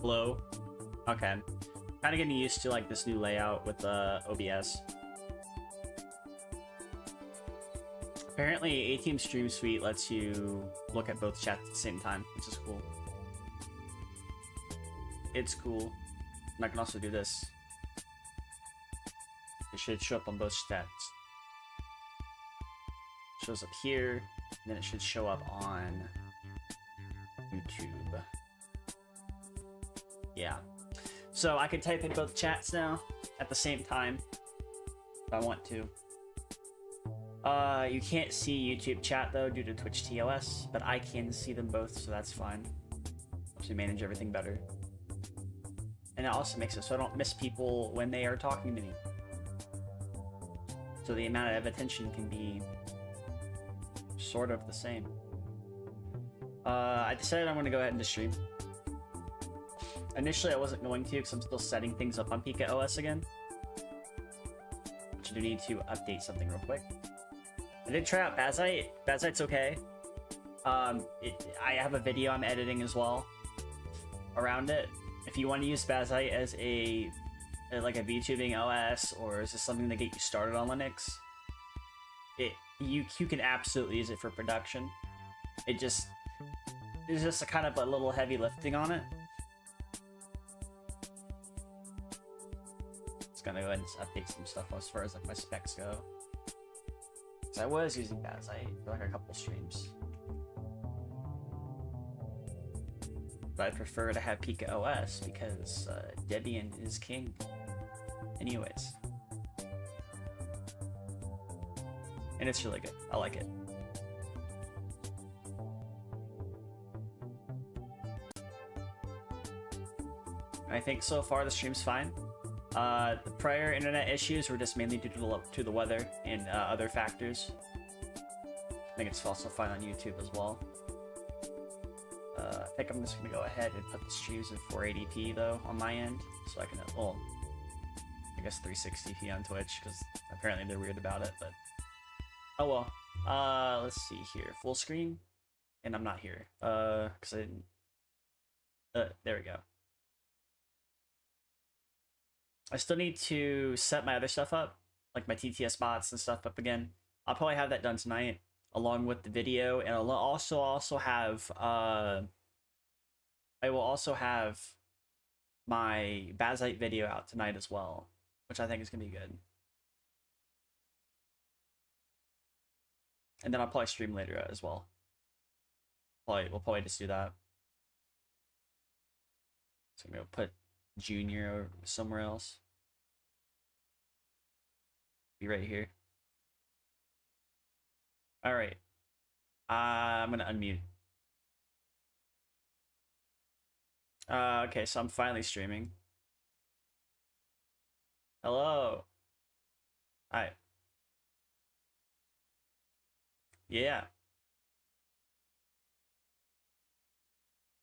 Hello? Okay. Kind of getting used to like this new layout with OBS. Apparently, A-Team Stream Suite lets you look at both chats at the same time, which is cool. It's cool. And I can also do this. It should show up on both stats. It shows up here, and then it should show up on YouTube. Yeah. So I can type in both chats now at the same time if I want to. You can't see YouTube chat though due to Twitch TOS, but I can see them both, so that's fine. Helps me manage everything better. And it also makes it so I don't miss people when they are talking to me. So the amount of attention can be sort of the same. I decided I'm going to go ahead and just stream. Initially I wasn't going to because I'm still setting things up on Pika OS again. Which I do need to update something real quick. I did try out Bazite. Bazite's okay. I have a video I'm editing as well around it. If you want to use Bazite as like a VTubing OS, or is this something to get you started on Linux, you can absolutely use it for production. There's just a kind of a little heavy lifting on it. Just gonna go ahead and update some stuff as far as like my specs go. So I was using Bazite for like a couple streams, but I prefer to have Pika OS because Debian is king. Anyways, and it's really good. I like it. I think so far the stream's fine. The prior internet issues were just mainly due to the weather and other factors. I think it's also fine on YouTube as well. I think I'm just gonna go ahead and put the streams in 480p though on my end, so I can, well, I guess 360p on Twitch because apparently they're weird about it. But oh well. Let's see here, full screen, and I'm not here because I didn't. There we go. I still need to set my other stuff up, like my TTS bots and stuff up again. I'll probably have that done tonight, along with the video, and I'll also have I will also have my Bazite video out tonight as well, which I think is gonna be good. And then I'll probably stream later as well. We'll probably just do that. So I'm gonna put Junior or somewhere else. Be right here. All right. I'm gonna unmute. Okay, so I'm finally streaming. Hello. Hi. Yeah.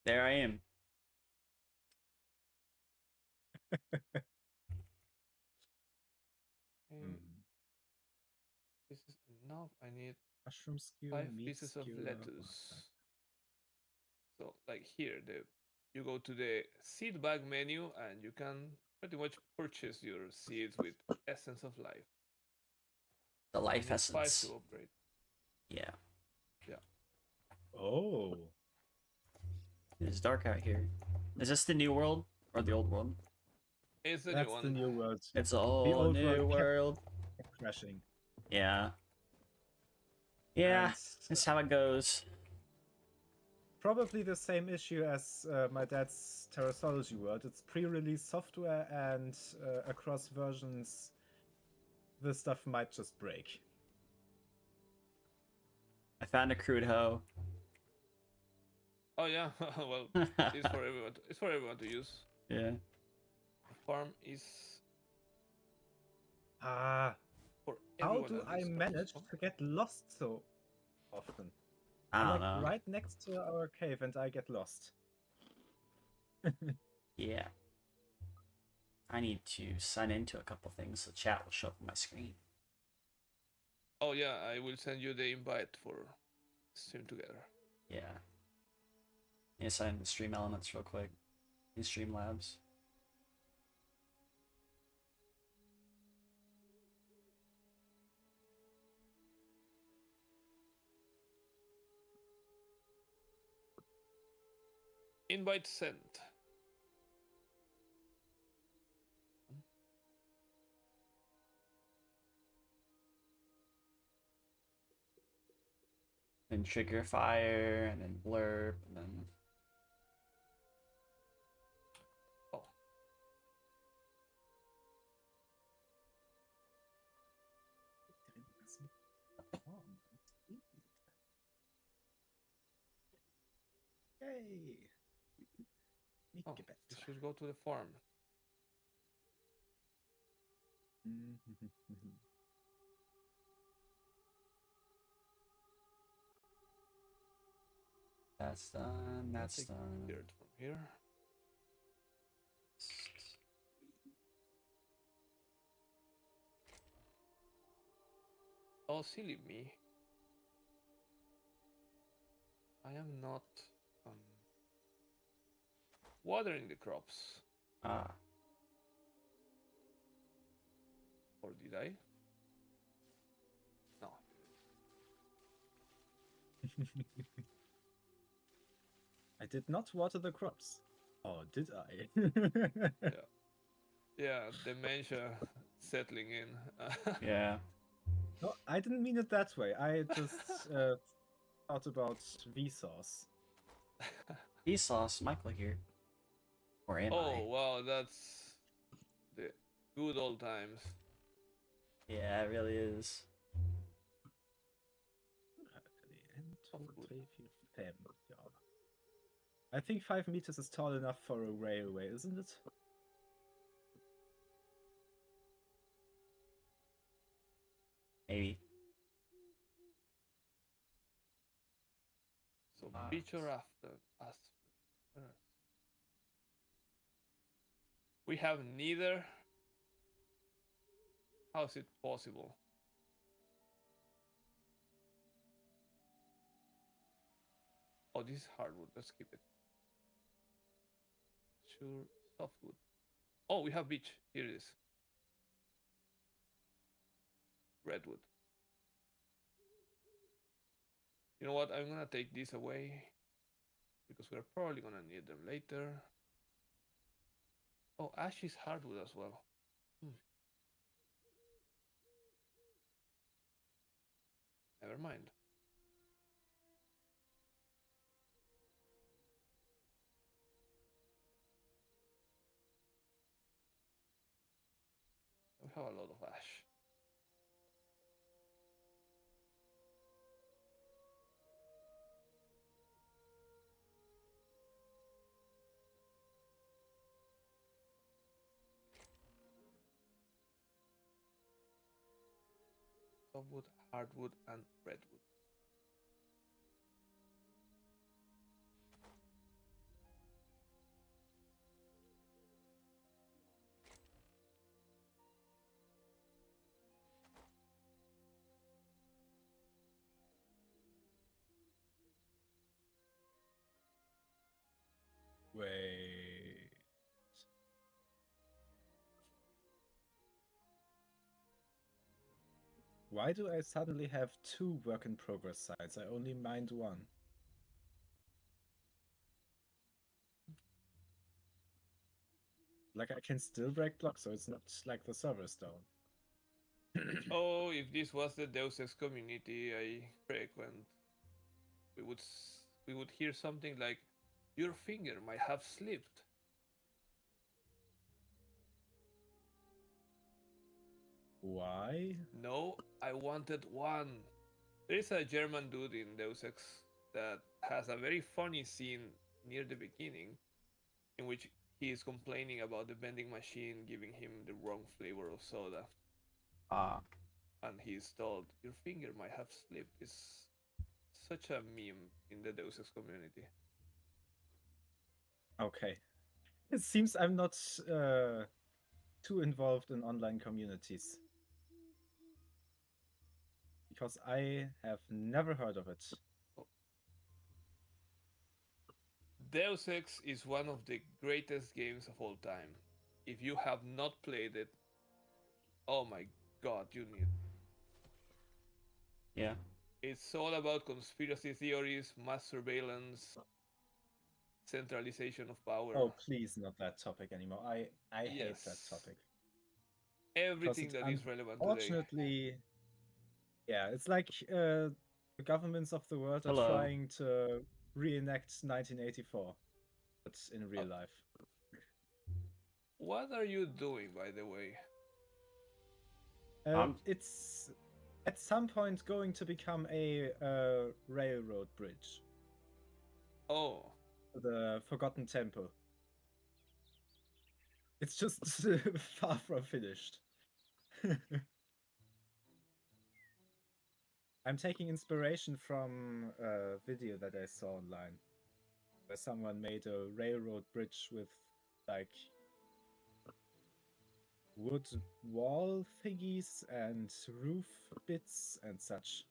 There I am. This is enough. I need Mushroom skewer, 5 meat pieces of skewer. lettuce. So like here, you go to the seed bag menu and you can pretty much purchase your seeds with Essence of Life. The life You need essence. 5 to upgrade. Yeah. Yeah. Oh. It's dark out here. Is this the new world or the old world? It's the That's new one. the new world. It's a whole new world. Kept crashing. Yeah. Yeah, And that's how it goes. probably the same issue as my dad's Terrassology world. It's pre-release software, and across versions, the stuff might just break. I found a crude hoe. Oh yeah, well, it's for everyone. It's for everyone to use. Yeah. Farm is Ah, for how everyone. do that I uses manage farm. to get lost so often? I I'm don't like know. right next to our cave, and I get lost. Yeah. I need to sign into a couple things so chat will show up on my screen. Oh yeah, I will send you the invite for stream together. Yeah. Yeah, sign in the stream elements real quick. in Streamlabs. Invite sent. Then trigger fire, and then blurb, and then Oh, Yay! oh, Mycket bättre. we should go to the farm. that's done. That's Take done. dirt from here. Oh, silly me. I am not watering the crops. Ah, Or did I? No. I did not water the crops. Oh, did I? Yeah. Yeah, dementia settling in. yeah. No, I didn't mean it that way. I just thought about Vsauce. Vsauce, Michael here. Or am Oh, I? wow, that's the good old times. Yeah, it really is. I think 5 meters is tall enough for a railway, isn't it? Maybe. So beach or after us first. We have neither. How is it possible? Oh, this is hardwood. Let's keep it. Sure, softwood. Oh, we have beach. Here it is. Redwood. You know what? I'm gonna take this away because we're probably gonna need them later. Oh, ash is hardwood as well. Never mind. We have a lot of ash. Softwood, hardwood, and redwood. Wait. Why do I suddenly have 2 work in progress sites? I only mined 1. Like I can still break blocks, so it's not like the server's down. Oh, if this was the Deus Ex community I frequent, we would hear something like, "Your finger might have slipped." Why? No, I wanted one. There is a German dude in Deus Ex that has a very funny scene near the beginning in which he is complaining about the vending machine giving him the wrong flavor of soda. Ah. And he's told, "Your finger might have slipped." It's such a meme in the Deus Ex community. Okay. It seems I'm not too involved in online communities. Because I have never heard of it. Deus Ex is one of the greatest games of all time. If you have not played it, oh my god, you need. Yeah. It's all about conspiracy theories, mass surveillance, centralization of power. Oh, please, not that topic anymore. I hate that Yes. topic. Because Everything it that is relevant today. unfortunately, yeah, it's like the governments of the world are Hello. trying to reenact 1984, but in real life. What are you doing, by the way? It's at some point going to become a railroad bridge. Oh, The Forgotten Temple. It's just far from finished. I'm taking inspiration from a video that I saw online where someone made a railroad bridge with like wood wall thingies and roof bits and such.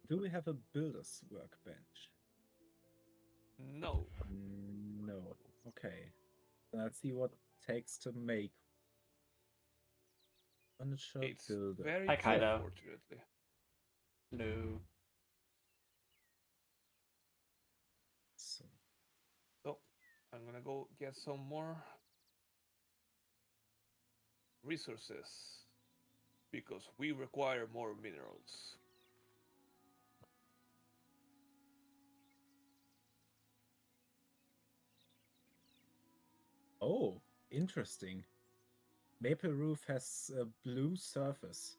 Do we have a builder's workbench? no. No. Okay. Let's see what it takes to make furniture It's builder. very Hi, cheap, Kaido. fortunately. No. So, So, I'm gonna go get some more resources because we require more minerals. oh, interesting. Maple roof has a blue surface.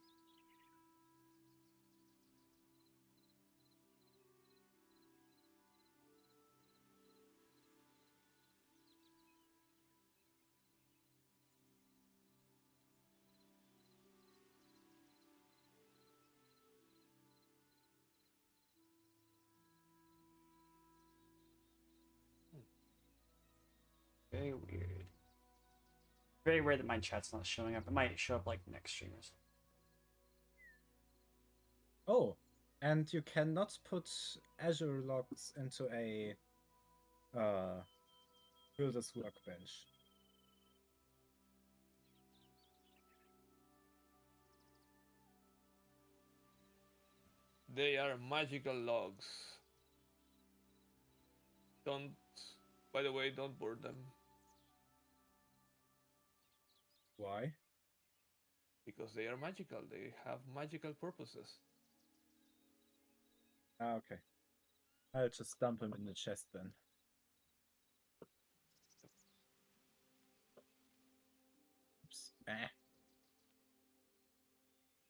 Very weird. Very weird that my chat's not showing up. It might show up like next streamers. Oh, and you cannot put Azure logs into a builder's workbench. They are magical logs. Don't, by the way, don't burn them. Why? Because they are magical. They have magical purposes. Ah, okay. I'll just dump him in the chest then. Oops. Ah.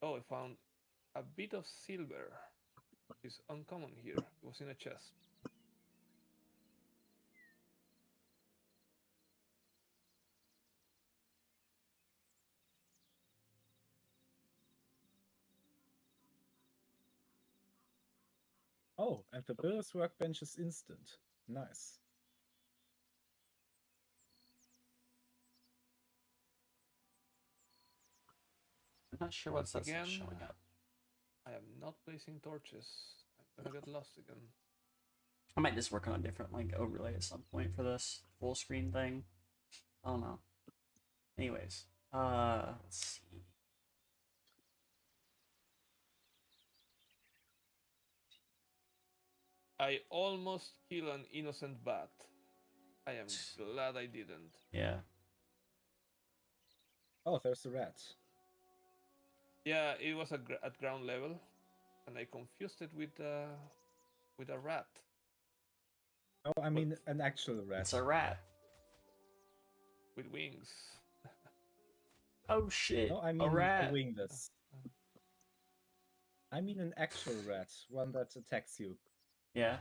Oh, I found a bit of silver. It's uncommon here. It was in a chest. Oh, and the builder's workbench is instant. Nice. I'm not sure what's Once that's not again, showing up. I am not placing torches. I'm gonna get lost again. I might just work on a different like overlay at some point for this full screen thing. I don't know. Anyways, let's see. I almost killed an innocent bat. I am glad I didn't. Yeah. Oh, there's a rat. Yeah, it was at ground level, and I confused it with a rat. Oh, I mean an actual rat. It's a rat. With wings. Oh shit! No, I a mean rat. a wingless. I mean an actual rat, one that attacks you. Yeah.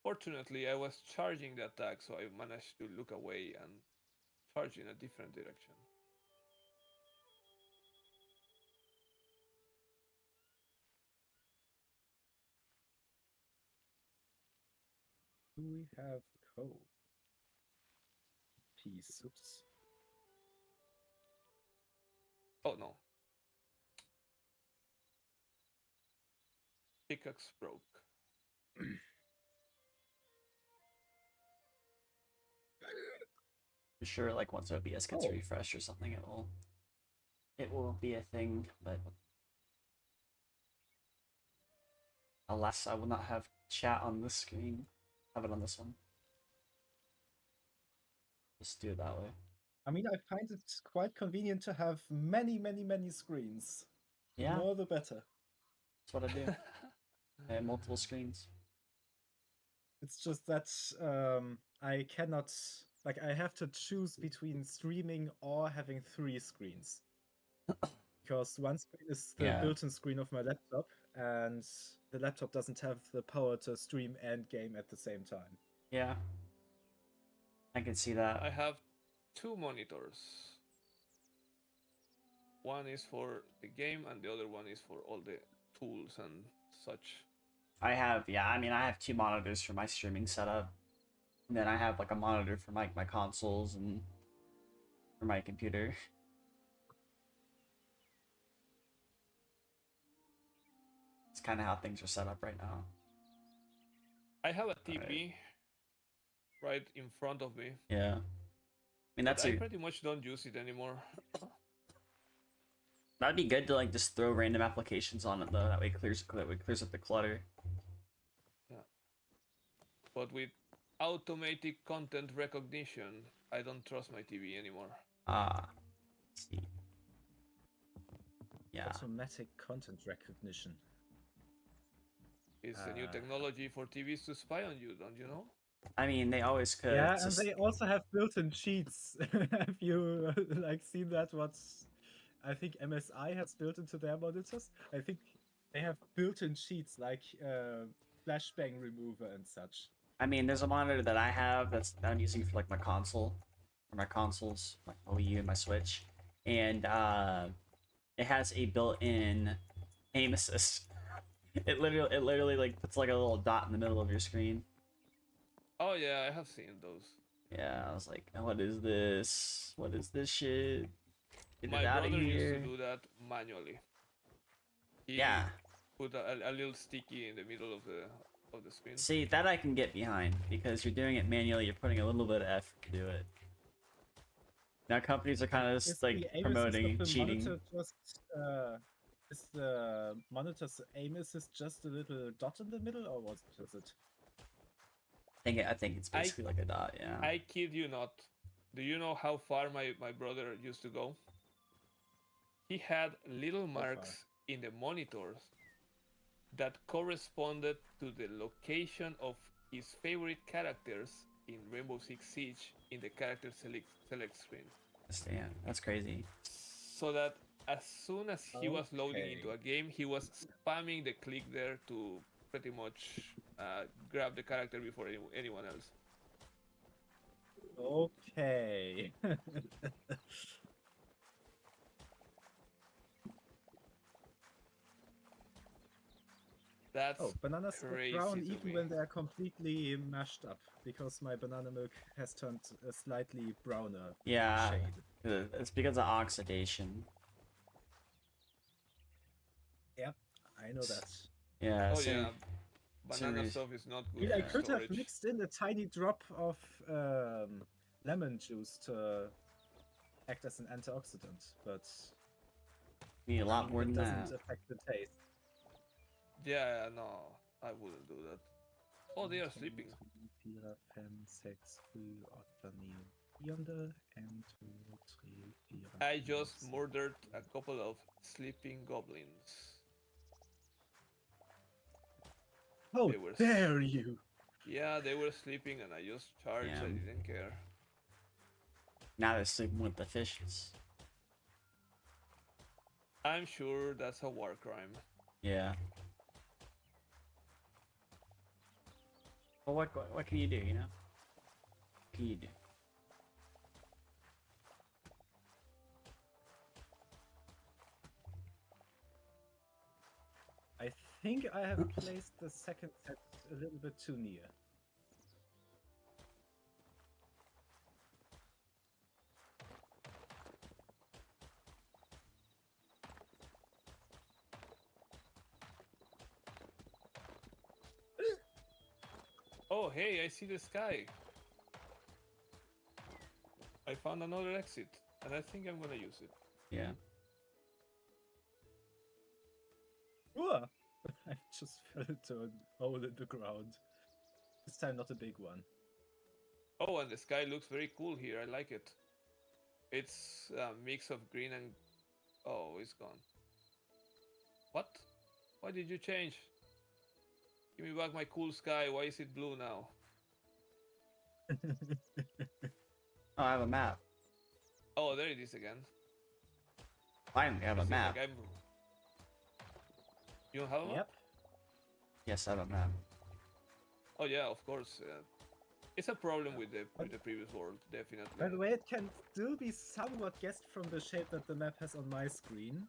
Fortunately, I was charging the attack, so I managed to look away and charge in a different direction. Do we have coal? piece. Oops. Oh no. Pickaxe broke. For sure, like once OBS gets Oh. refreshed or something, it will be a thing. But alas, I will not have chat on this screen. Have it on this one. Just do it that way. I mean, I find it quite convenient to have many, many, many screens. The Yeah, more the better. that's what I do. I have multiple screens. It's just that I cannot, like, I have to choose between streaming or having 3 screens. Because one screen is the Yeah. built-in screen of my laptop, and the laptop doesn't have the power to stream and game at the same time. Yeah. I can see that. I have 2 monitors. One is for the game and the other one is for all the tools and such. I have 2 monitors for my streaming setup. And then I have like a monitor for my consoles and for my computer. It's kind of how things are set up right now. I have a TV right in front of me. Yeah. I mean, I pretty much don't use it anymore. That'd be good to like just throw random applications on it though. That way it clears up the clutter. Yeah. But with automatic content recognition, I don't trust my TV anymore. Ah. Let's see. Yeah. Automatic content recognition. It's a new technology for TVs to spy on you, don't you know? I mean, they always could. Yeah, and they also have built-in cheats. Have you like seen that? What I think MSI has built into their monitors? I think they have built-in cheats like flashbang remover and such. I mean, there's a monitor that I have that I'm using for like my console, or my consoles, my Wii U and my Switch, and it has a built-in aim assist. It literally like puts like a little dot in the middle of your screen. Oh yeah, I have seen those. Yeah, I was like, what is this? What is this shit? Get My it out of brother here. used to do that manually. He Yeah. put a little sticky in the middle of the screen. See, that I can get behind because you're doing it manually. You're putting a little bit of effort to do it. Now companies are kind of just like promoting cheating. Is the monitor's aim assist just a little dot in the middle, or was it? I think it's basically like a dot. Yeah. I kid you not. Do you know how far my brother used to go? He had little marks in the monitors that corresponded to the location of his favorite characters in Rainbow Six Siege in the character select screen. Damn, that's crazy. So that as soon as he was loading into a game, he was spamming the click there to pretty much grab the character before anyone else. Okay. That's bananas are brown even when they are completely mashed up, because my banana milk has turned a slightly browner shade. It's because of oxidation. Yep, I know that. Yeah. Oh yeah, banana stuff is not good. I could have mixed in a tiny drop of lemon juice to act as an antioxidant, but need a lot more than that. It doesn't affect the taste. Yeah, no, I wouldn't do that. Oh, they are sleeping. I just murdered a couple of sleeping goblins. How dare you! Yeah, they were sleeping and I just charged. I didn't care. Now they're sleeping with the fishes. I'm sure that's a war crime. Yeah. Well, what can you do, you know? What can you do? I think I have placed the second set a little bit too near. Oh, hey, I see the sky. I found another exit, and I think I'm gonna use it. Yeah. Ooh, I just fell into a hole in the ground. This time not a big one. Oh, and the sky looks very cool here. I like it. It's a mix of green and... Oh, it's gone. What? Why did you change? Give me back my cool sky. Why is it blue now? Oh, I have a map. Oh, there it is again. Finally, I have a Seems map. like You don't have a map? Yep. Yes, I have a map. Oh yeah, of course. It's a problem with the previous world, definitely. By the way, it can still be somewhat guessed from the shape that the map has on my screen.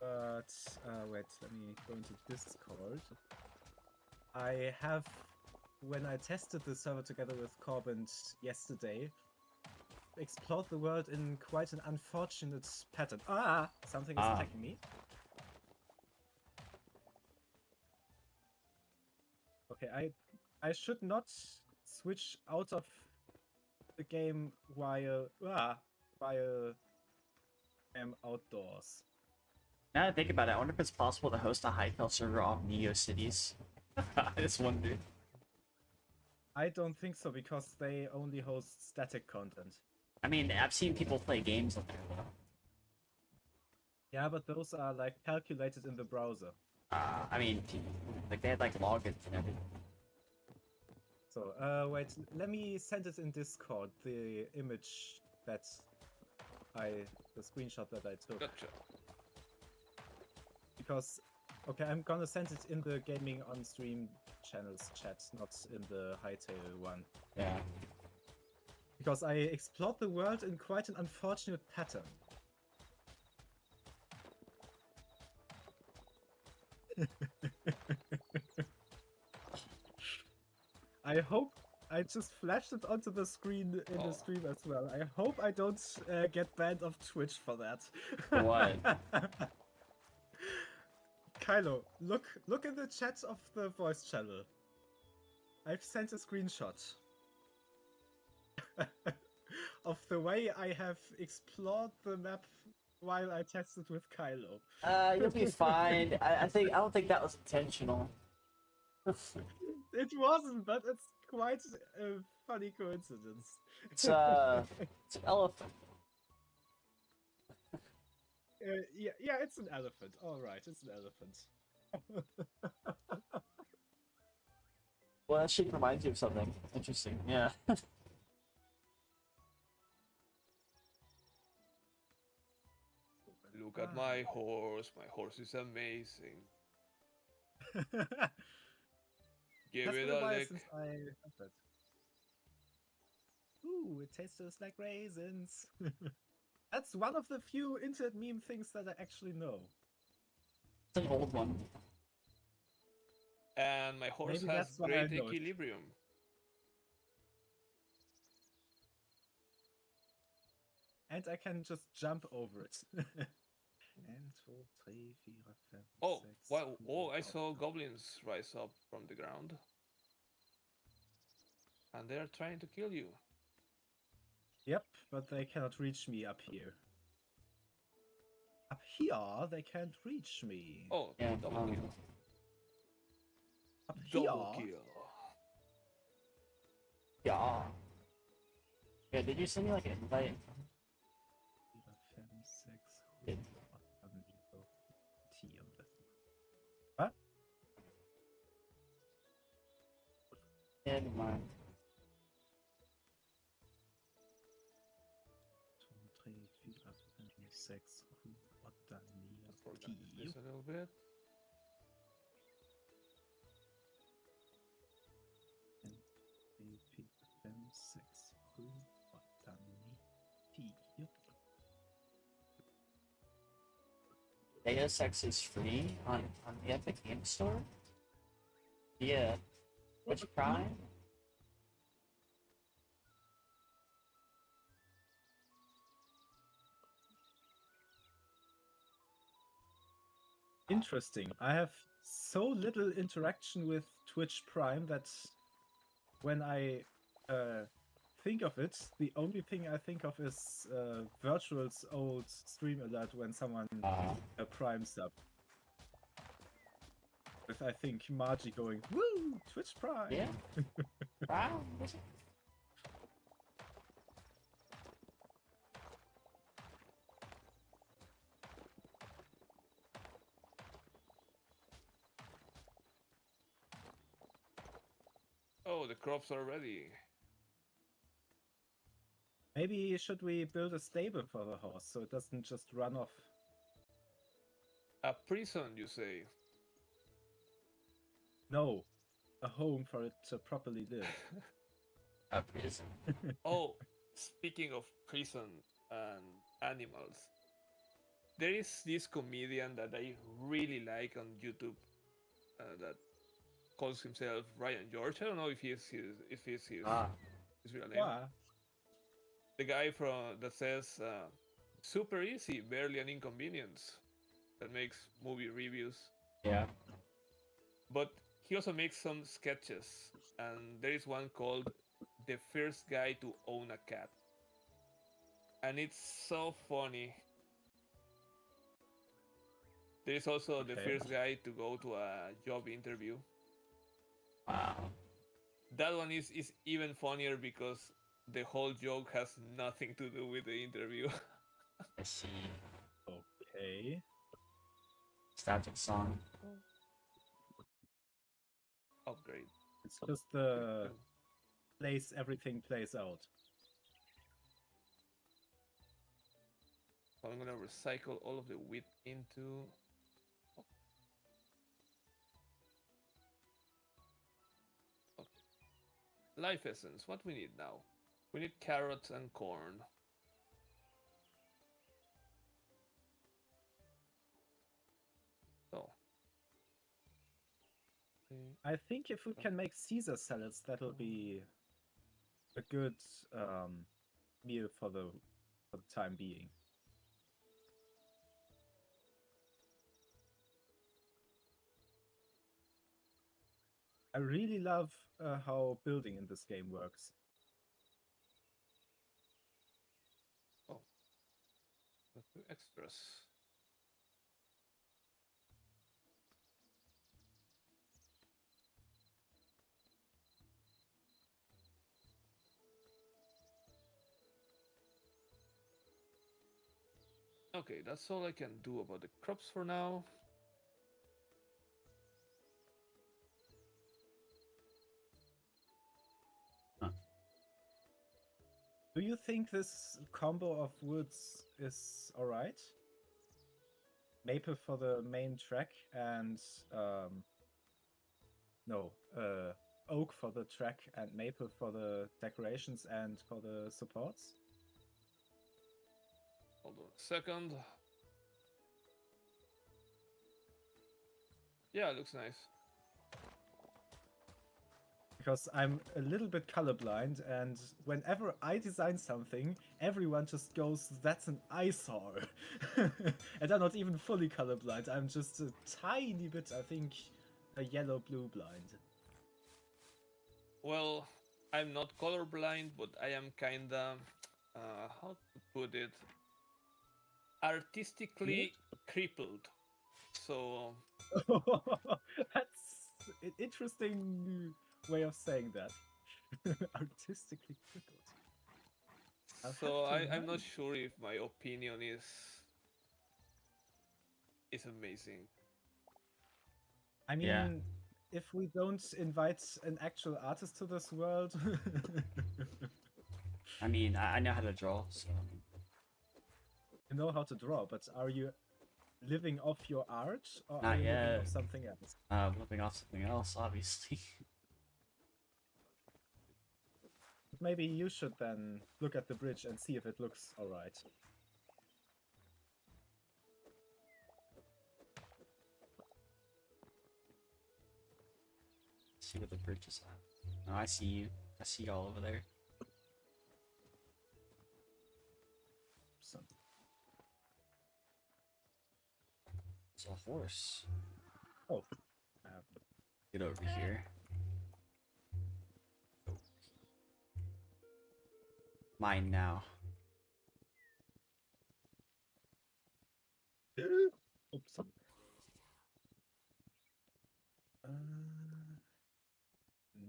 But, wait, let me go into Discord. I have, when I tested the server together with Corbin yesterday, explored the world in quite an unfortunate pattern. Ah! Something is attacking me. Okay, I should not switch out of the game while I'm outdoors. Now that I think about it, I wonder if it's possible to host a Hytale server off Neo Cities. I just wonder. I don't think so, because they only host static content. I mean, I've seen people play games on there, though. Yeah, but those are like calculated in the browser. I mean, like they had like logins and everything. So, wait, let me send it in Discord, the image that the screenshot that I took. Gotcha. Because, okay, I'm gonna send it in the Gaming on Stream channels chat, not in the Hytale one. Yeah. Because I explored the world in quite an unfortunate pattern. I hope I just flashed it onto the screen in the stream as well. I hope I don't get banned off Twitch for that. For what? Kylo, look in the chat of the voice channel. I've sent a screenshot of the way I have explored the map while I tested with Kylo. You'll be fine. I don't think that was intentional. It wasn't, but it's quite a funny coincidence. It's an elephant. Yeah, it's an elephant. All right, it's an elephant. Well, that shape reminds you of something interesting. Yeah. Look at my horse. My horse is amazing. Give That's it been a a while lick. since I had that. Ooh, it tastes just like raisins. That's one of the few internet meme things that I actually know. It's an old one. And my horse Maybe has that's why I great know it. equilibrium. And I can just jump over it. 1, 2, 3, 4, 5, Oh, 6. wow. Oh, I saw goblins rise up from the ground. And they're trying to kill you. Yep, but they cannot reach me up here. Up here, they can't reach me. Oh, Yeah. double kill. Up here, Double kill. Yeah. Yeah. Did you send me like an invite? 4, 5, 6. Yeah. What? Yeah, never mind. 2, 3, 4, 5, 6. 8, 9, Let's organize 10. this a little bit. 3, 4, 5, 6, 7, 8, 9, 10. Deus Ex is free on the Epic Game Store. Yeah. Which Prime? Interesting. I have so little interaction with Twitch Prime that when I think of it, the only thing I think of is Virtual's old stream alert when someone primes up. With, I think, Margie going, woo, Twitch Prime! Yeah. Wow. Oh, the crops are ready. Maybe should we build a stable for the horse so it doesn't just run off? A prison, you say? No, a home for it to properly live. A prison. Oh, speaking of prison and animals, there is this comedian that I really like on YouTube that calls himself Ryan George. I don't know if he's his real name. Wow. The guy from that says super easy, barely an inconvenience, that makes movie reviews. Yeah. But he also makes some sketches, and there is one called "The First Guy to Own a Cat," and it's so funny. There is also the Okay. first guy to go to a job interview. Wow. That one is even funnier because the whole joke has nothing to do with the interview. I see. Okay. Static song. Upgrade. It's just the place everything plays out. I'm gonna recycle all of the wheat into. Okay. Life essence. What we need now? We need carrots and corn. So. I think if we can make Caesar salads, that'll be a good meal for the time being. I really love how building in this game works. Oh. Let's do extras. Okay, that's all I can do about the crops for now. Do you think this combo of woods is alright? Maple for the main track and oak for the track and maple for the decorations and for the supports? Hold on a second. Yeah, it looks nice. Because I'm a little bit colorblind, and whenever I design something, everyone just goes, that's an eyesore. And I'm not even fully colorblind, I'm just a tiny bit, I think, a yellow-blue blind. Well, I'm not colorblind, but I am kinda, how to put it, artistically crippled. So That's an interesting way of saying that. Artistically crippled. so I'm not sure if my opinion is amazing. I mean, Yeah. if we don't invite an actual artist to this world. I mean, I know how to draw, so. You know how to draw, but are you living off your art or Not are you living yet. off something else? Living off something else, obviously. Maybe you should then look at the bridge and see if it looks alright. See where the bridge is at. No, I see you. I see you all over there. So, It's a horse. oh, Get over here. Mine now. Oops.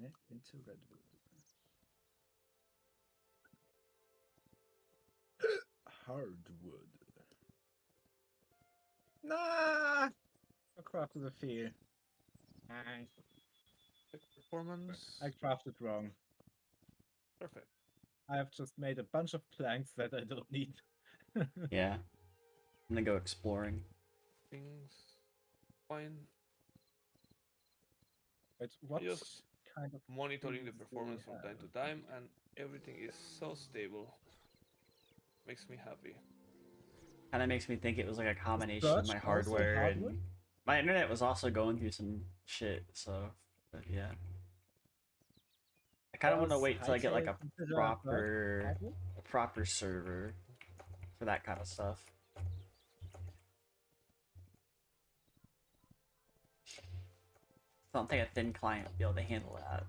Net into redwood. Hardwood. Nah! I crafted a few. Check performance. I crafted wrong. Perfect. I have just made a bunch of planks that I don't need. Yeah. I'm gonna go exploring. Things fine. But what Just kind of monitoring the things do we performance from time to have? time, and everything is so stable. Makes me happy. Kind of makes me think it was like a combination of birch my also hardware hardwood? and my internet was also going through some shit. So, but yeah. I kind of want to Does wait till I get like Hytale consider birch hardwood? a proper server for that kind of stuff. I don't think a thin client would be able to handle that.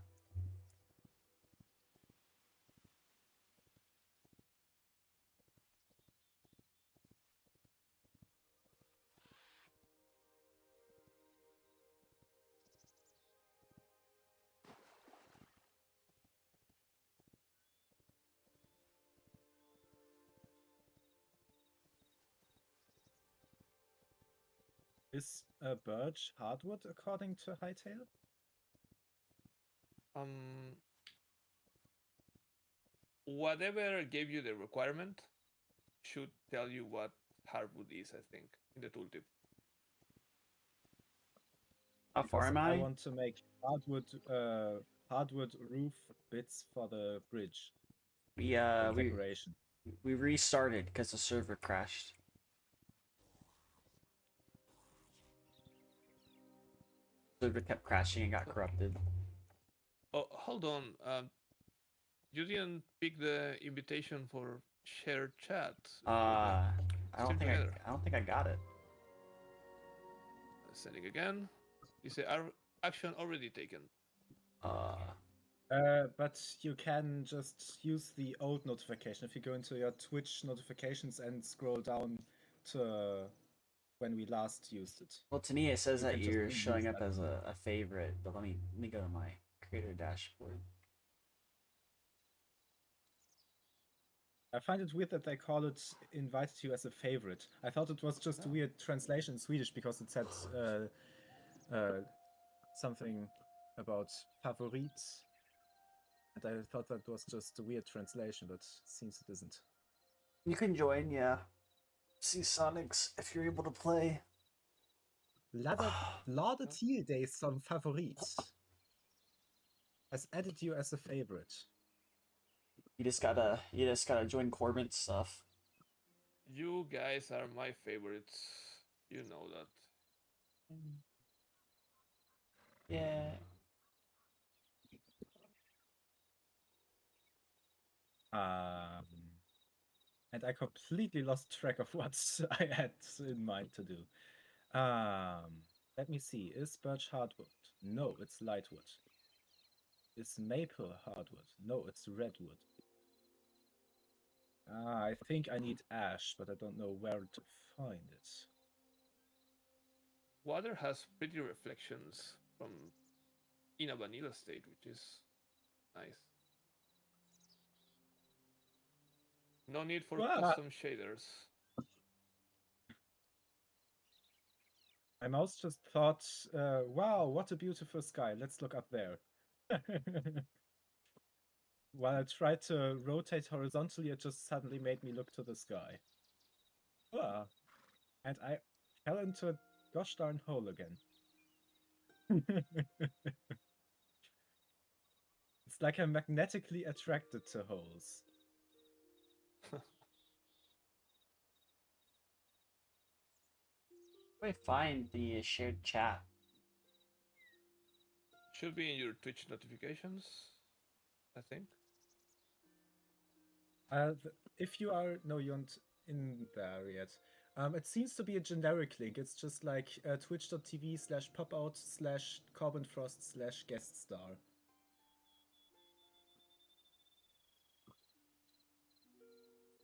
Is birch hardwood according to Hytale? Whatever gave you the requirement should tell you what hardwood is, I think, in the tooltip. How far Because am I I? want to make hardwood roof bits for the bridge We for decoration. we restarted because the server crashed. Server kept crashing and got corrupted. Oh, hold on. You didn't pick the invitation for shared chat. I Stream together. I don't think I got it. Sending again. You say action already taken. But you can just use the old notification. If you go into your Twitch notifications and scroll down to when we last used it. Well, to me, it says You that can just you're reuse showing up that. as a favorite, but let me go to my creator dashboard. I find it weird that they call it invited you as a favorite. I thought it was just a weird translation in Swedish because it said something about favorit. And I thought that was just a weird translation, but it seems it isn't. You can join, yeah. See Sonics if you're able to play. Ladet till dig som favorit. Has added you as a favorite. You just gotta join Corbin's stuff. You guys are my favorites. You know that. Yeah. And I completely lost track of what I had in mind to do. Let me see. Is birch hardwood? No, it's lightwood. Is maple hardwood? No, it's redwood. I think I need ash, but I don't know where to find it. Water has pretty reflections from in a vanilla state, which is nice. No need for custom shaders. My mouse just thought, wow, what a beautiful sky. Let's look up there. While I tried to rotate horizontally, it just suddenly made me look to the sky. Ah. And I fell into a gosh darn hole again. It's like I'm magnetically attracted to holes. Where do I find the shared chat? Should be in your Twitch notifications, I think. If you are, no, you aren't in there yet. It seems to be a generic link. It's just like twitch.tv/popout/corbinfrost/gueststar.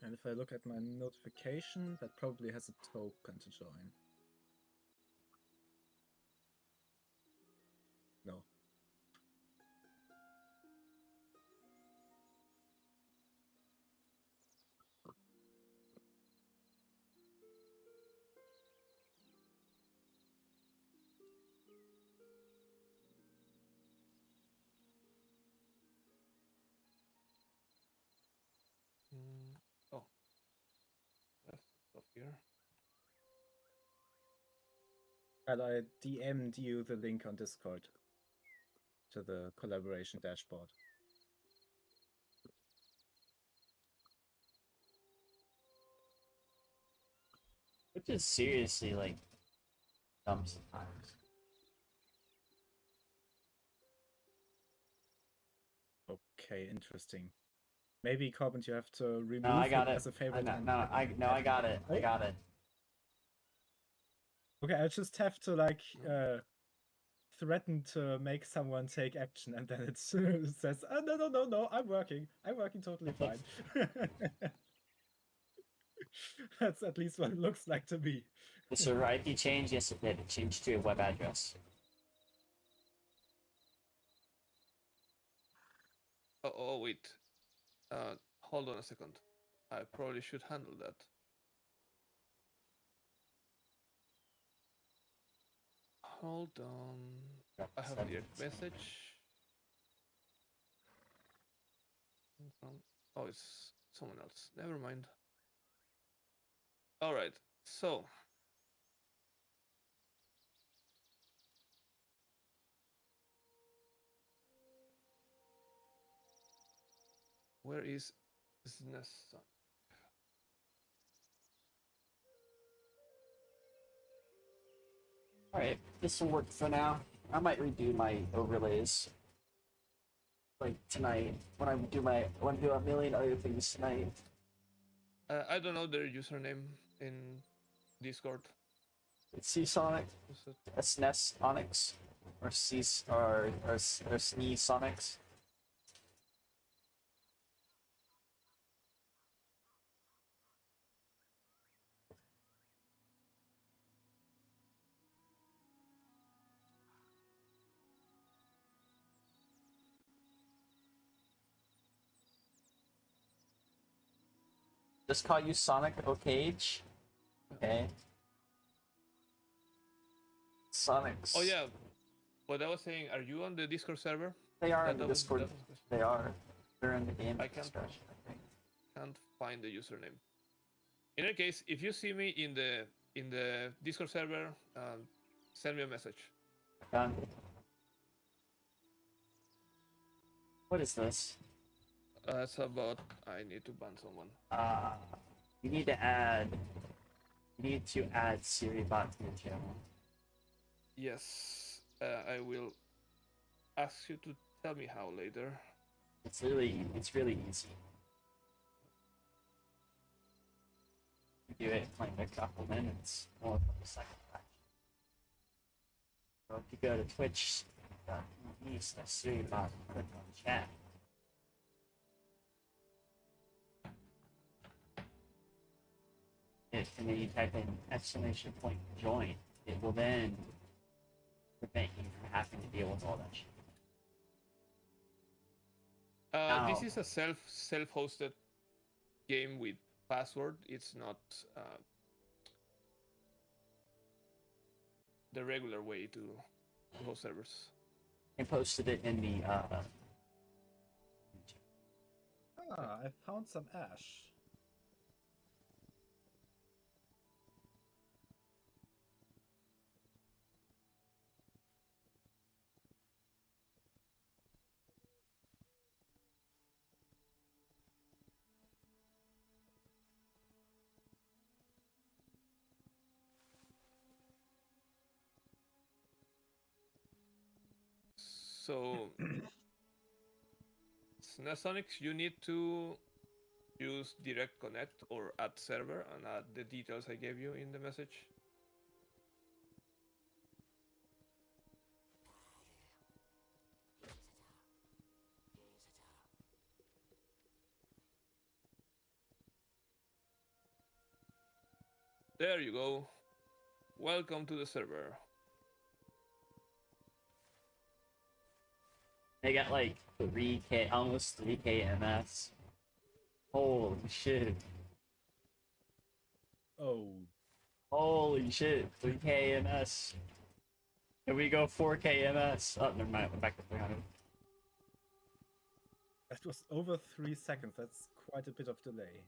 And if I look at my notification, that probably has a token to join. No. Oh, that's stuff here. And I DM'd you the link on Discord to the collaboration dashboard. Which is seriously like dumb sometimes. Okay, interesting. Maybe Corbin, you have to remove No, I got it it. as a favorite. I got it. I got it. Okay, I just have to like threaten to make someone take action, and then it says, "Oh, no, I'm working totally fine." That's at least what it looks like to me. The server IP change? Yes, it did. It changed to a web address. Oh, wait. Hold on a second. I probably should handle that. Hold on. I have the message. Oh, it's someone else. Never mind. All right. So, where is SNES? Alright, this will work for now. I might redo my overlays. Like tonight. When I do a million other things tonight. I don't know their username in Discord. It's C-Sonic, Is it- SNES Onyx, or C or Sneeze Sonics. Just call you Sonic O'Cage. Okay. Sonics. Oh yeah. What I was saying, are you on the Discord server? They are That in the was- Discord. that was the question. They are. They're in the game I can't- discussion, I think. Can't find the username. In any case, if you see me in the Discord server, send me a message. Done. What is this? It's about I need to ban someone. You need to add SiriBot to your channel. Yes, I will ask you to tell me how later. It's really easy. You do it in like a couple minutes, or a couple seconds actually. So if you go to twitch.tv/SiriBot and click on chat. And then you type in !join, it will then prevent you from having to deal with all that shit. This is a self-hosted game with password. It's not the regular way to host servers. I posted it in the I found some ash. So, SNESonics, you need to use direct connect or add server and add the details I gave you in the message. There you go. Welcome to the server. They got like 3K, almost 3K MS. Holy shit. Oh, Holy shit, 3K MS. Here we go, 4K MS. Oh, never mind, we're back to 300. that was over 3 seconds. That's quite a bit of delay.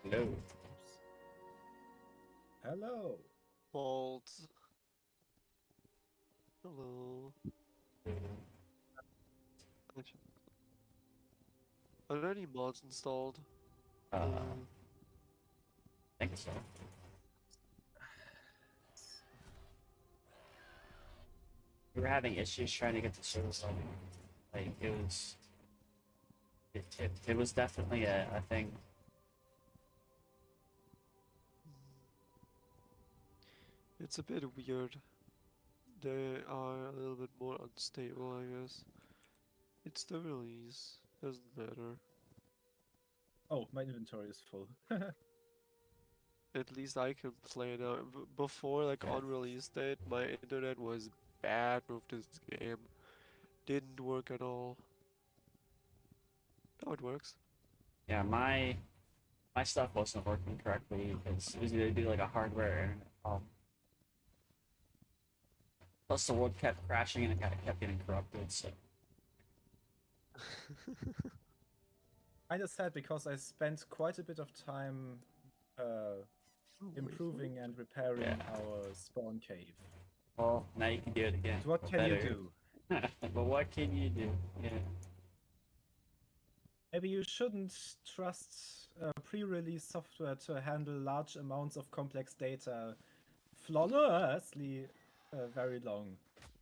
Hello. Oops. Hello. Vault. Hello. Are there any mods installed? I think so. We were having issues trying to get the service level. Like, it was... It was definitely a thing. It's a bit weird. They are a little bit more unstable, I guess. It's the release. Doesn't matter. Oh, my inventory is full. At least I can play now. Before, like on release date, my internet was bad with this game. Didn't work at all. Now it works. Yeah, my stuff wasn't working correctly because it was either due to like a hardware or internet problem. Plus the world kept crashing and it kept getting corrupted, so... Kinda sad because I spent quite a bit of time improving and repairing Yeah. our spawn cave. Well, now you can do it again. But what can Better. you do? But what can you do? Yeah. Maybe you shouldn't trust pre-release software to handle large amounts of complex data flawlessly very long.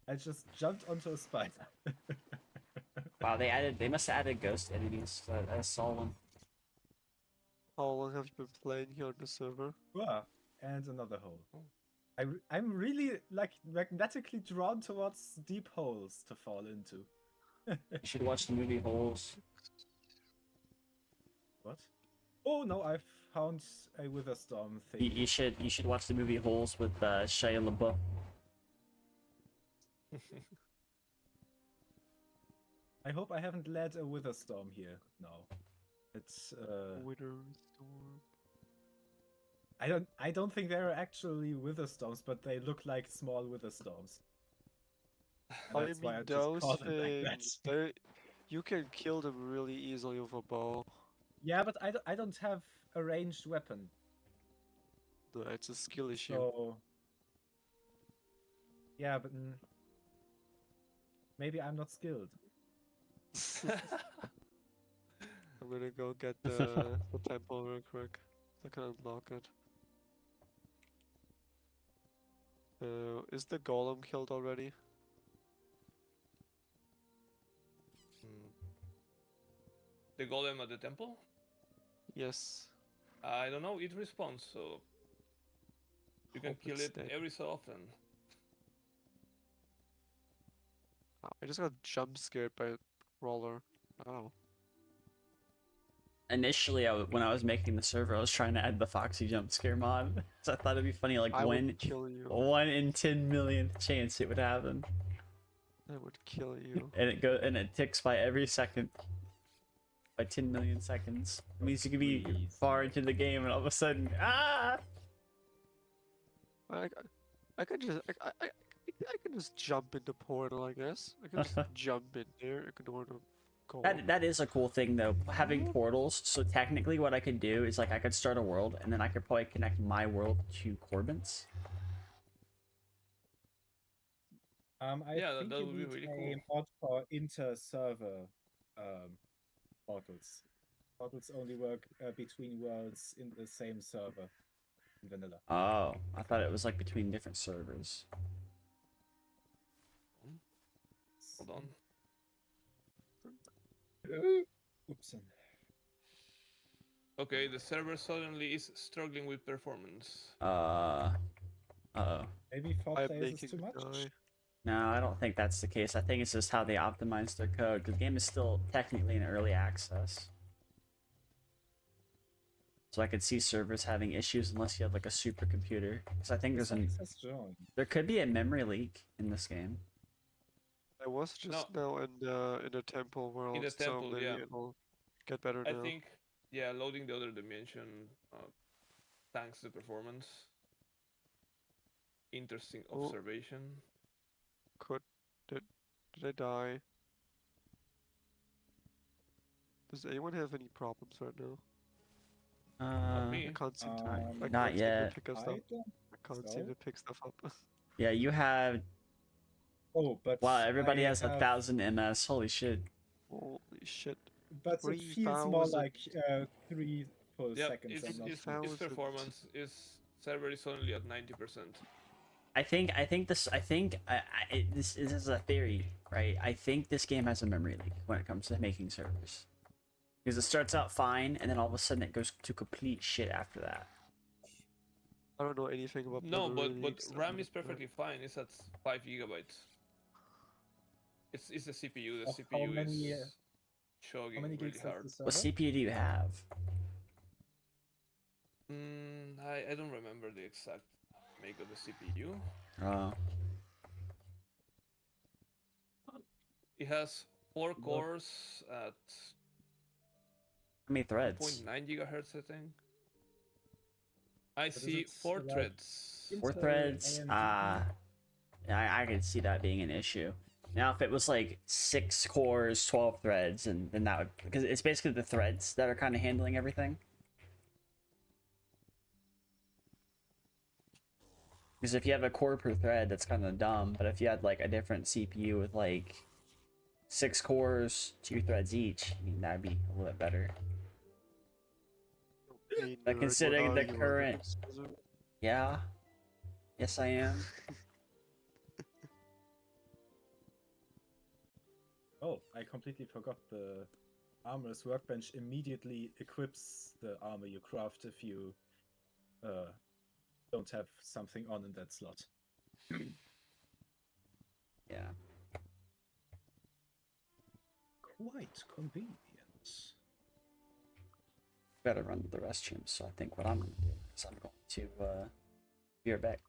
I just jumped onto a spider. Wow, they must have added ghost enemies. I saw one. How long have you been playing here on the server? Ah, and another hole. I'm really like magnetically drawn towards deep holes to fall into. You should watch the movie Holes. What? Oh no, I've found a Witherstorm thing. You should watch the movie Holes with Shia LaBeouf. I hope I haven't led a Witherstorm here. No. It's Winter Storm. I don't think they're actually Witherstorms, but they look like small Witherstorms. I That's why mean, I just call those them like that. things, they, you can kill them really easily with a bow. Yeah, but I don't have a ranged weapon. No, it's a skill issue. So yeah, but maybe I'm not skilled. I'm gonna go get the temple real quick. I can unlock it. Is the golem killed already? The golem at the temple? Yes. I don't know, it responds, so you can Hope kill it's it dead. every so often. Wow, I just got jump scared by a crawler. Wow. Initially, when I was making the server, I was trying to add the Foxy jump scare mod, so I thought it'd be funny, like I one would kill you. 1 in 10 million chance it would happen, I would kill you. and it ticks by every second, by 10 million seconds. It means you could be Please. far into the game, and all of a sudden, ah! I could just I can just jump in the portal, I guess. I can just jump in there, ignore the golem. That is a cool thing though, having portals. So technically, what I could do is like I could start a world, and then I could probably connect my world to Corbin's. I Yeah, think that you would be need really a cool. mod for inter-server portals. Toggles only work between worlds in the same server in vanilla. Oh, I thought it was like between different servers. Hold on. Oops. Okay, the server suddenly is struggling with performance. Uh-oh. Maybe 4 I'm players is making too the much? guy. No, I don't think that's the case. I think it's just how they optimize their code, because the game is still technically in early access. So I could see servers having issues unless you have like a supercomputer. Because I think Has joined. there could be a memory leak in this game. I was just now in the temple world, so temple, maybe yeah. it'll get better I now. think, yeah, loading the other dimension tanks the performance. Interesting Oh. observation. Did I die? Does anyone have any problems right now? Not me. I can't seem to. I not can't seem yet. to pick I stuff. don't I can't so. seem to pick stuff up. Yeah, you have... Oh, but Wow, everybody I has have... 1,000 MS. Holy shit. Holy shit! But it feels more 3,000. like 3 full Yep, seconds. its, and not its, 3. its 3,000. performance is server is only at 90%. This is a theory, right? I think this game has a memory leak when it comes to making servers. Because it starts out fine, and then all of a sudden it goes to complete shit after that. I don't know anything about No, memory but leaks, I'm RAM not is sure. perfectly fine. It's at 5 gigabytes. It's the CPU. The Of CPU how many, is chugging How many really gigs has hard. the server? What CPU do you have? I don't remember the exact make of the CPU. Oh. It has 4 cores at How many threads? 1.9 gigahertz, I think. I is see it 4 like threads. 4 Intel, threads? AMD? I could see that being an issue. Now, if it was like 6 cores, 12 threads, and then that would... Because it's basically the threads that are kind of handling everything. Because if you have a core per thread, that's kind of dumb. But if you had like a different CPU with like 6 cores, 2 threads each, I mean, that'd be a little bit better. Hey, But nerd, considering what the are you, a current... Linux user? Yeah. Yes, I am. Oh, I completely forgot the armorer's workbench immediately equips the armor you craft if you don't have something on in that slot. Yeah. Quite convenient. Gotta run to the restroom, so I think what I'm gonna do is I'm going to be right back.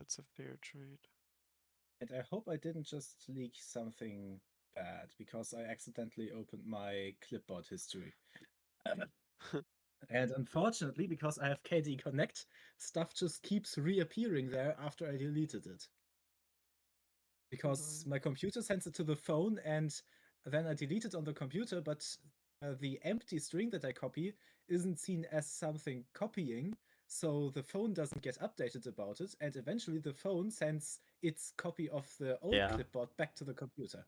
That's a fair trade. And I hope I didn't just leak something bad, because I accidentally opened my clipboard history. And unfortunately, because I have KD Connect, stuff just keeps reappearing there after I deleted it. Because my computer sends it to the phone, and then I delete it on the computer, but the empty string that I copy isn't seen as something copying, so the phone doesn't get updated about it, and eventually the phone sends its copy of the old clipboard back to the computer.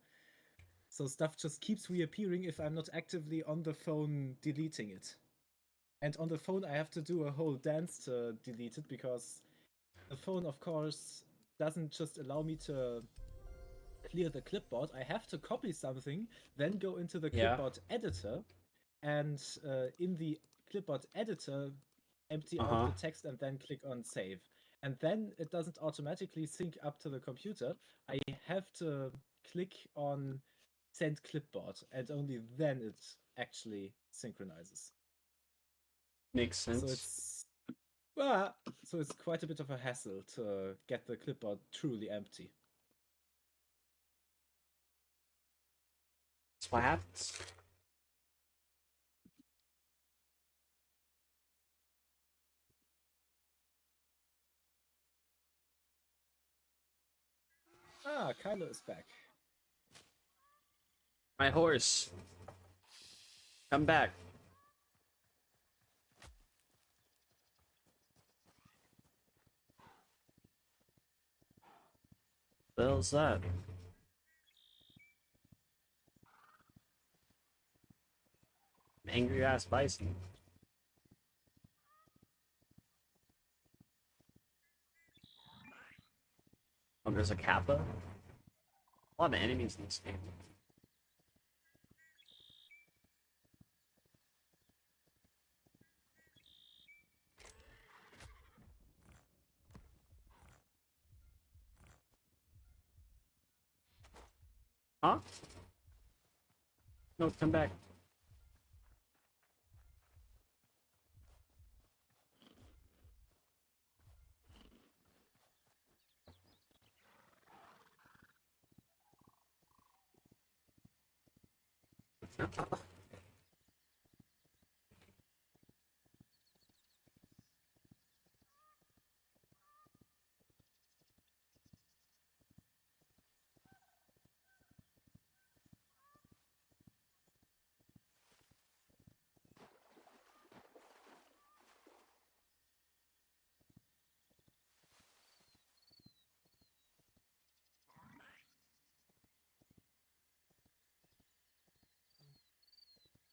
So stuff just keeps reappearing if I'm not actively on the phone deleting it. And on the phone, I have to do a whole dance to delete it, because the phone, of course, doesn't just allow me to clear the clipboard. I have to copy something, then go into the clipboard editor, and in the clipboard editor, empty out the text and then click on save. And then it doesn't automatically sync up to the computer. I have to click on send clipboard, and only then it actually synchronizes. Makes sense. So it's quite a bit of a hassle to get the clipboard truly empty. That's what happens. Ah, Kylo is back. My horse. Come back. The hell's that? Angry ass bison. Oh, there's a Kappa? A lot of enemies in this game. Huh? No, come back.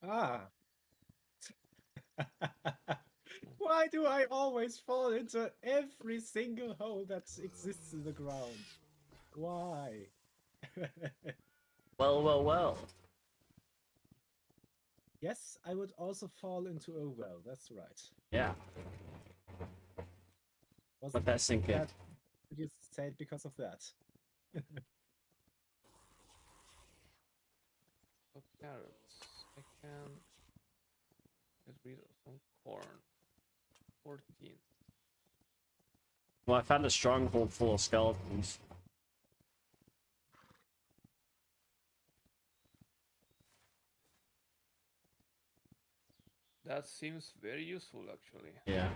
Ah. Why do I always fall into every single hole that exists in the ground? Why? Well, well, well. Yes, I would also fall into a well, that's right. Yeah. Wasn't Let that sink in. that you said because of that? So carrots. I can get rid of some corn. 14. Well, I found a stronghold full of skeletons. That seems very useful, actually. Yeah.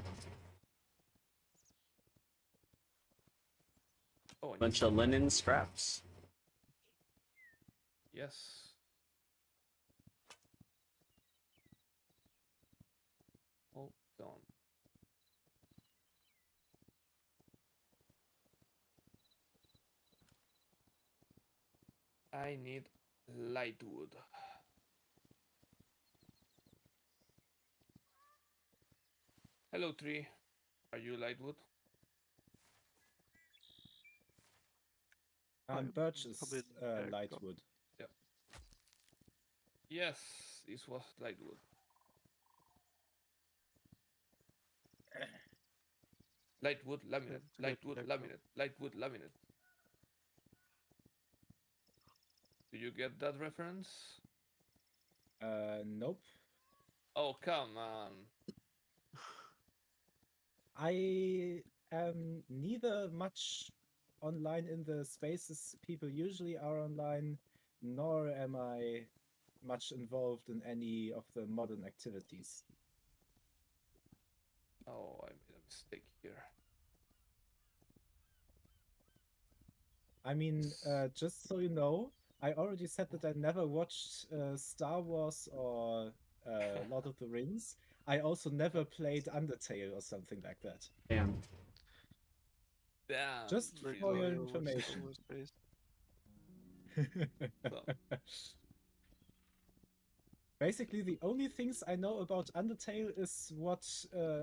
Oh, and Bunch of linen scraps. yes. Hold on. I need light wood. Hello, tree. Are you light wood? Birch I'm is in light backup. wood. Yep. Yes, this was light wood. Light wood laminate. Time to Light get wood backup. laminate. Light wood laminate. Do you get that reference? Nope. Oh, come on. I am neither much online in the spaces people usually are online, nor am I much involved in any of the modern activities. Oh, I made a mistake here. I mean, just so you know, I already said that I never watched Star Wars or Lord of the Rings. I also never played Undertale or something like that. Damn. Damn, Just Like for your Freezer. Mario was information. always based. So, Basically, the only things I know about Undertale is what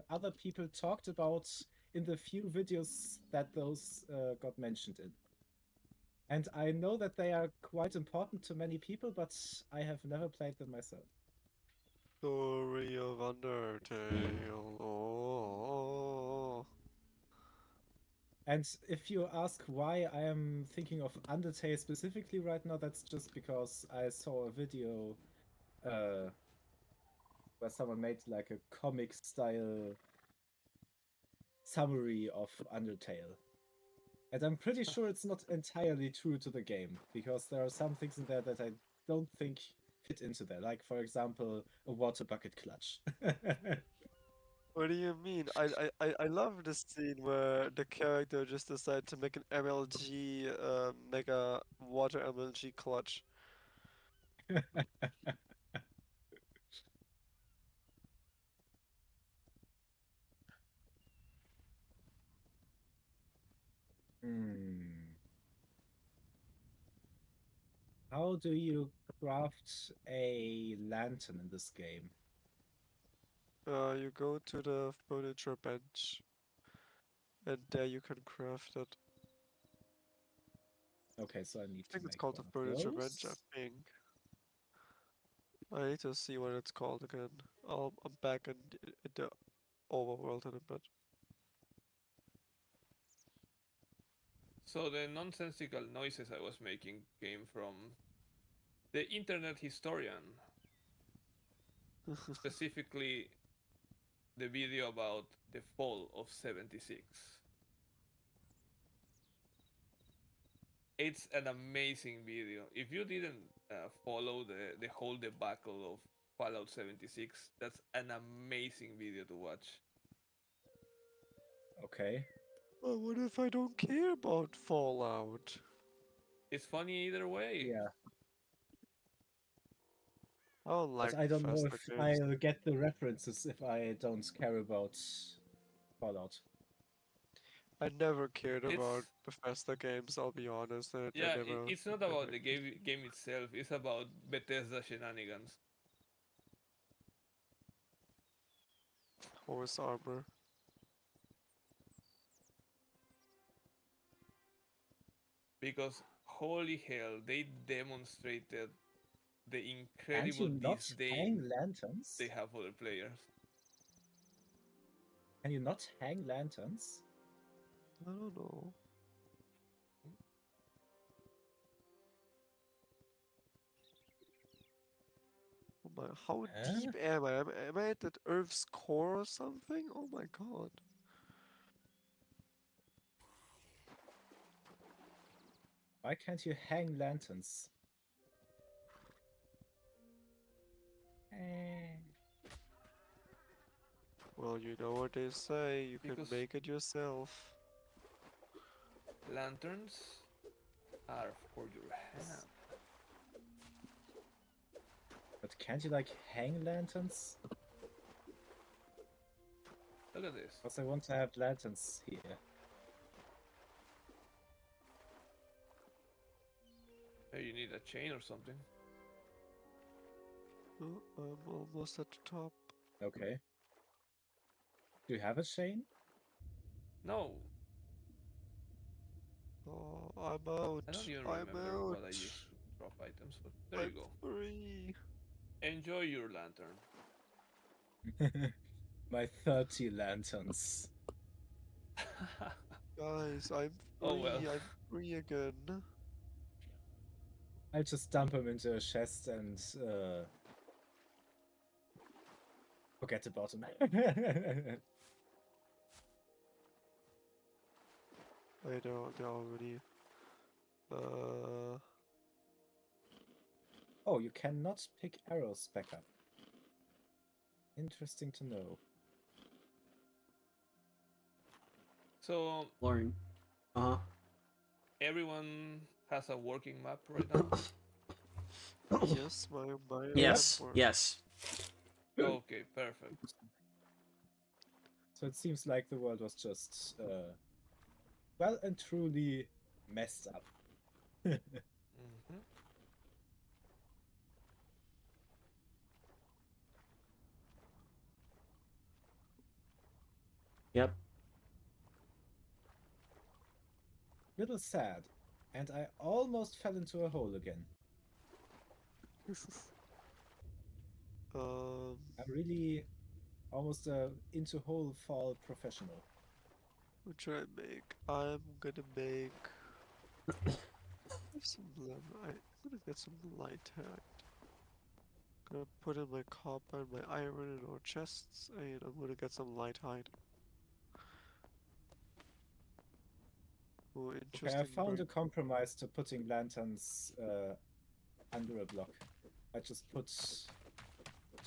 other people talked about in the few videos that those got mentioned in. And I know that they are quite important to many people, but I have never played them myself. Story of Undertale. Oh. And if you ask why I am thinking of Undertale specifically right now, that's just because I saw a video where someone made like a comic style summary of Undertale. And I'm pretty sure it's not entirely true to the game, because there are some things in there that I don't think fit into there. Like, for example, a water bucket clutch. What do you mean? I love the scene where the character just decided to make an MLG, mega water MLG clutch. Hmm. How do you craft a lantern in this game? You go to the furniture bench, and there you can craft it. Okay, so I need I to think it's make called one the of furniture bench, I those. think. I need to see what it's called again. I'm back in the overworld in a bit. so the nonsensical noises I was making came from the internet historian, specifically the video about the fall of 76. It's an amazing video. If you didn't follow the whole debacle of Fallout 76, that's an amazing video to watch. Okay. Well, what if I don't care about Fallout? It's funny either way. Yeah, I don't but like I don't know Bethesda if games. I'll get the references if I don't care about Fallout. I never cared It's about Bethesda games, I'll be honest. They yeah, never it's not about the affected. game itself. It's about Bethesda shenanigans. Horse armor. Because holy hell, they demonstrated the Can't incredible you not disdain hang lanterns? they have for the players. Can you not hang lanterns? I don't know. Oh my, how Huh? deep am I? Am I at the Earth's core or something? Oh my god. Why can't you hang lanterns? Well, you know what they say, you can Because- make it yourself. Lanterns are for your hand. But can't you like hang lanterns? Look at this. Because I want to have lanterns here. Hey, you need a chain or something. Oh, I'm almost at the top. Okay. Do you have a chain? No, Oh, I'm out. I don't even I'm remember out. what I used to drop items, but there you I'm go. free. Enjoy your lantern. My 30 lanterns. Guys, I'm Oh, free. well. I'm free again. I'll just dump them into a chest and forget about them. Wait, they're already. Oh, you cannot pick arrows back up. Interesting to know. So Lauren. Uh everyone has a working map right now. huh. Yes, my Yes. map works. Yes. Okay, perfect. So it seems like the world was just well and truly messed up. Hmm. Yep. Little sad. And I almost fell into a hole again. I'm really almost a into hole fall professional. What should I make? I'm gonna make some I'm gonna get some light hack. Gonna put in my copper and my iron in our chests, and I'm gonna get some light hide. Oh, Okay, interesting. I found a bird. compromise to putting lanterns under a block. I just put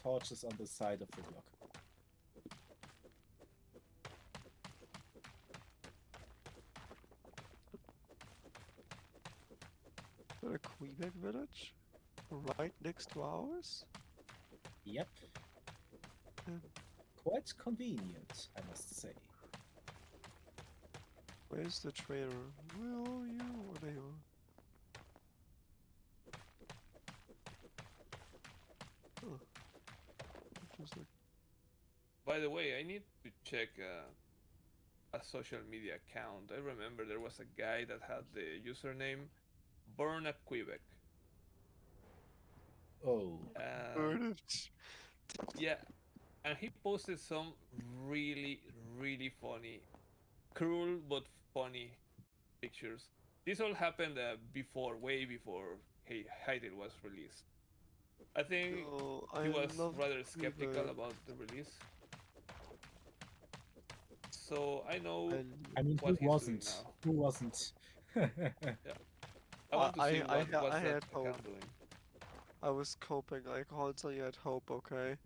torches on the side of the block. Is that a Quebec village? Right next to ours? Yep. Hmm. Quite convenient, I must say. Where's the trader? Where are you? Oh, there you are. Huh. Interesting. By the way, I need to check a social media account. I remember there was a guy that had the username Burn at Quebec. Oh. And yeah, and he posted some really, really funny, cruel but funny pictures. This all happened before, way before Hytale was released. I think Oh, he I was love rather skeptical Quebec. about the release. So I know I mean, who what he's doing wasn't? now. Who wasn't? I want to see I what's that had hope. account doing. I was coping. I constantly had hope. Okay,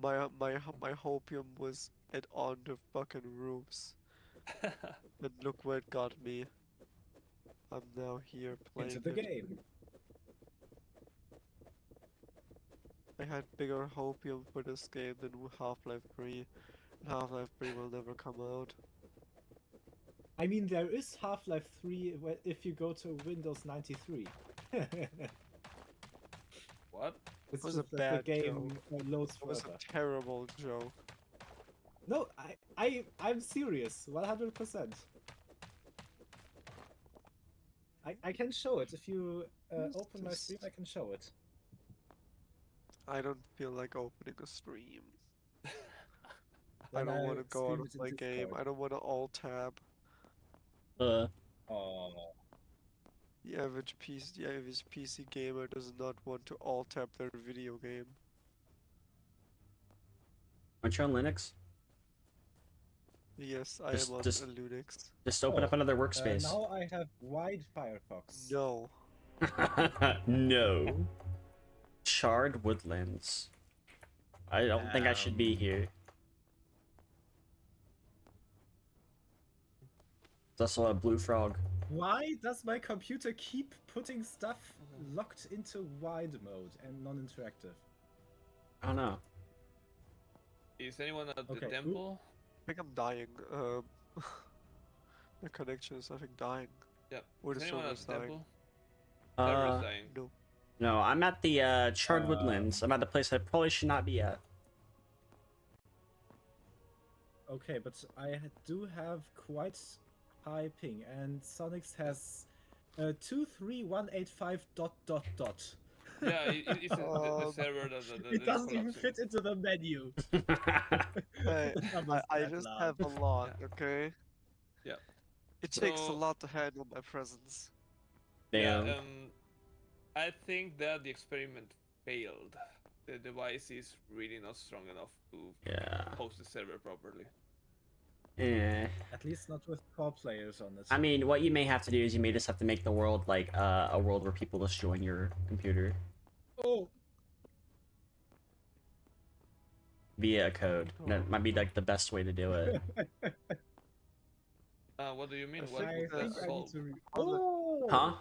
my hopium was at on the fucking roofs, and look where it got me. I'm now here Into playing the it. game. I had bigger hopium for this game than Half-Life 3. And Half-Life 3 will never come out. I mean, there is Half-Life 3 if you go to Windows 93. What? It's was a just that the bad game loads It was further. a terrible joke. No, I'm serious, 100%. I can show it. If you Who's open my this? stream, I can show it. I don't feel like opening a stream. I And don't want to go out stream of it in my game. Discord. I don't want to alt-tab. Uh. Oh, The average PC gamer does not want to alt-tab their video game. Aren't you on Linux? Yes, I Just- am on just- a Linux. Just open up another workspace. now I have wide Firefox. No. No. Charred woodlands. I don't think I should be here. That's a blue frog. Why does my computer keep putting stuff locked into wide mode and non-interactive? I don't know. Is anyone at the Okay, temple? I think I'm dying. My connection is, I think, dying. Yeah. Or Is the anyone at server's the dying. temple? Server's dying. No. No, I'm at the Charred Woodlands. I'm at the place I probably should not be at. Okay, but I do have quite high ping, and Sonics has 23185 ... Yeah, it's the server that It is doesn't even collapsing. fit into the menu. Hey, That was I that just loud. have a lot, okay? Yeah. It takes a So- lot to handle my presence. Damn. Yeah, I think that the experiment failed. The device is really not strong enough to Yeah. host the server properly. Yeah. At least not with 4 players on it. I mean, what you may have to do is you may just have to make the world like a world where people just join your computer Oh, via a code. That might be like the best way to do it. What do you mean? I What I would that think I need solve? to. Oh, Oh, Huh?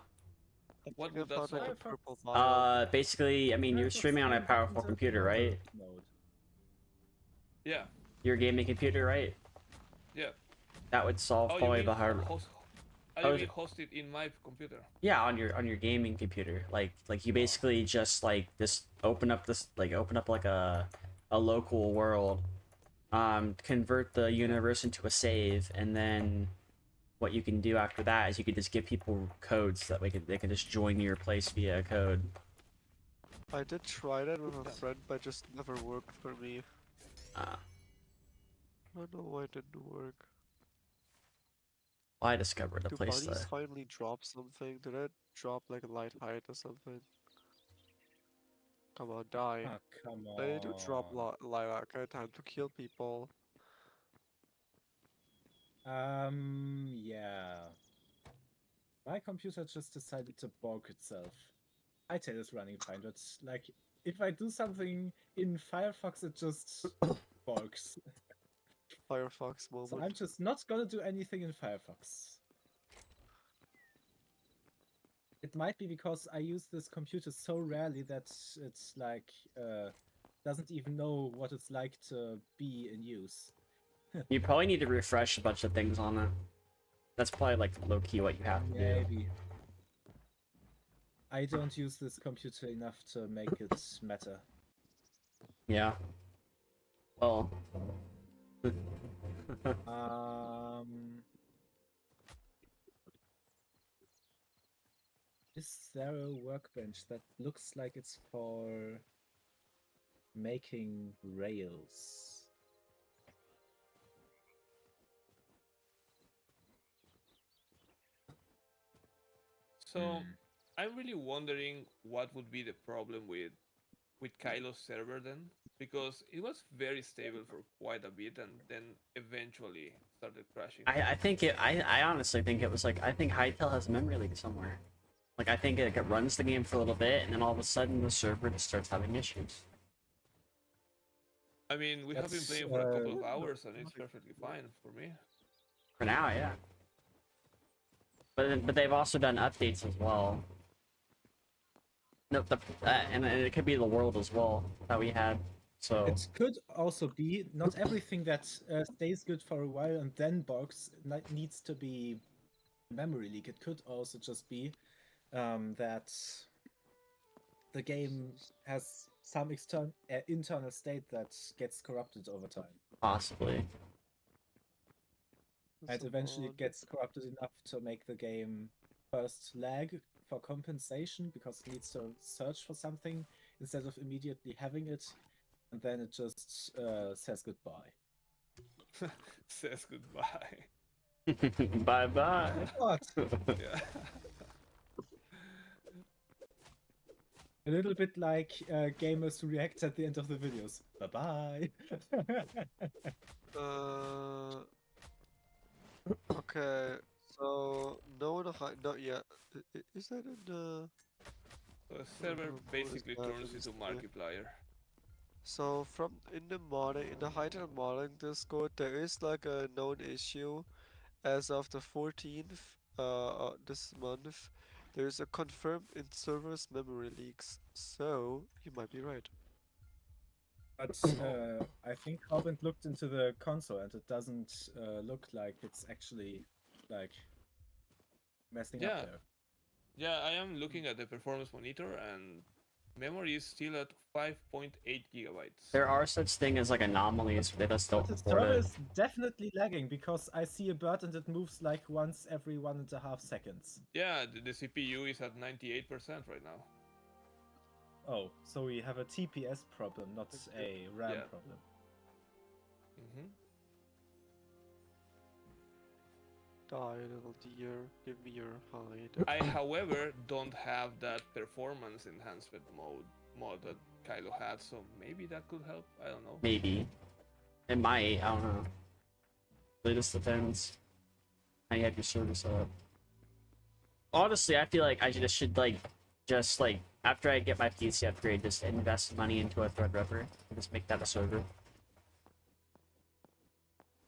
What I would that found like a solve? purple vial. Basically, I mean, you're Firefox streaming on a can't powerful enter computer, normal right? mode. Yeah, Your gaming computer, right? yeah. That would solve Oh, you probably mean the hard. host? How I is mean it? host it in my computer. Yeah, on your gaming computer. Like you basically just like this open up like a local world, convert the universe into a save, and then what you can do after that is you can just give people codes so that they can just join your place via a code. I did try that with a friend, but it just never worked for me. Uh, I don't know why it didn't work. I discovered a Do place bunnies that finally drop something? Did it drop like a light height or something? Come on, die. Ah, come on. They do drop lilac. Time to kill people. Yeah. My computer just decided to bork itself. Hytale is running fine, but like, if I do something in Firefox, it just borks. Firefox So moment. I'm just not gonna do anything in Firefox. It might be because I use this computer so rarely that it's like doesn't even know what it's like to be in use. you probably need to refresh a bunch of things on it. That's probably like low key what you have to do. Maybe. I don't use this computer enough to make it matter. Yeah. Well. Is there a workbench that looks like it's for making rails? So I'm really wondering what would be the problem with Kylo's server then, because it was very stable for quite a bit and then eventually started crashing. I honestly think it was like, I think Hytale has a memory leak somewhere. Like, I think it runs the game for a little bit, and then all of a sudden the server just starts having issues. I mean, we have been That's, playing for a couple of hours and it's perfectly fine for me. For now, yeah. But they've also done updates as well. No, and it could be the world as well that we had. So It could also be not everything that stays good for a while and then bugs needs to be memory leak. It could also just be that the game has some internal state that gets corrupted over time. possibly. And eventually it gets corrupted enough to make the game first lag for compensation because it needs to search for something instead of immediately having it, and then it just says goodbye. Says goodbye. Bye bye. What? Yeah. A little bit like gamers who react at the end of the videos. Bye bye. Okay, so no, not yet. Is that in the? So the server what is basically that? turns into Markiplier. So from in the modding, in the Hytale modding Discord, there is like a known issue, as of the 14th this month, there's a confirmed in servers memory leaks. So you might be right. But I think Harbin looked into the console and it doesn't look like it's actually like messing up Yeah, there. yeah, I am looking at the performance monitor and memory is still at 5.8 gigabytes. There are such thing as like anomalies, but they just don't But the report server it. is definitely lagging because I see a bird and it moves like once every 1.5 seconds. Yeah, the CPU is at 98% right now. Oh, so we have a TPS problem, not a RAM Yeah. problem. Mm-hmm. Die, little deer, give me your hide. I, however, don't have that performance enhancement mod that Kylo had, so maybe that could help. I don't know. Maybe. It might, I don't know. It just depends. How you have your server set up. Honestly, I feel like I should like just like after I get my PC upgrade, just invest money into a Threadripper and just make that a server.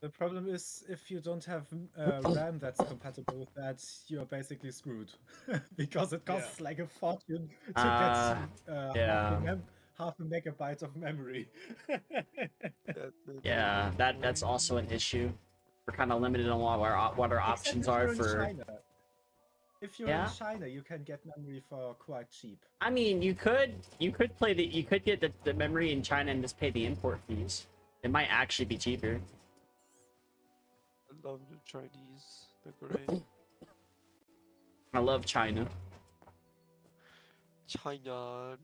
The problem is if you don't have RAM that's compatible with that, you're basically screwed. Because it costs like a fortune to get yeah. half a megabyte of memory. Yeah, that's also an issue. We're kind of limited on what our options Except if are you're in for. China. If you're in China, you can get memory for quite cheap. I mean, you could get the memory in China and just pay the import fees. It might actually be cheaper. I love the Chinese. They're great. I love China. China.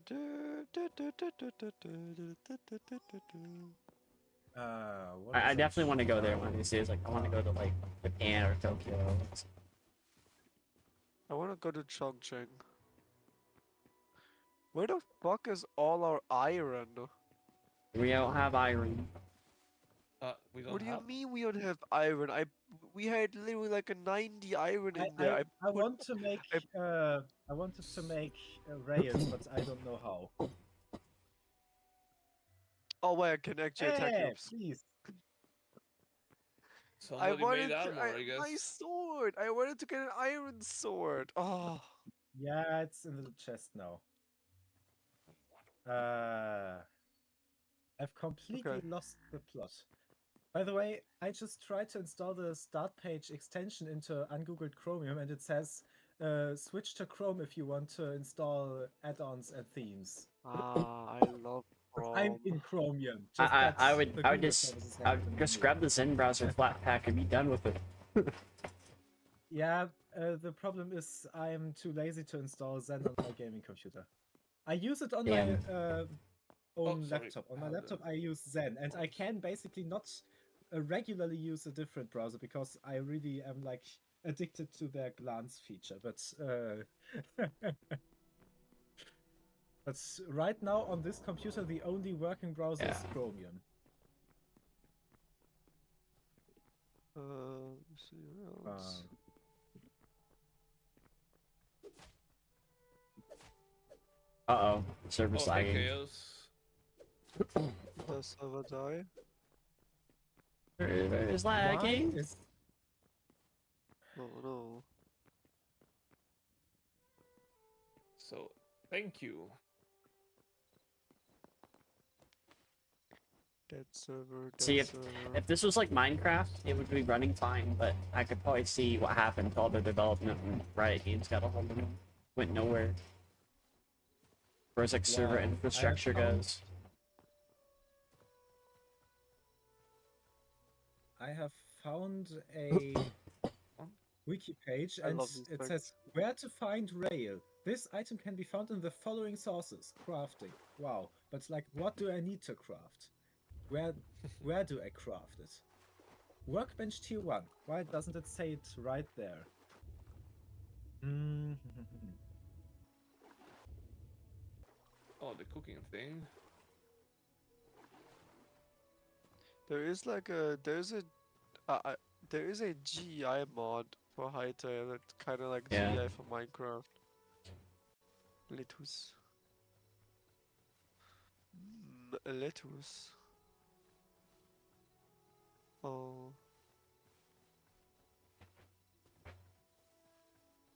I definitely want to go there one of these days. Like, I want to go to like Japan or Tokyo. I want to go to Chongqing. Where the fuck is all our iron? We don't have iron. We don't What do you have. mean we don't have iron? We had literally like a 90 iron in there. I want to make I wanted to make rails, but I don't know how. Oh wait, I can actually attack you. Please. Somebody made armor, I guess. My sword! I wanted to get an iron sword. Oh. Yeah, it's in the chest now. I've completely lost the plot. By the way, I just tried to install the start page extension into ungoogled Chromium and it says switch to Chrome if you want to install add-ons and themes. I love Chrome. I'm in Chromium. I would just grab the Zen browser Flatpak and be done with it. Yeah, the problem is I'm too lazy to install Zen on my gaming computer. I use it on my own laptop. On my laptop I use Zen, and I can basically not regularly use a different browser because I really am like addicted to their glance feature. But but right now on this computer the only working browser is Chromium. Let's see where else. Uh-oh, server's lagging. The server die? Server is lagging. Oh no. So, thank you. Dead server, dead See, server. if this was like Minecraft, it would be running fine, but I could probably see what happened to all the development when Riot Games got a hold of it. Went nowhere. As far as like server infrastructure goes. I have found a wiki page and it says where to find rail. This item can be found in the following sources. Crafting. Wow. But like, what do I need to craft? Where do I craft it? Workbench tier 1. Why doesn't it say it right there? Oh, the cooking thing. There is like a there is a GI mod for Hytale that's kind of like GI for Minecraft. Lettuce. Lettuce. Oh.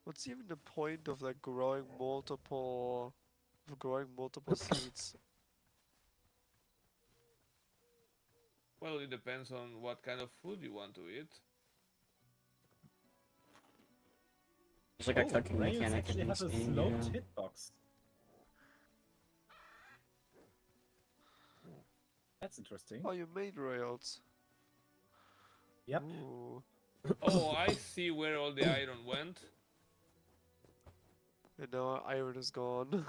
What's even the point of like growing multiple seeds? Well, it depends on what kind of food you want to eat. There's like a cooking Rails mechanic in actually this have a game. sloped Yeah. hitbox. That's interesting. Oh, you made rails. Yep. Ooh. Oh, I see where all the iron went. And now our iron is gone.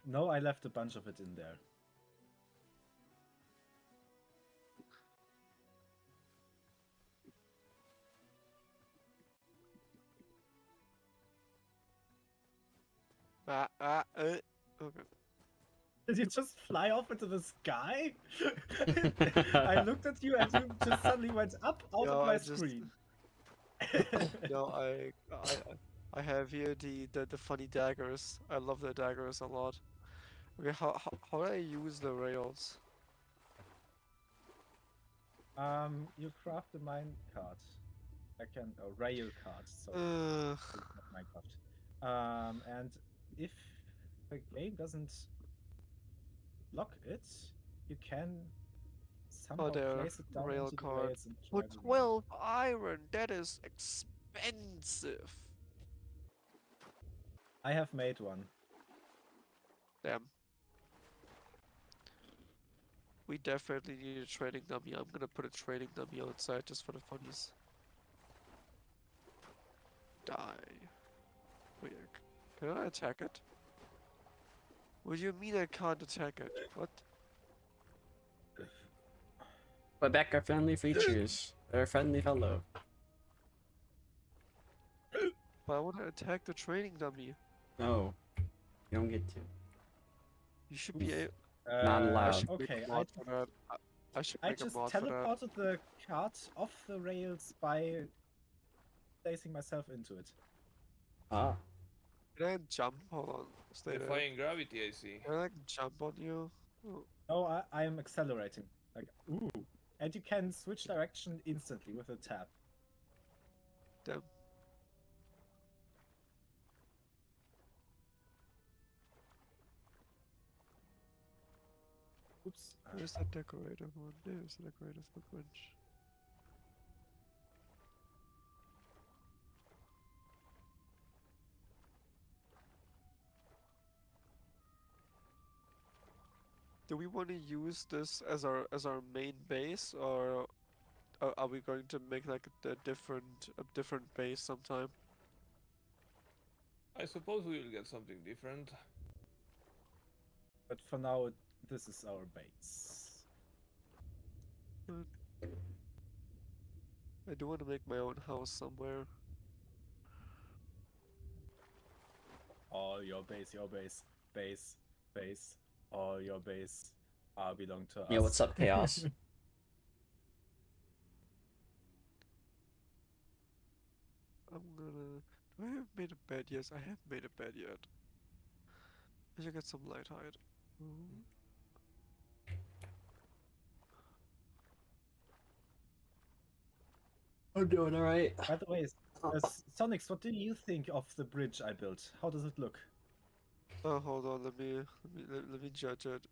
No, I left a bunch of it in there. Okay. Did you just fly off into the sky? I looked at you and you just suddenly went up out No, of my I just- screen. No, I have here the funny daggers. I love the daggers a lot. Okay, how do I use the rails? You craft a mine cart. I can a rail cart. Sorry, Uh, it's not Minecraft. And if the game doesn't block it, you can somehow there, place it down rail into the cart. rails and For drive around. 12 iron, that is expensive. I have made one. Damn. We definitely need a trading dummy. I'm gonna put a trading dummy outside just for the funnies. Die. Wait, can I attack it? What do you mean I can't attack it? What? But back our friendly features. Our friendly fellow. But I want to attack the trading dummy. No. You don't get to. You should be able. Not Uh, allowed. I should make Okay, a mod for that. I should I make a just mod for that. teleported the cart off the rails by placing myself into it. Ah. Can I jump? Hold on. Stay there. Defying gravity, I see. Can I like jump on you? Oh, No, I am accelerating. Like, ooh. And you can switch direction instantly with a tab. damn. Oops. Where's that decorator one? There's the decorative workbench. Do we want to use this as our main base, or are we going to make like a different base sometime? I suppose we will get something different. But for now, this is our base. I do want to make my own house somewhere. All your base, base, base. All your base belong to us. Yeah, what's up, Chaos? I'm gonna. Do I have made a bed? Yes, I have made a bed yet. I should get some light hide. Ooh. I'm doing alright. By the way, Sonics, what do you think of the bridge I built? How does it look? Oh, hold on. Let me judge it.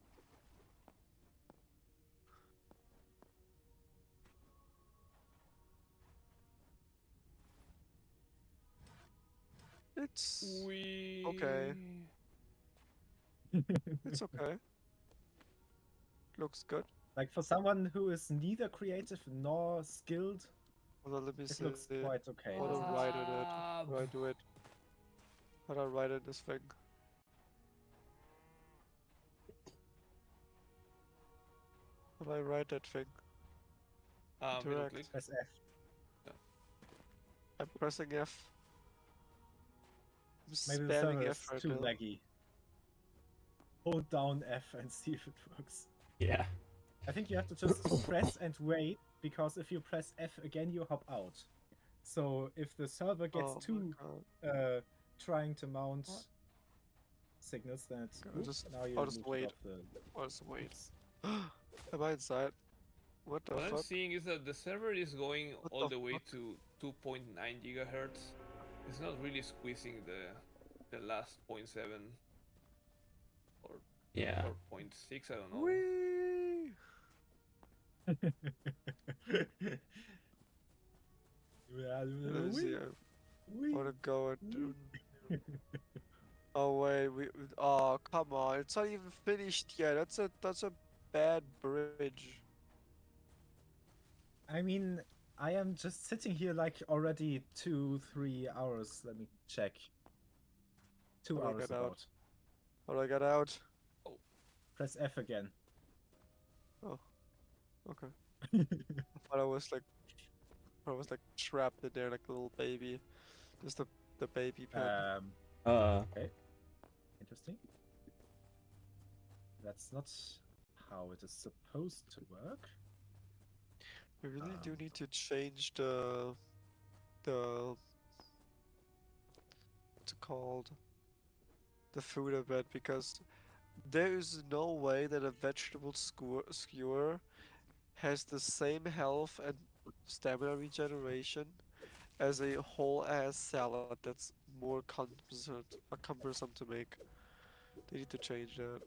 It's okay. It's okay. Looks good. Like for someone who is neither creative nor skilled, Hold on, let me it see. looks quite okay. How do doesn't I it? write in it? How do I do it? How do I write in this thing? How do I write that thing? Middle Interact. click. Press F. I'm pressing F. I'm Maybe the spamming server F is right too now. laggy. Hold down F and see if it works. Yeah. I think you have to just press and wait, because if you press F again, you hop out. So if the server gets Oh my too God. trying to mount signals, then it's I'll oops, just- now you I'll just moved wait. off the. I'll just wait. Oops. Am I inside? What the What I'm fuck? seeing is that the server is going What all the the way fuck? to 2.9 gigahertz. it's not really squeezing the last 0.7 or Yeah. 0.6. I don't know. Whee! Let me see. I wanna go and. Oh wait, Oh come on! It's not even finished yet. That's a bad bridge. I mean, I am just sitting here like already 2-3 hours. Let me check. Two How do I hours get out? about. How do I get out? Oh, Press F again. Oh, okay. I was like trapped in there like a little baby. Just the baby pen. Okay. Interesting. That's not how it is supposed to work. We really do need to change the what's it called? The food a bit because there is no way that a vegetable skewer has the same health and stamina regeneration as a whole ass salad that's more cumbersome to make. They need to change that.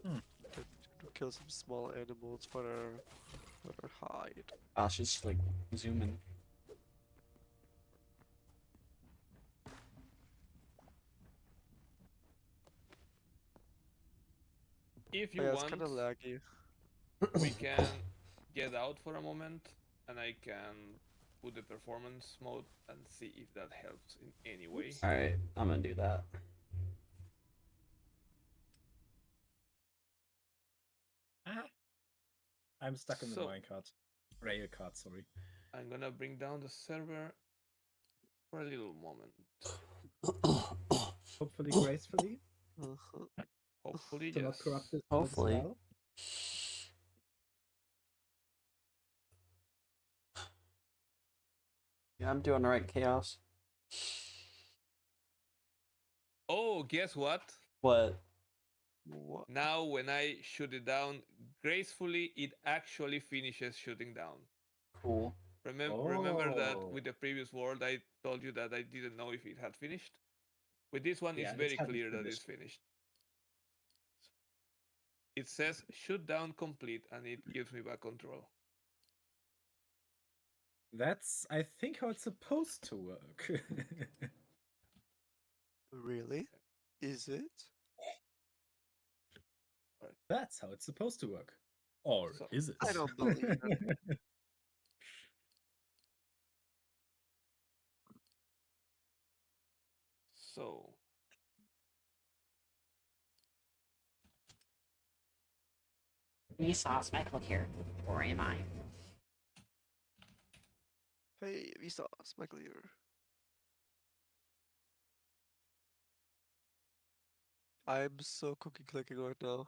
Hmm. To kill some small animals for their hide. I'll just like zoom in. if Oh you yeah, it's want, kind of laggy. we can get out for a moment, and I can put the performance mode and see if that helps in any way. All right, I'm gonna do that. Ah. I'm stuck in the So minecart. Rail cart, sorry. I'm gonna bring down the server for a little moment. Hopefully gracefully. Uh-huh. Hopefully, To yes. not corrupt this Hopefully. as well. Yeah, I'm doing alright, Chaos. Oh, guess what? What? What? Now, when I shoot it down gracefully, it actually finishes shooting down. Cool. Remember that Oh. with the previous world, I told you that I didn't know if it had finished? With this one, Yeah, it's and it very hadn't clear that it's finished. finished. It says shoot down complete, and it gives me back control. That's, I think, how it's supposed to work. Really? Is it? Alright. That's how it's supposed to work. Or So, is it? I don't believe it. so Vsauce, Michael here. Or am I? Hey, Vsauce, Michael here. I'm so cookie clicking right now.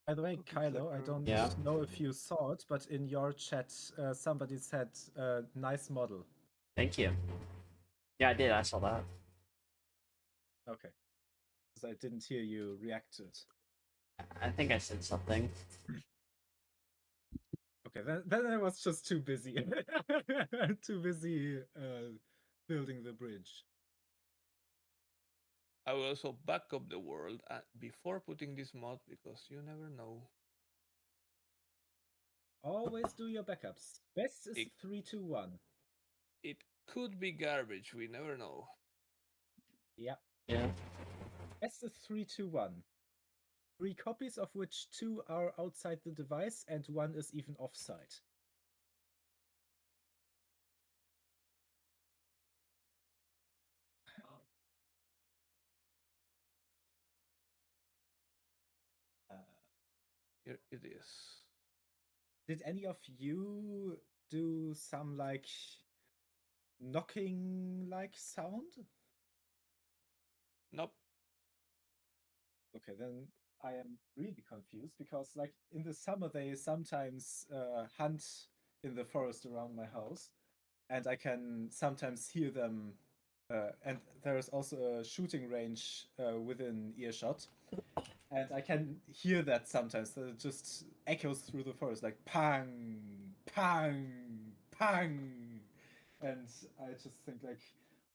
By the way, Cookie Kylo, I clicker. don't Yeah. know if you saw it, but in your chat, somebody said, nice model. Thank you. Yeah, I did. I saw that. Okay. Because I didn't hear you react to it. I think I said something. Okay, then I was just too busy. Too busy building the bridge. I will also back up the world before putting this mod because you never know. Always do your backups. Best is It, 3-2-1. it could be garbage, we never know. Yeah. Yeah. Best is 3-2-1. 3 copies of which 2 are outside the device and 1 is even offsite. Here it is. Did any of you do some like knocking like sound? Nope. Okay, then I am really confused because like in the summer they sometimes hunt in the forest around my house and I can sometimes hear them and there is also a shooting range within earshot And I can hear that sometimes. That it just echoes through the forest like pang, pang, pang. And I just think like,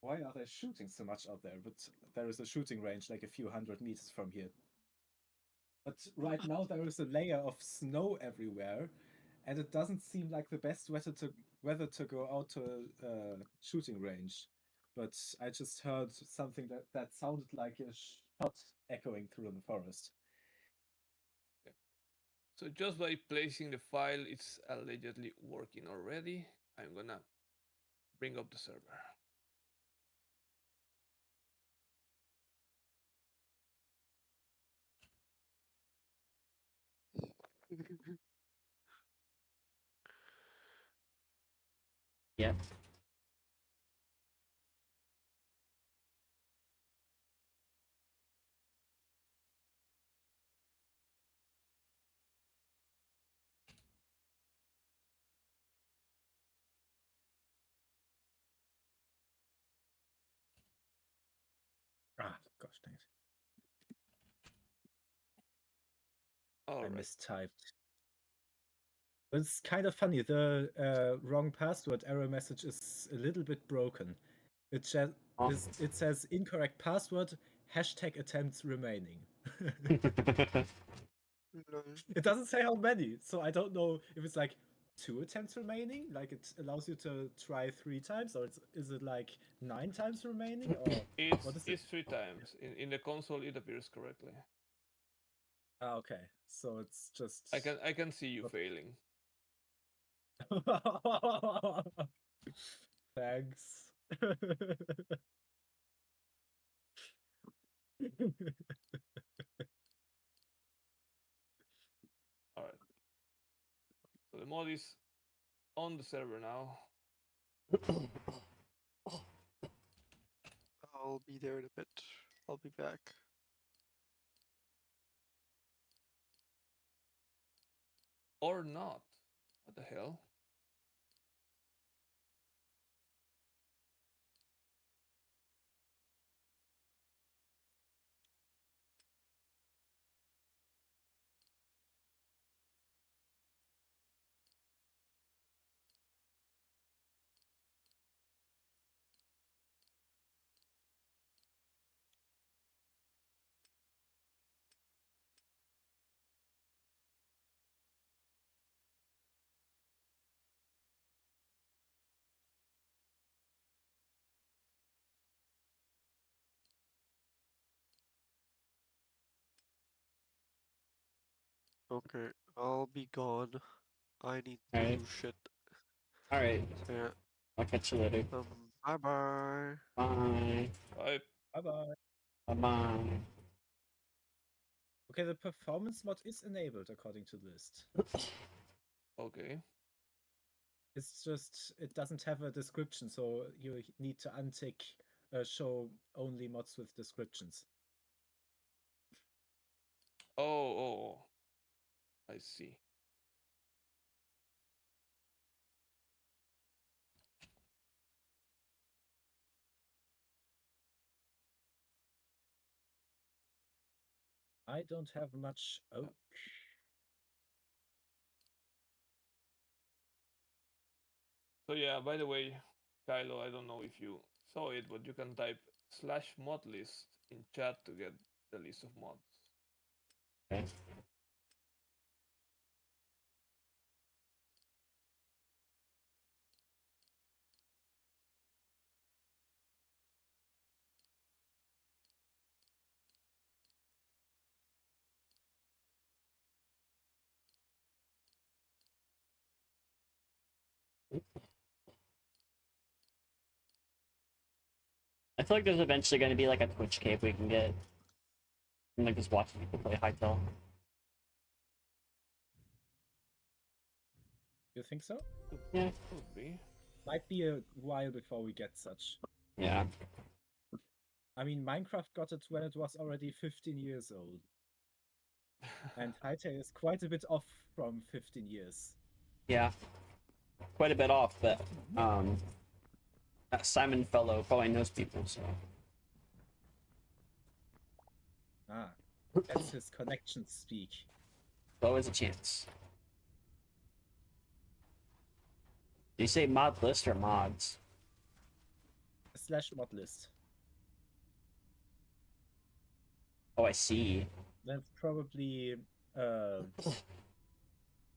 why are they shooting so much out there? But there is a shooting range like a few hundred meters from here. But right now there is a layer of snow everywhere, and it doesn't seem like the best weather to go out to a shooting range. But I just heard something that sounded like a shot echoing through the forest. So just by placing the file, it's allegedly working already. I'm gonna bring up the server. Yeah. Ah, gosh dang it. All I right. mistyped. But it's kind of funny. The wrong password error message is a little bit broken. It, Oh. it says incorrect password, hashtag attempts remaining. Lol. It doesn't say how many, so I don't know if it's like 2 attempts remaining, like it allows you to try 3 times, or is it like 9 times remaining, or what is it? It's 3 times. In the console, it appears correctly. Ah, okay, so it's just. I can see you failing. Thanks. All right. So the mod is on the server now. I'll be there in a bit. I'll be back. Or not. What the hell? Okay, I'll be gone. I need to Alright. do shit. Alright. So yeah. I'll catch you later. Bye bye. Bye. Bye. Bye bye. Bye bye. Okay, the performance mod is enabled according to the list. Okay. It's just, it doesn't have a description, so you need to untick show only mods with descriptions. Oh. I see. I don't have much oak. So yeah, by the way, Kylo, I don't know if you saw it, but you can type /modlist in chat to get the list of mods. Okay. I feel like there's eventually going to be like a Twitch cave we can get. And like just watching people play Hytale. You think so? Yeah. Could be. Might be a while before we get such. Yeah. I mean, Minecraft got it when it was already 15 years old. And Hytale is quite a bit off from 15 years. Yeah. Quite a bit off, but that Simon fellow probably knows people, so. Ah. That's his connection speak. Always a chance. Do you say mod list or mods? / mod list. Oh, I see. That's probably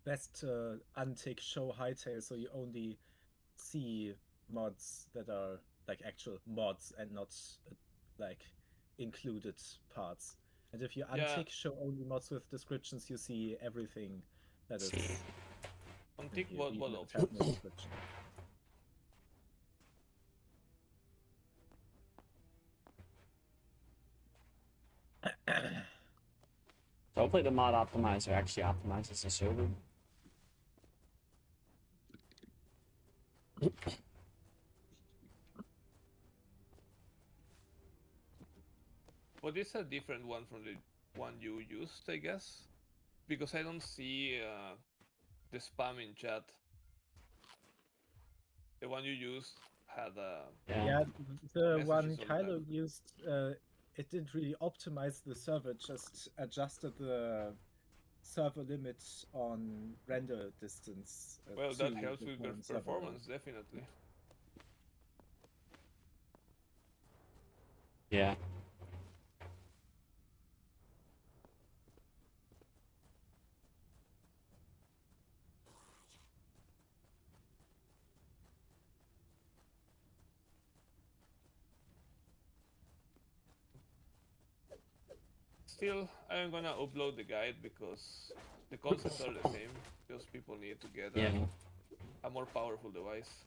best to untick show Hytale so you only see mods that are like actual mods and not like included parts. And if you Yeah. untick show only mods with descriptions, you see everything that is. See. Untick you what even option? if it has no description. So hopefully the mod optimizer actually optimizes the server. But it's a different one from the one you used, I guess, because I don't see the spam in chat. The one you used had Yeah, the messages one all the Kylo time. used, it didn't really optimize the server, it just adjusted the server limit on render distance. Well, to that helps the with current server performance, definitely. Yeah. Still, I'm gonna upload the guide because the concepts are the same. Just people need to get Yeah. a more powerful device.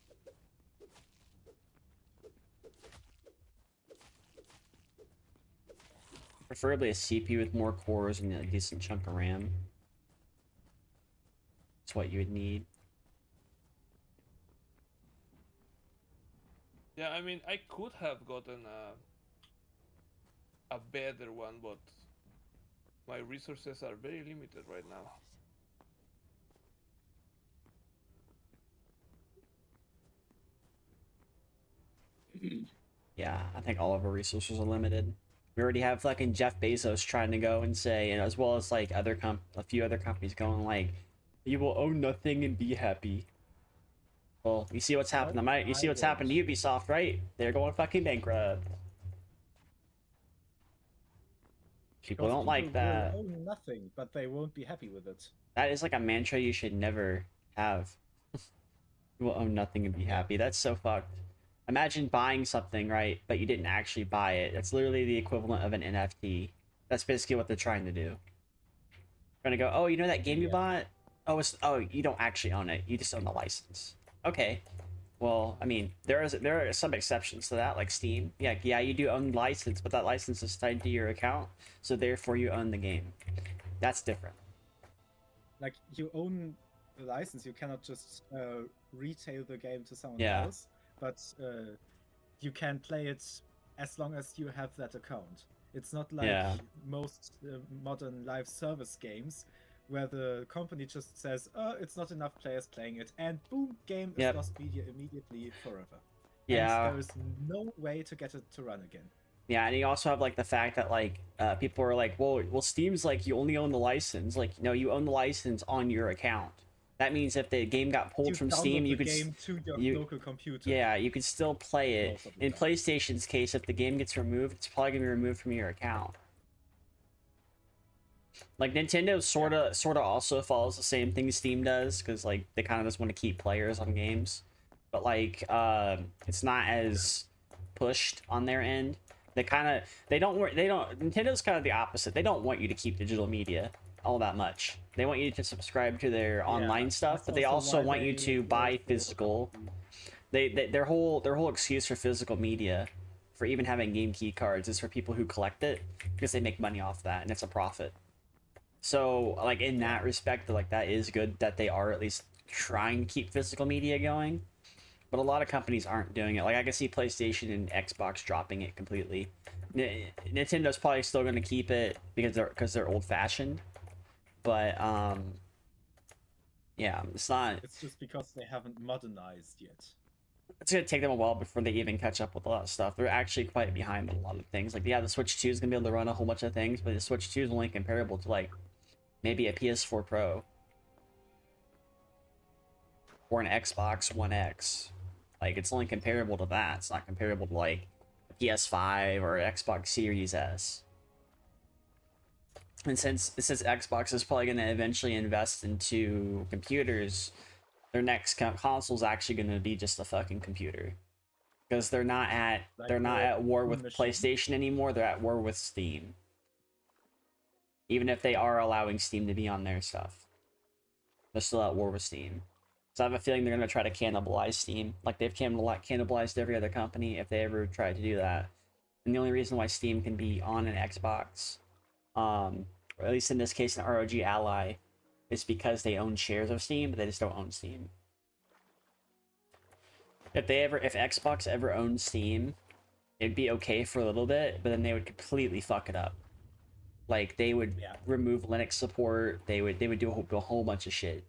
Preferably a CPU with more cores and a decent chunk of RAM. That's what you would need. Yeah, I mean, I could have gotten a better one, but my resources are very limited right now. Yeah, I think all of our resources are limited. We already have fucking Jeff Bezos trying to go and say, and as well as like a few other companies going like, "You will own nothing and be happy." Well, you see what's happened to you see what's happened to Ubisoft, right? They're going fucking bankrupt. People don't like that. will own nothing, but they won't be happy with it. That is like a mantra you should never have. You will own nothing and be happy. That's so fucked. Imagine buying something, right, but you didn't actually buy it. That's literally the equivalent of an NFT. That's basically what they're trying to do. They're gonna go, oh, you know that game you bought? Oh, you don't actually own it. You just own the license. Okay. Well, I mean, there are some exceptions to that, like Steam. Yeah, you do own the license, but that license is tied to your account, so therefore you own the game. That's different. Like, you own the license, you cannot just retail the game to someone Yeah. else, but you can play it as long as you have that account. It's not like Yeah. most modern live service games, where the company just says, oh, it's not enough players playing it, and boom, game is Yep. lost media immediately forever. Yeah. And there is no way to get it to run again. Yeah, and you also have like the fact that like people are like, well, Steam's like you only own the license. Like, no, you own the license on your account. That means if the game got pulled from Steam, you could game to your local computer. Yeah, you could still play it. Most of the In time. PlayStation's case, if the game gets removed, it's probably gonna be removed from your account. Like Nintendo sorta also follows the same thing Steam does, because like they kind of just want to keep players on games, but like it's not as pushed on their end. They don't Nintendo's kind of the opposite. They don't want you to keep digital media all that much. They want you to subscribe to their online stuff, that's but they also also why want you they to work buy with physical. Their whole excuse for physical media, for even having game key cards, is for people who collect it, because they make money off that and it's a profit. So like in that respect, like that is good that they are at least trying to keep physical media going. But a lot of companies aren't doing it. Like I can see PlayStation and Xbox dropping it completely. Nintendo's probably still going to keep it because they're old fashioned. But yeah, it's not. It's just because they haven't modernized yet. It's gonna take them a while before they even catch up with a lot of stuff. They're actually quite behind on a lot of things. Like, yeah, the Switch 2 is gonna be able to run a whole bunch of things, but the Switch 2 is only comparable to like maybe a PS4 Pro or an Xbox One X. Like, it's only comparable to that. It's not comparable to like a PS5 or Xbox Series S. And since Xbox is probably gonna eventually invest into computers, their next console is actually going to be just a fucking computer, because they're not at war with PlayStation anymore. They're at war with Steam. Even if they are allowing Steam to be on their stuff, they're still at war with Steam. So I have a feeling they're going to try to cannibalize Steam, like they've cannibalized every other company if they ever try to do that. And the only reason why Steam can be on an Xbox, or at least in this case an ROG Ally, is because they own shares of Steam, but they just don't own Steam. If Xbox ever owned Steam, it'd be okay for a little bit, but then they would completely fuck it up. Like, they would remove Linux support. They would do a whole bunch of shit.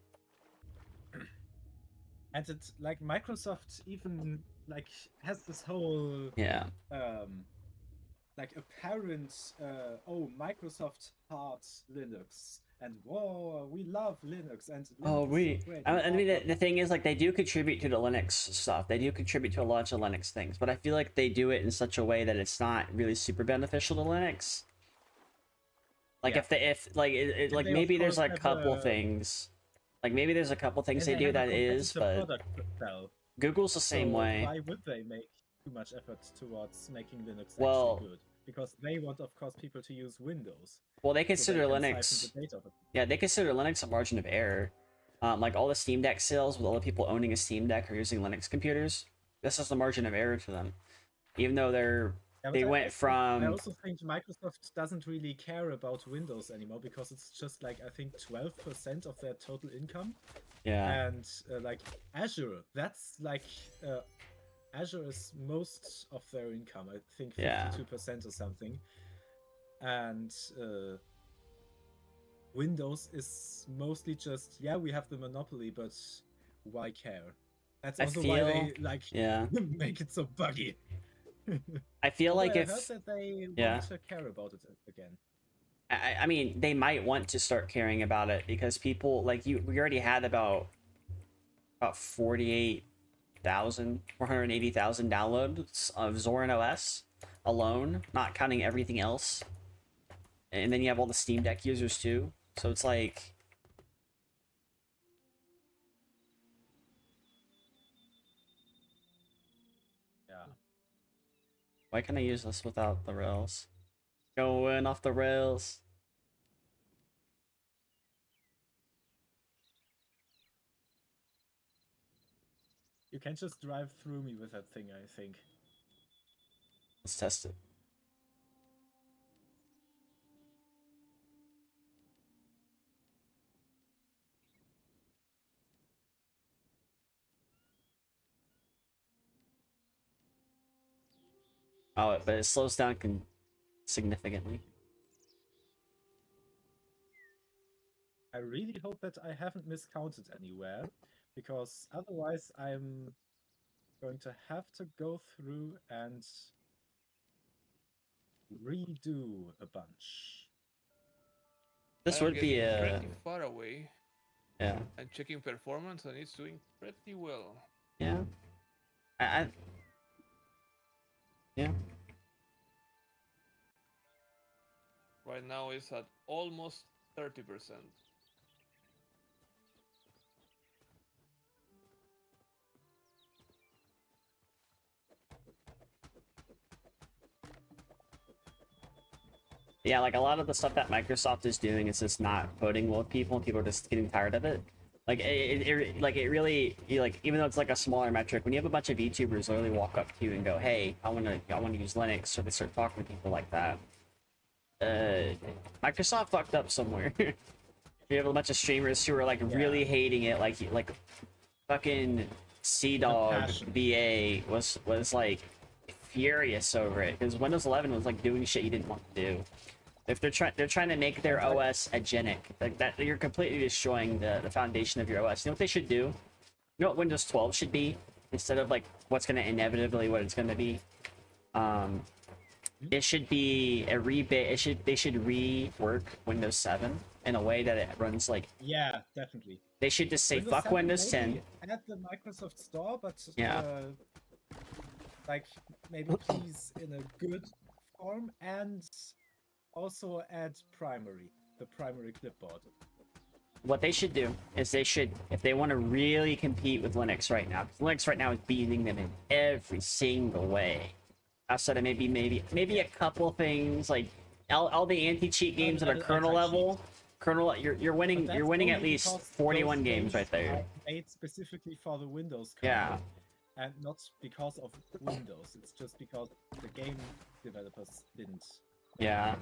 And it's like Microsoft even like has this whole like apparent oh, Microsoft hearts Linux. And whoa, we love Linux, and Linux is so great. I mean, the thing is, like, they do contribute to the Linux stuff. They do contribute to a lot of Linux things, but I feel like they do it in such a way that it's not really super beneficial to Linux. Like, maybe there's like a couple things, like maybe there's a couple things they do that is, but Google's the same way. Why would they make too much effort towards making Linux actually good? Because they want, of course, people to use Windows. Well, they consider Linux. Yeah, they consider Linux a margin of error. Like all the Steam Deck sales, with all the people owning a Steam Deck are using Linux computers. This is the margin of error to them, even though they went from. I also think Microsoft doesn't really care about Windows anymore, because it's just like, I think 12% of their total income. Yeah. And like Azure, that's like. Azure is most of their income, I think 52% or something. And Windows is mostly just, we have the monopoly, but why care? That's also why they like make it so buggy. I feel like I heard that they want to care about it again. I mean, they might want to start caring about it, because people like we already had about 480,000 downloads of Zorin OS alone, not counting everything else. And then you have all the Steam Deck users too. So it's like, why can't I use this without the rails? Going off the rails. You can just drive through me with that thing, I think. Let's test it. Oh, but it slows down significantly. I really hope that I haven't miscounted anywhere, because otherwise I'm going to have to go through and redo a bunch. This would be pretty far away. Yeah. And checking performance, and it's doing pretty well. Yeah. Yeah. Right now it's at almost 30%. Yeah, like a lot of the stuff that Microsoft is doing is just not voting well with people, and people are just getting tired of it. Like it really, like, even though it's like a smaller metric, when you have a bunch of YouTubers literally walk up to you and go, "Hey, I want to use Linux," or they start talking to people like that, Microsoft fucked up somewhere. You have a bunch of streamers who are like really hating it, like fucking CDawg VA was like furious over it, because Windows 11 was like doing shit you didn't want to do. If they're trying to make their OS agentic, like that, you're completely destroying the foundation of your OS. You know what they should do? You know what Windows 12 should be? instead of like what's gonna inevitably what it's gonna be. It should be a they should rework Windows 7 in a way that it runs like. Yeah, definitely. They should just say fuck 7 Windows 10. maybe Add the Microsoft Store, but Yeah. like maybe please in a good form, and also add the primary clipboard. What they should do is they should, if they want to really compete with Linux right now, because Linux right now is beating them in every single way. Outside of maybe a couple things like all the anti-cheat games that are kernel level. Kernel, you're winning at only least because 41 those games right there. are made specifically for the Windows kernel, Yeah. and not because of Windows. It's just because the game developers didn't. Yeah.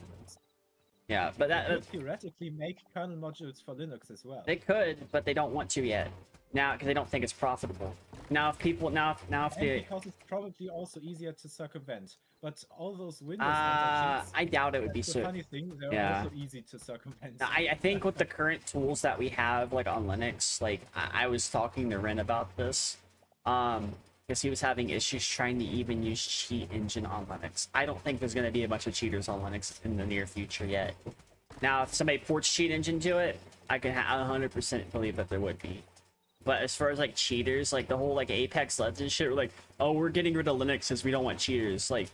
Yeah, but They that could theoretically make kernel modules for Linux as well. they could, but they don't want to yet. Now, because they don't think it's profitable. Now, if people if And they, because it's probably also easier to circumvent. But all those Windows anti-cheats, I doubt it would be that's the so. funny thing, they're Yeah. also easy to circumvent. I think with the current tools that we have, like on Linux, like I was talking to Ren about this, because he was having issues trying to even use Cheat Engine on Linux. I don't think there's going to be a bunch of cheaters on Linux in the near future yet. Now, if somebody ports Cheat Engine to it, I can 100% believe that there would be. But as far as like cheaters, like the whole like Apex Legends shit, we're like, oh, we're getting rid of Linux because we don't want cheaters. Like,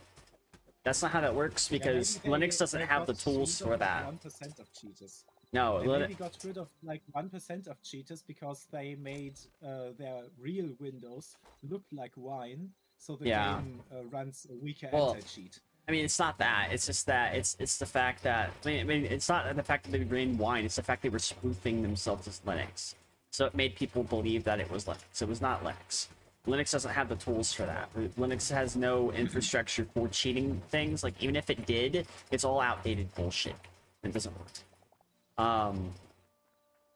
that's not how that works because Yeah, maybe Linux doesn't they have the got tools rid for of that. 1% of cheaters. No, They maybe got rid of like 1% of cheaters because they made their real Windows look like wine, so the Yeah. game runs a weaker Well, anti-cheat. I mean, it's not that. It's just that it's the fact that I mean, it's not the fact that they ran wine. It's the fact they were spoofing themselves as Linux. So it made people believe that it was Linux. It was not Linux. Linux doesn't have the tools for that. Linux has no infrastructure for cheating things. Like even if it did, it's all outdated bullshit. It doesn't work.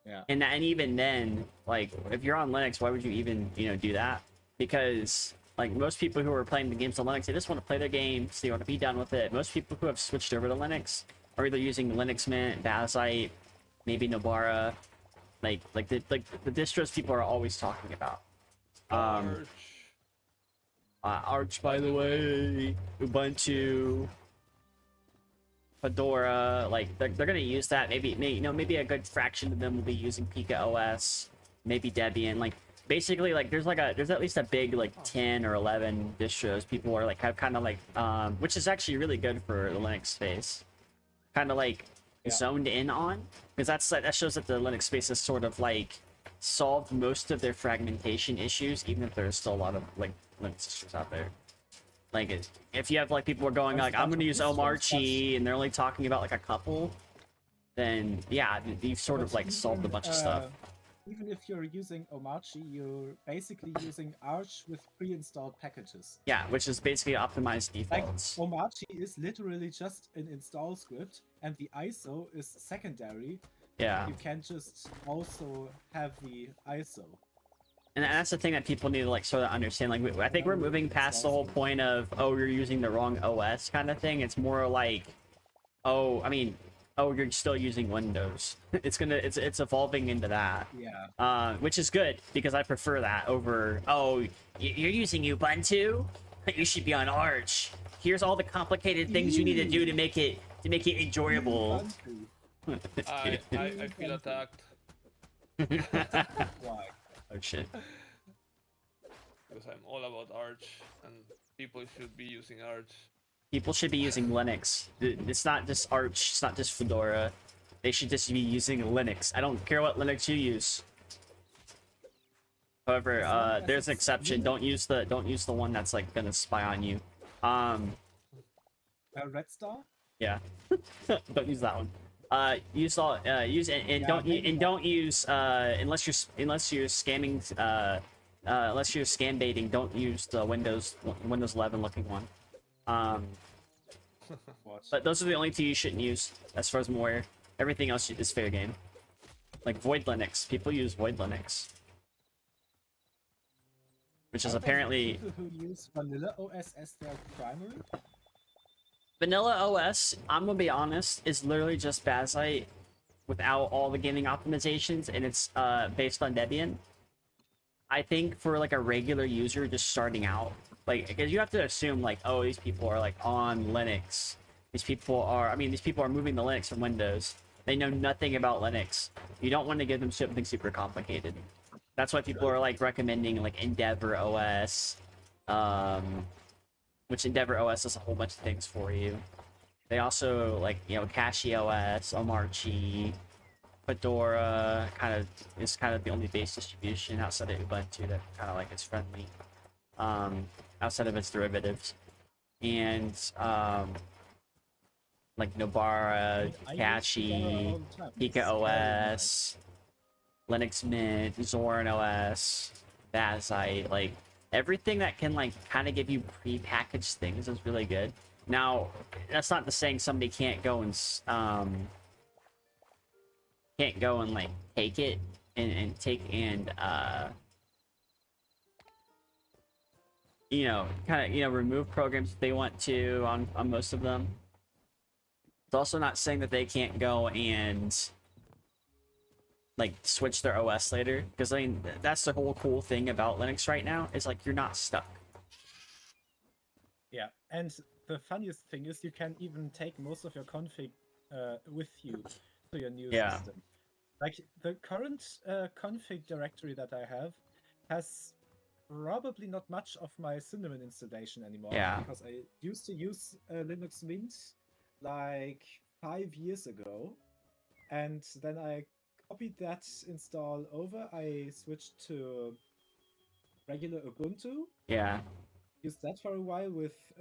Yeah. And even then, like if you're on Linux, why would you even do that? Because like most people who are playing the games on Linux, they just want to play their games. They want to be done with it. Most people who have switched over to Linux are either using Linux Mint, Bazite, maybe Nobara, like the distros people are always talking about. Arch. Arch, by the way, Ubuntu, Fedora, like they're gonna use that. Maybe a good fraction of them will be using Pika OS, maybe Debian. Like basically, like there's at least a big like 10 or 11 distros people are like have kind of like which is actually really good for the Linux space. Kind of like zoned in on, because that shows that the Linux space is sort of like solved most of their fragmentation issues, even if there's still a lot of like Linux distros out there. Like if you have like people are going like I'm gonna use Omarchi and they're only talking about like a couple, then yeah, you've sort of like solved a bunch of stuff. Even if you're using Omarchi, you're basically using Arch with pre-installed packages. Yeah, which is basically optimized Like defaults. Omarchi is literally just an install script, and the ISO is secondary. Yeah. You can just also have the ISO. And that's the thing that people need to like sort of understand. Like, I think we're moving past the whole point of you're using the wrong OS kind of thing. It's more like, you're still using Windows. It's evolving into that. Yeah. Which is good because I prefer that over you're using Ubuntu. You should be on Arch. Here's all the complicated things you need to do to make it enjoyable. I feel attacked. Why? Oh shit. Because I'm all about Arch, and people should be using Arch. People should be using Linux. It's not just Arch. It's not just Fedora. They should just be using Linux. I don't care what Linux you use. However, there's an exception. Don't use the one that's like gonna spy on you. Red Star? Yeah. Don't use that one. Use don't use unless you're scamming unless you're scam baiting, don't use the Windows 11 looking one. But those are the only two you shouldn't use as far as I'm aware. Everything else is fair game. Like Void Linux. People use Void Linux. Which is apparently People who use Vanilla OS as their primary? Vanilla OS, I'm gonna be honest, is literally just Bazite without all the gaming optimizations, and it's based on Debian. I think for like a regular user just starting out, like, because you have to assume like, oh, these people are like on Linux. These people are, I mean, these people are moving the Linux from Windows. They know nothing about Linux. You don't want to give them something super complicated. That's why people are like recommending like Endeavor OS, which Endeavor OS does a whole bunch of things for you. They also like, you know, Cashy OS, Omarchi, Fedora is kind of the only base distribution outside of Ubuntu that kind of like is friendly, outside of its derivatives, and like Nobara, I use Fedora Cashy, all the time. Pika It's very OS, Linux Mint, Zorin OS, Bazite, like everything that can like kind of give you pre-packaged things is really good. Now, that's not the saying somebody can't go and like take it and you know, kind of, you know, remove programs if they want to on most of them. It's also not saying that they can't go and like switch their OS later, because I mean that's the whole cool thing about Linux right now, is like you're not stuck. Yeah, and the funniest thing is you can even take most of your config with you to your new Yeah. system. Like the current config directory that I have has probably not much of my Cinnamon installation anymore. Yeah. Because I used to use Linux Mint like 5 years ago, and then I copied that install over. I switched to regular Ubuntu. Yeah. Used that for a while with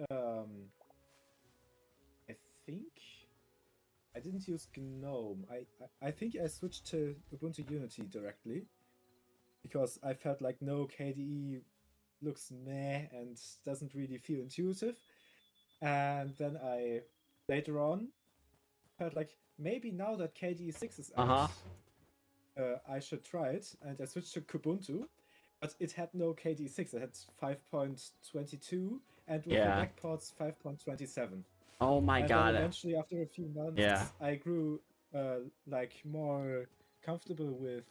I think I didn't use GNOME. I think I switched to Ubuntu Unity directly because I felt like no, KDE looks meh and doesn't really feel intuitive. And then I later on felt like maybe now that KDE 6 is out, I should try it, and I switched to Kubuntu. But it had no KDE 6, it had 5.22, and with the backports 5.27. Oh my and god. Then eventually, after a few months, I grew like more comfortable with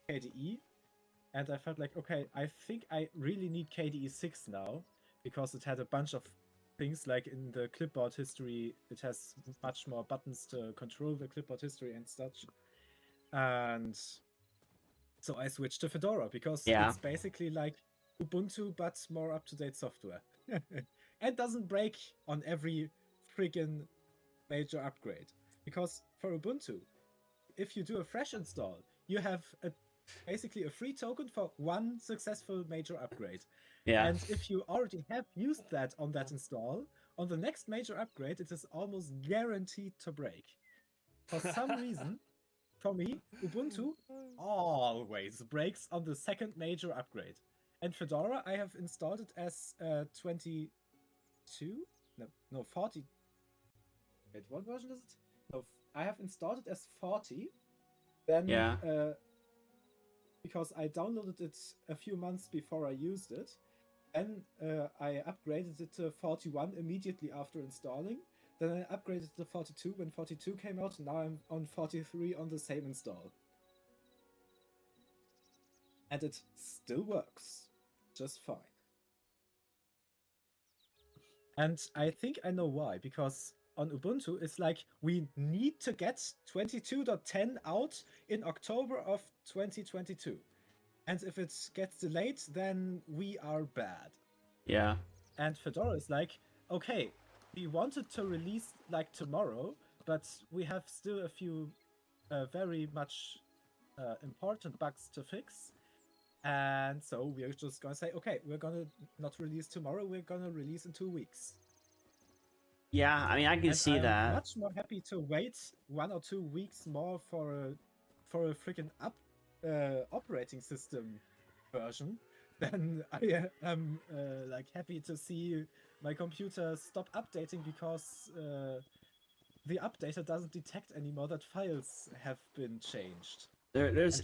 KDE, and I felt like, okay, I think I really need KDE 6 now, because it had a bunch of things, like in the clipboard history, it has much more buttons to control the clipboard history and such. And so I switched to Fedora because it's basically like Ubuntu but more up-to-date software. And doesn't break on every friggin' major upgrade. Because for Ubuntu, if you do a fresh install, you have basically a free token for one successful major upgrade. Yeah. And if you already have used that on that install, on the next major upgrade, it is almost guaranteed to break. For some reason, for me, Ubuntu always breaks on the second major upgrade. And Fedora, I have installed it as 22? No, 40. Wait, what version is it? No, I have installed it as 40. Then, because I downloaded it a few months before I used it. Then I upgraded it to 41 immediately after installing. Then I upgraded to 42 when 42 came out, and now I'm on 43 on the same install. And it still works just fine. And I think I know why, because on Ubuntu it's like we need to get 22.10 out in October of 2022. And if it gets delayed, then we are bad. Yeah. And Fedora is like, okay, we wanted to release like tomorrow, but we have still a few very much important bugs to fix. And so we're just gonna say, okay, we're gonna not release tomorrow, we're gonna release in 2 weeks. Yeah, I mean, I can see that. I'm much more happy to wait 1 or 2 weeks more for a freaking operating system version than I am like happy to see my computer stop updating because the updater doesn't detect anymore that files have been changed. There is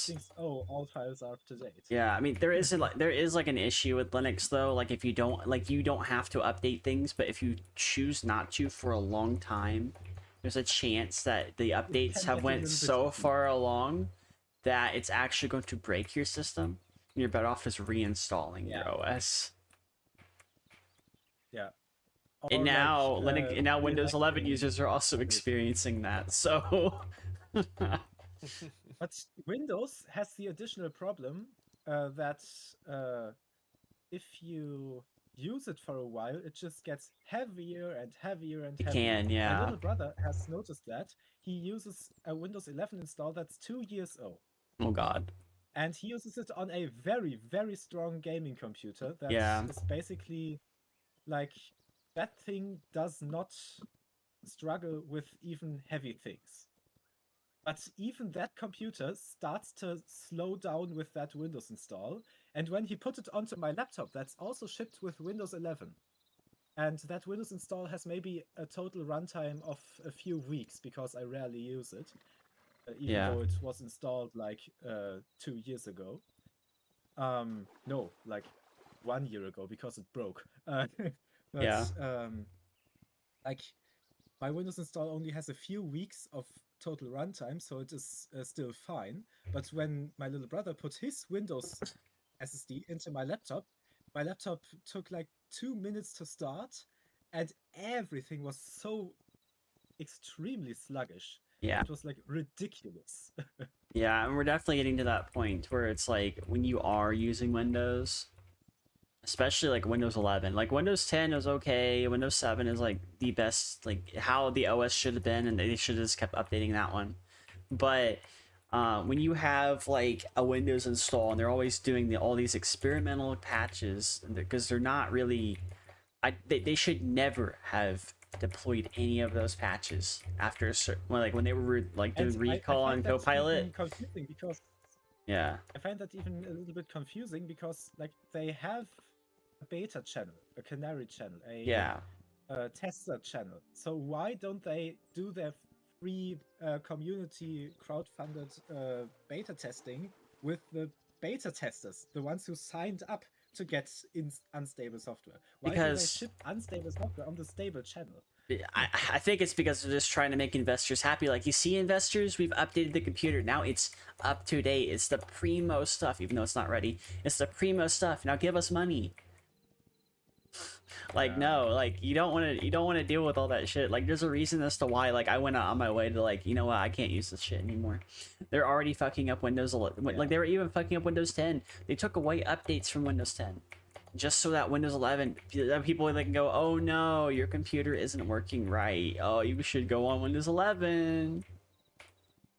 thinks, oh, all files are up to date. Yeah, I mean there is like an issue with Linux though. Like if you don't have to update things, but if you choose not to for a long time, there's a chance that the updates have went so far along that it's actually going to break your system. You're better off just reinstalling Yeah. your OS. Yeah. And Or, now like, Linux and now Windows 11 reelecting users are also computers. experiencing that. So But Windows has the additional problem that if you use it for a while, it just gets heavier and heavier and it heavier. can, My yeah. little brother has noticed that. He uses a Windows 11 install that's 2 years old. Oh god. And he uses it on a very, very strong gaming computer that Yeah. is basically like that thing does not struggle with even heavy things. But even that computer starts to slow down with that Windows install. And when he put it onto my laptop, that's also shipped with Windows 11. And that Windows install has maybe a total runtime of a few weeks because I rarely use it, even Yeah. though it was installed like 2 years ago. No, like 1 year ago because it broke. But Yeah. like my Windows install only has a few weeks of total runtime, so it is still fine. But when my little brother put his Windows SSD into my laptop took like 2 minutes to start, and everything was so extremely sluggish. Yeah. It was like ridiculous. Yeah, and we're definitely getting to that point where it's like when you are using Windows, especially like Windows 11, like Windows 10 is okay, Windows 7 is like the best, like how the OS should have been, and they should have just kept updating that one. But when you have like a Windows install and they're always doing all these experimental patches, because they're not really, they should never have deployed any of those patches after a certain, like when they were like doing And recall I on find that Copilot. even confusing because Yeah. I find that even a little bit confusing because like they have a beta channel, a canary channel, Yeah. a tester channel. So why don't they do their free community crowdfunded beta testing with the beta testers, the ones who signed up to get unstable software? Why do they Because ship unstable software on the stable channel? I think it's because they're just trying to make investors happy. Like, you see, investors, we've updated the computer. Now it's up to date. It's the primo stuff, even though it's not ready. It's the primo stuff. Now give us money. Like, Yeah. no, like you don't want to deal with all that shit. Like, there's a reason as to why, like, I went out on my way to, like, you know what, I can't use this shit anymore. They're already fucking up Windows 11. Like, they were even fucking up Windows 10. They took away updates from Windows 10 just so that Windows 11 people like can go, oh no, your computer isn't working right. Oh, you should go on Windows 11.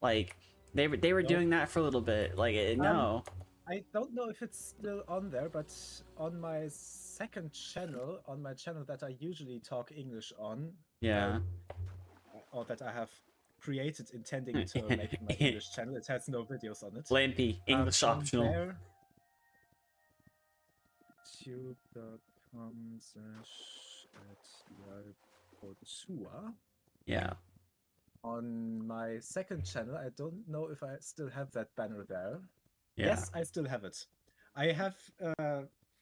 Like, they were doing that for a little bit. Like, no. I don't know if it's still on there, but on my second channel, on my channel that I usually talk English on, Yeah. or that I have created intending to make my English channel, it has no videos on it. Lampy, English on optional. there, youtube.com/@. Yeah. On my second channel, I don't know if I still have that banner there. Yeah. Yes, I still have it. I have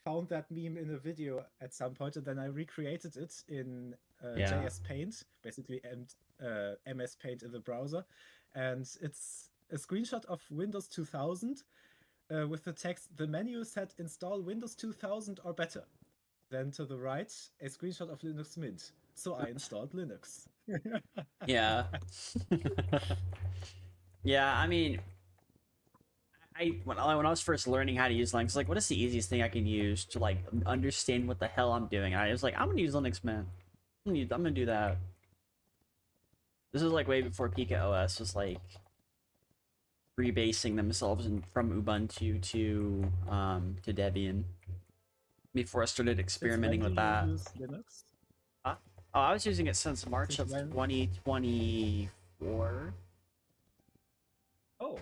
found that meme in a video at some point, and then I recreated it in JS Paint, basically MS Paint in the browser. And it's a screenshot of Windows 2000 with the text, the menu said install Windows 2000 or better. Then to the right, a screenshot of Linux Mint. So I installed Linux. Yeah. Yeah, I mean, when I was first learning how to use Linux, like, what is the easiest thing I can use to, like, understand what the hell I'm doing? And I was like, I'm gonna use Linux Mint. I'm gonna do that. This is like way before Pika OS was like rebasing themselves from Ubuntu to Debian. Before I started experimenting with that. Use Linux? Oh, I was using it since March of 2024. Oh,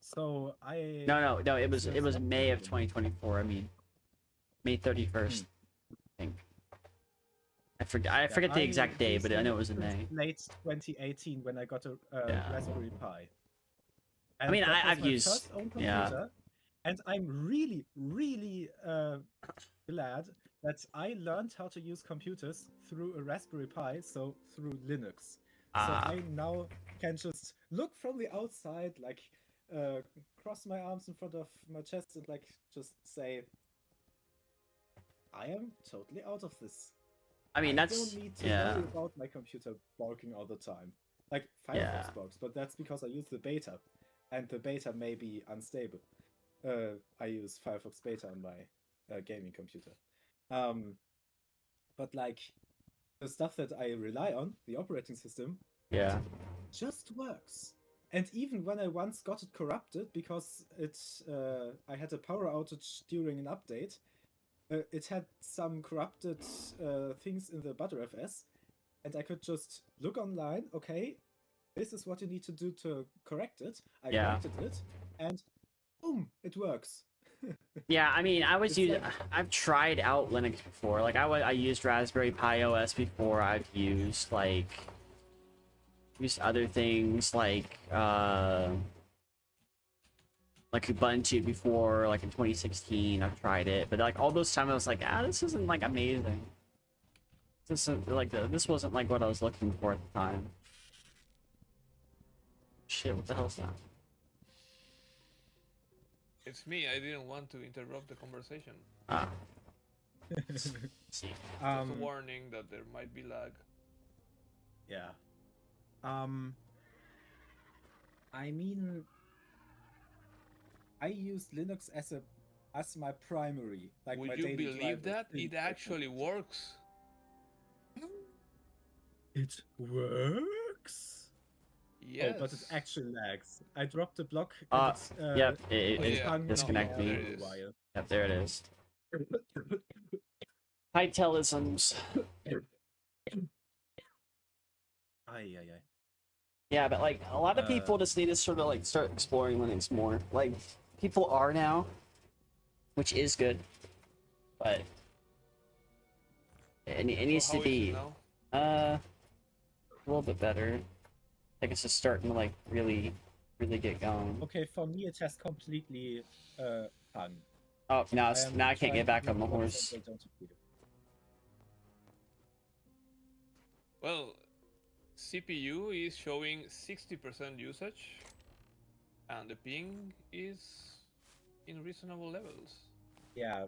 so I No, it was May of 2024. I mean, May 31st. I think. I forget the exact day, but I know it was in May. Late 2018 when I got a Raspberry Pi. And I mean, that was I've my used first own computer, and I'm really, really glad that I learned how to use computers through a Raspberry Pi, so through Linux. So I now can just look from the outside, like cross my arms in front of my chest and like just say, I am totally out of this. I mean, I that's don't need to yeah, worry about my computer barking all the time. Like Firefox Yeah. barks, but that's because I use the beta, and the beta may be unstable. I use Firefox beta on my gaming computer. But like the stuff that I rely on, the operating system, yeah, just works. And even when I once got it corrupted because I had a power outage during an update, it had some corrupted things in the Btrfs, and I could just look online. Okay, this is what you need to do to correct it. I Yeah. corrected it, and boom, it works. yeah. I mean, I was It's using. like- I've tried out Linux before. Like I used Raspberry Pi OS before. I've used other things like Ubuntu before, like in 2016. I've tried it, but like all those times I was like, this isn't like amazing. This isn't like this wasn't like what I was looking for at the time. Shit, what the hell's that? It's me. I didn't want to interrupt the conversation. Ah. See. Just a um, warning that there might be lag. yeah. I mean, I use Linux as my primary. Like my Would you daily believe driver that? is It my actually computer. works. It works. Yes. Oh, but it actually lags. I dropped a block. Yep, it Oh, it yeah. hung No, disconnect for me. there a it is. while. Yep, there it is. Hytaleisms. Ay. Yeah, but like a lot of people just need to sort of like start exploring Linux more. Like people are now, which is good, but it needs So to how is it be now? a little bit better. I guess it's starting to like really get going. Okay, for me it has completely hung. Oh, now am now I can't trying get to back do on the blocks horse. and they don't appear. Well, CPU is showing 60% usage, and the ping is in reasonable levels. Yeah.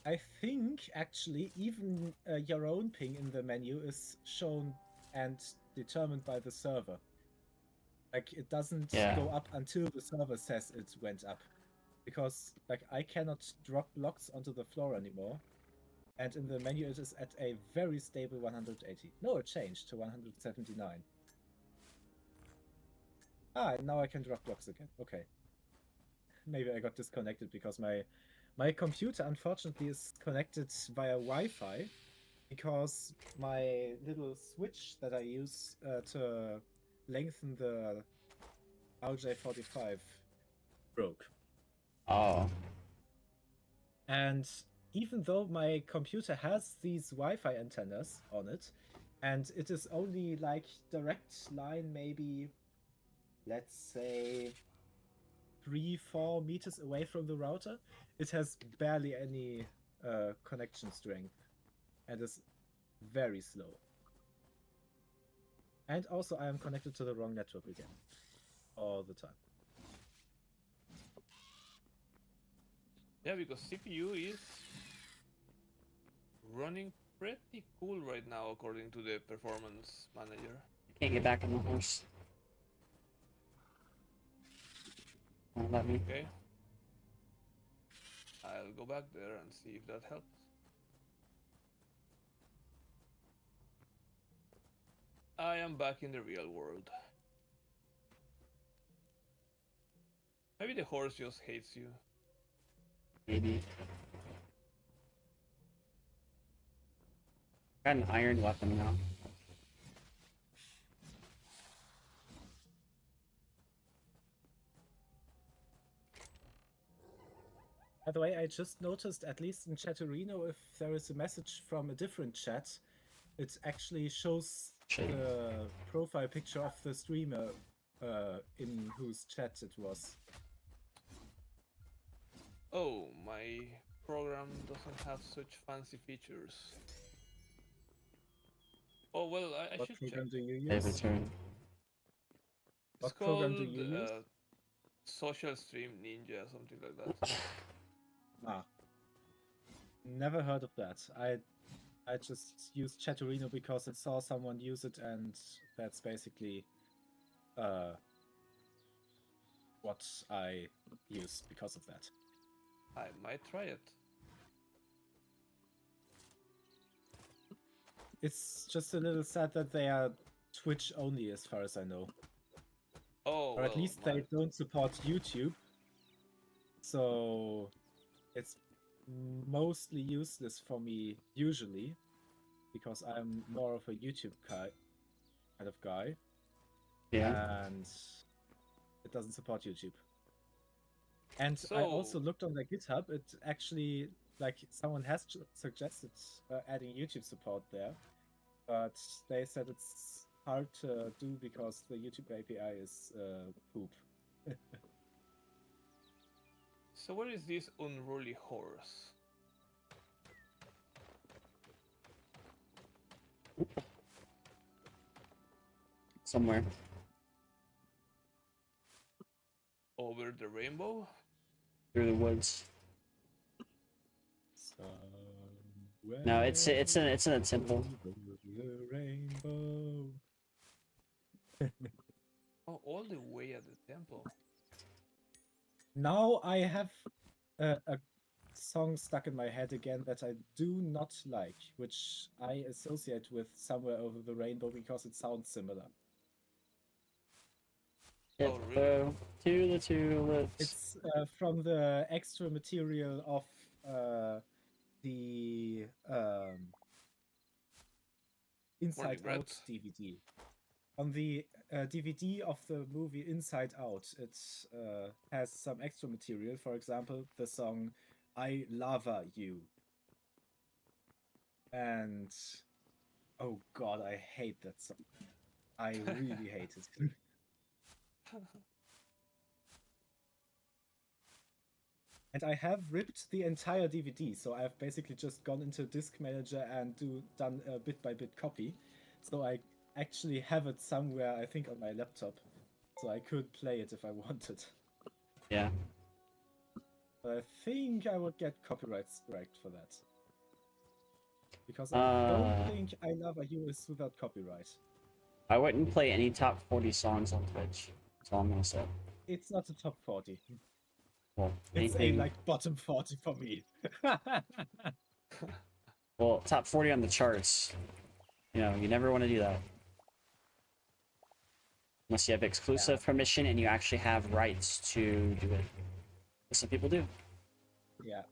I think actually even your own ping in the menu is shown and determined by the server. Like it doesn't Yeah. go up until the server says it went up. Because like I cannot drop blocks onto the floor anymore. And in the menu it is at a very stable 180. No, it changed to 179. Ah, and now I can drop blocks again. Okay. Maybe I got disconnected because my computer unfortunately is connected via Wi-Fi because my little switch that I use to lengthen the RJ45 broke. Oh. And even though my computer has these Wi-Fi antennas on it, and it is only like direct line, maybe, let's say, 3-4 meters away from the router, it has barely any connection strength and is very slow. And also I am connected to the wrong network again all the time. Yeah, because CPU is running pretty cool right now according to the performance manager. Can't get back on the horse. Won't let me. Okay. I'll go back there and see if that helps. I am back in the real world. Maybe the horse just hates you. Maybe. Got an iron weapon now. By the way, I just noticed, at least in Chatterino, if there is a message from a different chat, it actually shows the profile picture of the streamer in whose chat it was. Oh, my program doesn't have such fancy features. Oh well, I What should program check. do you Save use? return. It's What program do called you use? Social Stream Ninja, something like that. Ah, never heard of that. I just used Chatterino because I saw someone use it, and that's basically what I use because of that. I might try it. It's just a little sad that they are Twitch only, as far as I know. Oh, Or at well, least they don't support YouTube. So it's mostly useless for me usually, because I'm more of a YouTube kind of guy, Yeah. and it doesn't support YouTube. And I So- also looked on their GitHub. It actually, like, someone has suggested adding YouTube support there, but they said it's hard to do because the YouTube API is poop. So where is this unruly horse? Somewhere. Over the rainbow? Through the woods. Somewhere No, it's in a temple. over the rainbow. Oh, all the way at the temple. Now I have a song stuck in my head again that I do not like, which I associate with Somewhere Over the Rainbow because it sounds similar. Oh, really? Go to the tulips. It's from the extra material of the Inside Morning Bread. Out DVD. On the DVD of the movie Inside Out, it has some extra material. For example, the song I Lava You. And oh god, I hate that song. I really hate it. And I have ripped the entire DVD, so I've basically just gone into Disk Manager and done a bit-by-bit copy. So I actually have it somewhere, I think, on my laptop, so I could play it if I wanted. Yeah. But I think I would get copyright striked for that. Because I don't think I Love You is without copyright. I wouldn't play any top 40 songs on Twitch. That's all I'm gonna say. It's not a top 40. Well, It's anything. a, like, bottom 40 for me. Well, top 40 on the charts. You know, you never want to do that. Unless you have exclusive permission and you actually have rights to do it. But some people do. Yeah.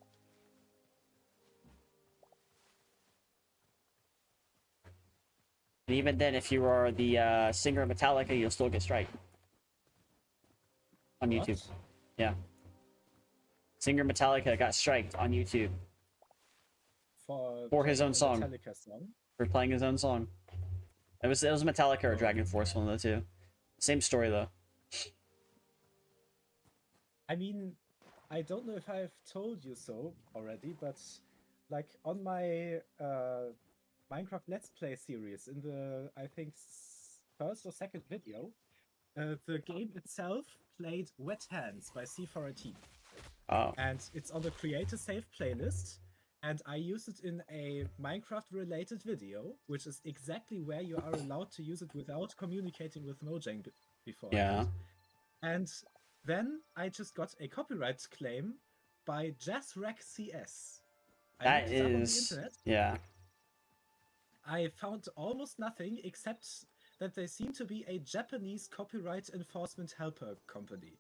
And even then, if you are the singer of Metallica, you'll still get strike. On YouTube. What? Yeah. Singer Metallica got striked on YouTube For his playing own a song. Metallica song. for playing his own song. It was Metallica or Dragon Force, one of the two. Same story though. I mean, I don't know if I've told you so already, but like on my Minecraft Let's Play series, in the, I think, first or second video, the game itself played Wet Hands by C4IT. Oh. And it's on the Creator Save playlist, and I use it in a Minecraft-related video, which is exactly where you are allowed to use it without communicating with Mojang before. Yeah. And then I just got a copyright claim by JazzRack CS. That looked it up on the is. internet. Yeah. I found almost nothing except that they seem to be a Japanese copyright enforcement helper company.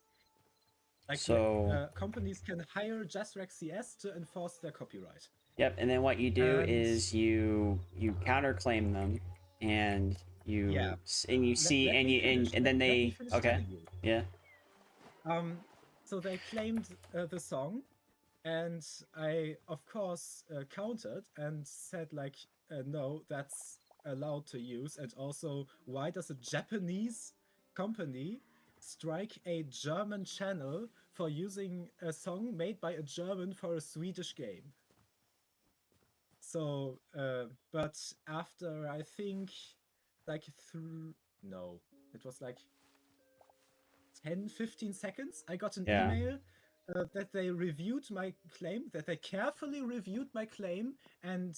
Like, So- companies can hire JazzRack CS to enforce their copyright. Yep. And then what you do And- is you counterclaim them, and you Yeah. and you see Let and me you finish. and then Let me they finish okay. telling you. Yeah. So they claimed the song, and I, of course, countered and said, like, no, that's allowed to use. And also, why does a Japanese company strike a German channel for using a song made by a German for a Swedish game? So, but after, I think, like, no, it was like 10, 15 seconds, I got an Yeah. email that they reviewed my claim, that they carefully reviewed my claim, and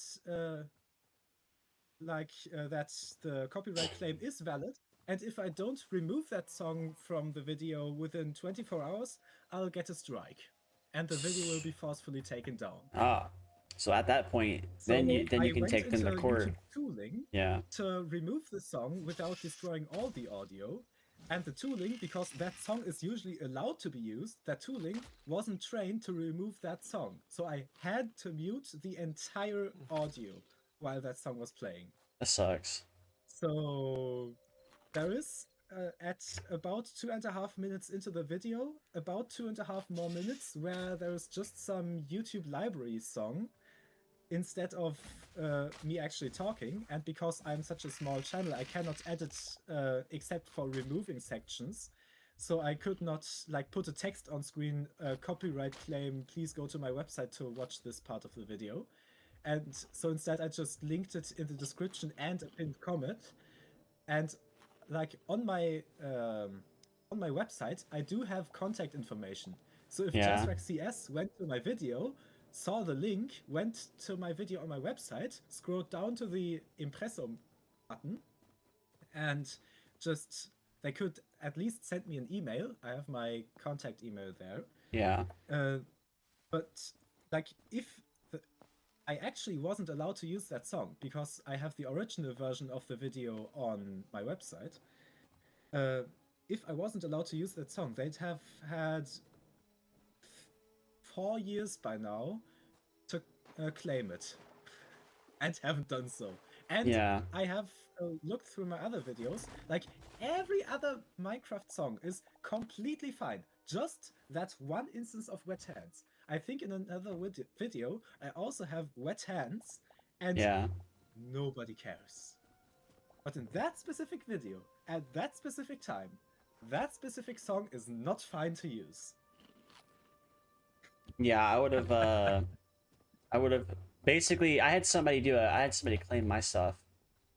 that the copyright claim is valid. And if I don't remove that song from the video within 24 hours, I'll get a strike, and the video will be forcefully taken down. Ah, so at that point, So then you I can went take them into to court. YouTube tooling Yeah. to remove the song without destroying all the audio. And the tooling, because that song is usually allowed to be used, that tooling wasn't trained to remove that song. So I had to mute the entire audio while that song was playing. That sucks. So there is, at about 2.5 minutes into the video, about 2.5 more minutes where there is just some YouTube library song instead of me actually talking. And because I'm such a small channel, I cannot edit except for removing sections. So I could not like put a text on screen, copyright claim, please go to my website to watch this part of the video. And so instead I just linked it in the description and a pinned comment. And like on my website, I do have contact information. So if Yeah. Jazzrack CS went to my video, saw the link, went to my video on my website, scrolled down to the Impressum button, and just they could at least send me an email. I have my contact email there. Yeah. But like if I actually wasn't allowed to use that song because I have the original version of the video on my website. If I wasn't allowed to use that song, they'd have had 4 years by now to claim it, and haven't done so. And Yeah. I have looked through my other videos, like every other Minecraft song is completely fine. Just that one instance of wet hands. I think in another video, I also have wet hands, and Yeah. nobody cares. But in that specific video, at that specific time, that specific song is not fine to use. Yeah, I would have basically I had somebody claim my stuff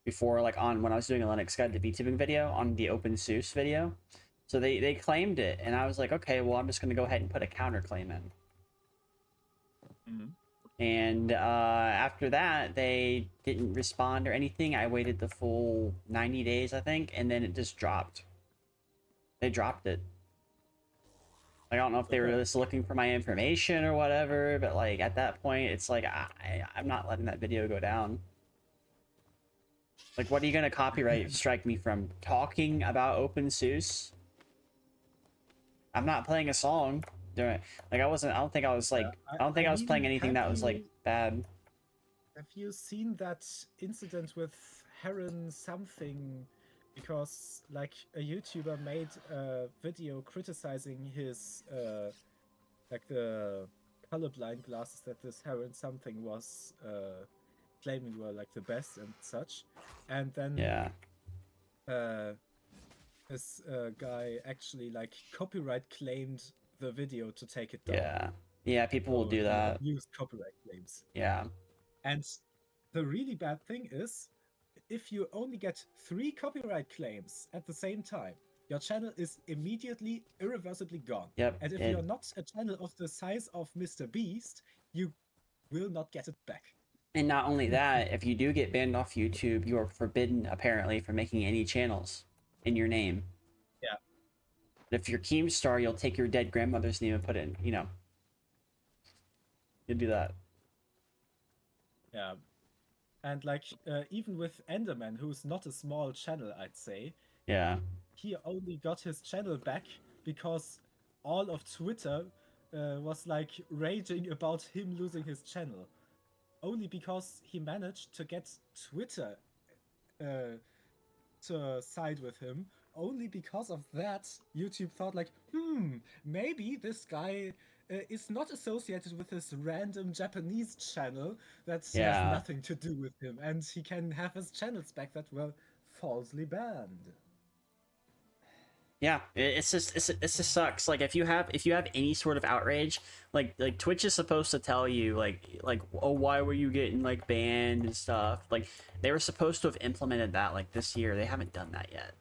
before, like when I was doing a Linux Guide to VTubing video on the OpenSUSE video. So they claimed it, and I was like, okay, well, I'm just gonna go ahead and put a counterclaim in. And after that, they didn't respond or anything. I waited the full 90 days, I think, and then it just dropped. They dropped it. I don't know if they were just looking for my information or whatever, but like at that point, it's like I'm not letting that video go down. Like, what are you gonna copyright strike me from talking about OpenSUSE? I'm not playing a song. Like I don't think I was like I don't think I was playing anything that was like bad. Have you seen that incident with Heron something? Because like a YouTuber made a video criticizing his like the colorblind glasses that this Heron something was claiming were like the best and such, and then this guy actually like copyright claimed the video to take it down. Yeah, people will do that. Use copyright claims. Yeah. And the really bad thing is, if you only get 3 copyright claims at the same time, your channel is immediately irreversibly gone. Yep. And if you're not a channel of the size of Mr. Beast, you will not get it back. And not only that, if you do get banned off YouTube, you are forbidden, apparently, from making any channels in your name. Yeah. If you're Keemstar, you'll take your dead grandmother's name and put it in, you know. You'll do that. Yeah. And like, even with Enderman, who's not a small channel, I'd say. Yeah. He only got his channel back because all of Twitter was like raging about him losing his channel. Only because he managed to get Twitter to side with him. Only because of that, YouTube thought like, maybe this guy is not associated with this random Japanese channel that has nothing to do with him, and he can have his channels back that were falsely banned. Yeah, it just sucks. Like if you have any sort of outrage, like Twitch is supposed to tell you like oh, why were you getting like banned and stuff. Like they were supposed to have implemented that like this year. They haven't done that yet.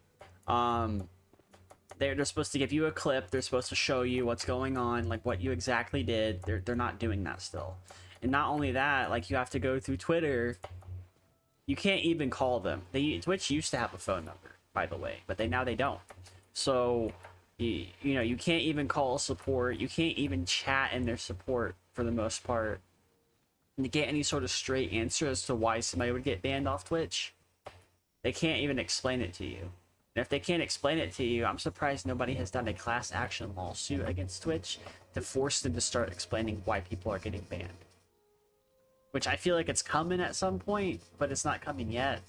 they're supposed to give you a clip. They're supposed to show you what's going on, like what you exactly did. They're not doing that still. And not only that, like you have to go through Twitter. You can't even call them. Twitch used to have a phone number, by the way, but now they don't. So you know, you can't even call support. You can't even chat in their support for the most part and to get any sort of straight answer as to why somebody would get banned off Twitch. They can't even explain it to you. And if they can't explain it to you, I'm surprised nobody has done a class action lawsuit against Twitch to force them to start explaining why people are getting banned. Which I feel like it's coming at some point, but it's not coming yet.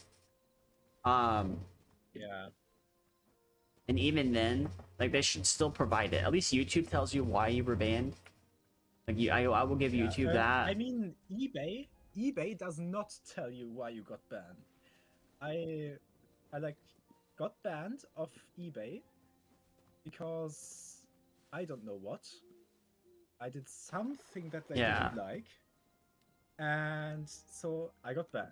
Yeah. And even then, like they should still provide it. At least YouTube tells you why you were banned. Like I will give YouTube that. I mean, eBay does not tell you why you got banned. I like got banned off eBay because I don't know what. I did something that they didn't like, and so I got banned.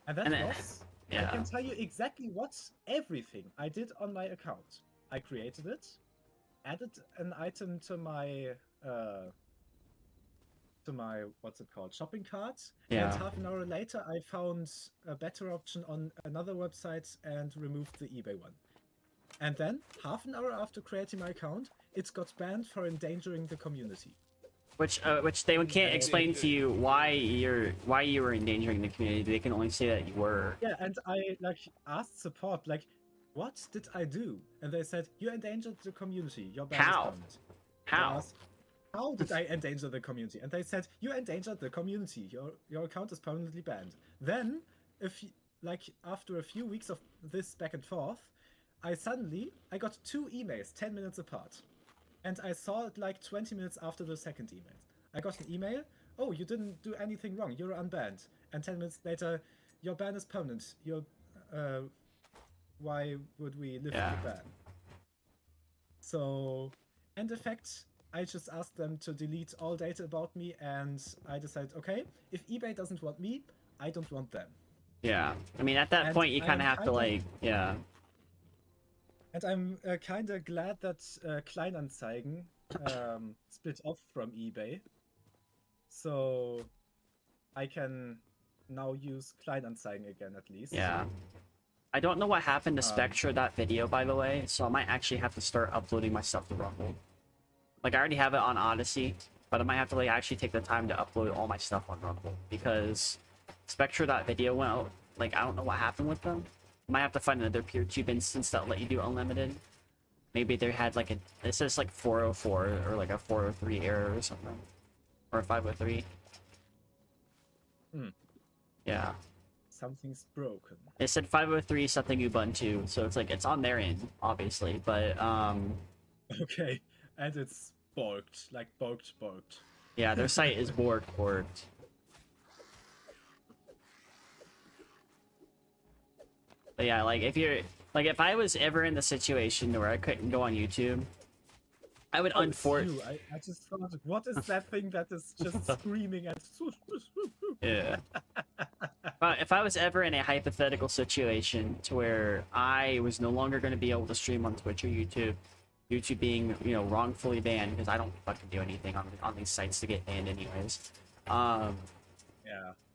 And that was, I can tell you exactly everything I did on my account. I created it, added an item to my what's it called, shopping cart, and half an hour later I found a better option on another website and removed the eBay one. And then half an hour after creating my account, it got banned for endangering the community. Which they can't explain to you why you were endangering the community. They can only say that you were. Yeah, and I like asked support, like, what did I do? And they said, you endangered the community. Your ban is permanent. How? I asked, how did I endanger the community? And they said, you endangered the community. Your account is permanently banned. Then, after a few weeks of this back and forth, I got 2 emails 10 minutes apart. And I saw it like 20 minutes after the second email. I got an email, oh, you didn't do anything wrong, you're unbanned. And 10 minutes later, your ban is permanent. Why would we lift the ban? So, in effect, I just asked them to delete all data about me, and I decided, okay, if eBay doesn't want me, I don't want them. Yeah, I mean, at that point, you kind of have to, like, And I'm kind of glad that Kleinanzeigen split off from eBay. So I can now use Kleinanzeigen again, at least. Yeah. I don't know what happened to Spectre that video, by the way, so I might actually have to start uploading my stuff to Rumble. Like, I already have it on Odyssey, but I might have to, like, actually take the time to upload all my stuff on Rumble, because Spectre that video went out, like, I don't know what happened with them. Might have to find another PeerTube instance that let you do unlimited. Maybe they had like it says like 404 or like a 403 error or something, or a 503. Yeah. Something's broken. It said 503 something Ubuntu, so it's like it's on their end, obviously, but Okay, and it's borked, like borked. Yeah, their site is borked. But yeah, like if I was ever in the situation where I couldn't go on YouTube, I would unfortunately. I just thought, what is that thing that is just screaming and? Yeah. But if I was ever in a hypothetical situation to where I was no longer going to be able to stream on Twitch or YouTube being, you know, wrongfully banned, because I don't fucking do anything on these sites to get banned anyways. Yeah.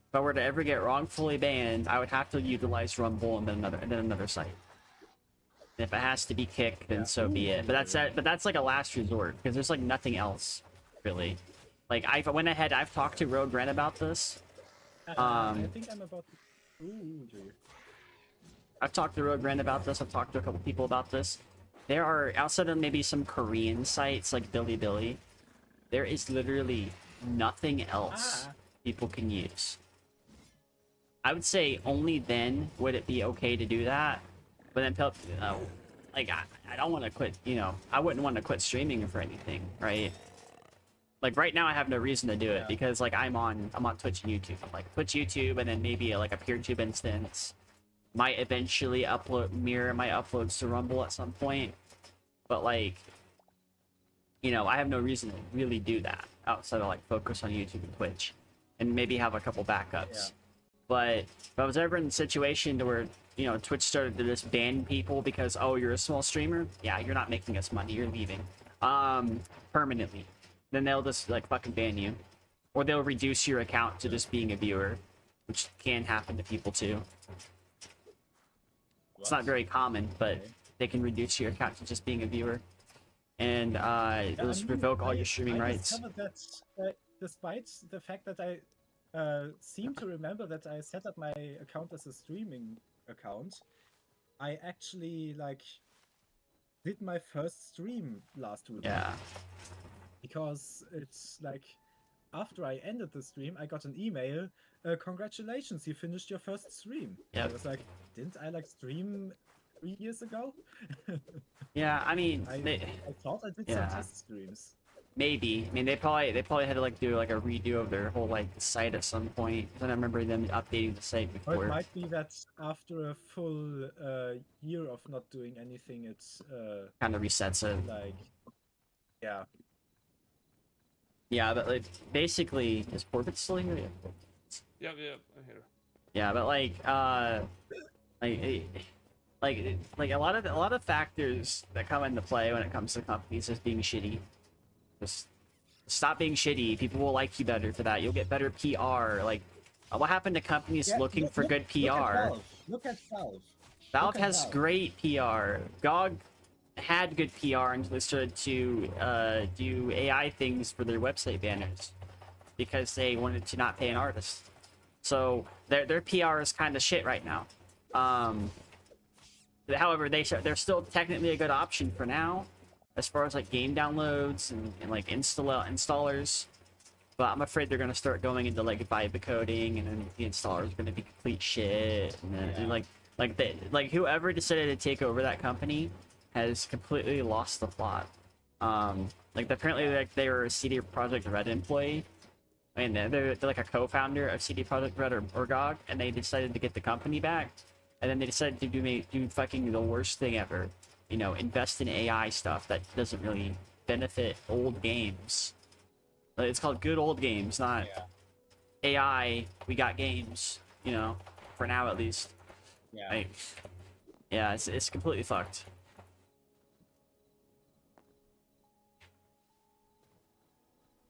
If I were to ever get wrongfully banned, I would have to utilize Rumble and then another site. And if it has to be kicked, then so be it. But that's like a last resort, because there's like nothing else, really. Like I went ahead, I've talked to Rogue Ren about this. I think I'm about to... Ooh, I've talked to Rogue Ren about this. I've talked to a couple people about this. There are, outside of maybe some Korean sites like Bilibili, there is literally nothing else people can use. I would say only then would it be okay to do that. But then, like, I don't want to quit, you know, I wouldn't want to quit streaming for anything, right? Like, right now I have no reason to do it because, like, I'm on Twitch and YouTube. I'm like, Twitch, YouTube, and then maybe, like, a PeerTube instance. Might eventually mirror my uploads to Rumble at some point. But, like, you know, I have no reason to really do that outside of, like, focus on YouTube and Twitch. And maybe have a couple backups. But if I was ever in a situation to where Twitch started to just ban people because, oh, you're a small streamer, yeah, you're not making us money, you're leaving, permanently. Then they'll just like fucking ban you, or they'll reduce your account to just being a viewer, which can happen to people too. It's not very common, but Okay. they can reduce your account to just being a viewer, and Yeah, it'll just revoke all your streaming rights. discovered that despite the fact that I seem to remember that I set up my account as a streaming account, I actually like did my first stream last week. Yeah. Because it's like after I ended the stream, I got an email. Congratulations, you finished your first stream. Yep. I was like, didn't I like stream 3 years ago? Yeah, I mean, I thought I did yeah. some test streams. maybe. I mean, they probably had to like do like a redo of their whole like site at some point. I don't remember them updating the site Or before. it might be that after a full year of not doing anything, it's Kind of resets it. like, yeah. Yeah, but like basically, is Corbett still here? Yeah. Yep, I'm here. Yeah, but like like a lot of factors that come into play when it comes to companies just being shitty. Just stop being shitty. People will like you better for that. You'll get better PR. Like, what happened to companies Yeah, looking for good PR? Look at Valve. Valve Look at has Valve. great PR. GOG had good PR until they started to do AI things for their website banners because they wanted to not pay an artist. So their PR is kind of shit right now. However, they're still technically a good option for now, as far as like game downloads and like installers. But I'm afraid they're gonna start going into like vibe coding, and then the installer is gonna be complete shit, and then and, like whoever decided to take over that company has completely lost the plot. Like apparently like they were a CD Projekt Red employee, and they're like a co-founder of CD Projekt Red or GOG, and they decided to get the company back, and then they decided to do fucking the worst thing ever. Invest in AI stuff that doesn't really benefit old games. It's called good old games, not AI. We got games, for now at least. Yeah. Right? Yeah, it's completely fucked.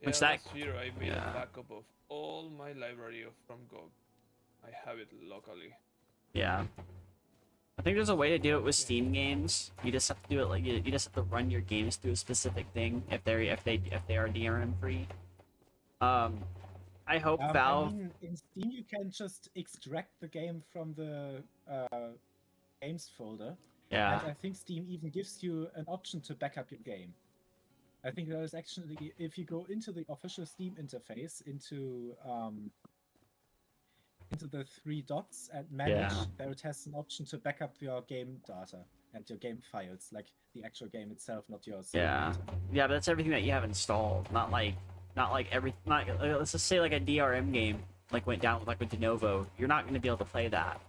Yeah, Which that- last year I made yeah. a backup of all my library from GOG. I have it locally. Yeah. I think there's a way to do it with Steam games. You just have to do it like you just have to run your games through a specific thing if they are DRM free. I hope Valve. I mean, in Steam, you can just extract the game from the games folder. Yeah. And I think Steam even gives you an option to back up your game. I think there is actually, if you go into the official Steam interface, into the 3 dots and manage, there it has an option to back up your game data and your game files, like the actual game itself, not your save Yeah. data. Yeah, but that's everything that you have installed, not like let's just say like a DRM game went down with Denuvo. You're not going to be able to play that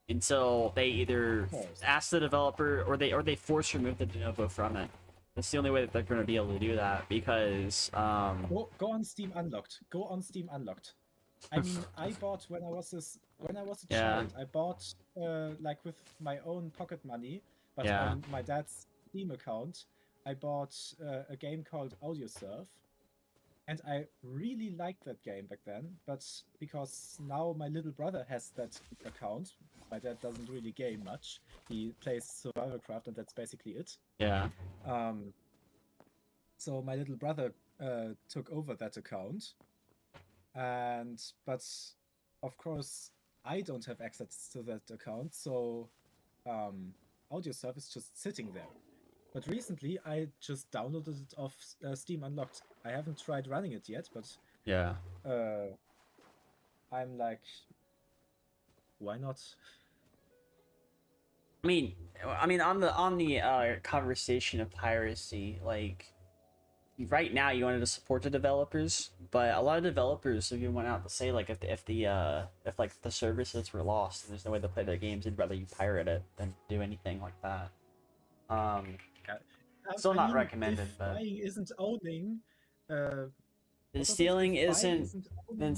until they either Of course. ask the developer or they force remove the Denuvo from it. That's the only way that they're going to be able to do that, because Go on Steam Unlocked. Go on Steam Unlocked. I mean, I bought when I was a Yeah. child. I bought like with my own pocket money, but Yeah. on my dad's Steam account, I bought a game called AudioSurf, and I really liked that game back then. But because now my little brother has that account, my dad doesn't really game much. He plays Survival Craft, and that's basically it. yeah. So my little brother took over that account, but of course I don't have access to that account, so AudioSurf is just sitting there. But recently I just downloaded it off Steam Unlocked. I haven't tried running it yet, but Yeah. I'm like, why not? I mean, on the conversation of piracy, like, right now you wanted to support the developers, but a lot of developers even went out to say like if the services were lost and there's no way to play their games, they'd rather you pirate it than do anything like that. Still not recommended, if but buying isn't owning, then what was it? stealing If buying isn't. owning,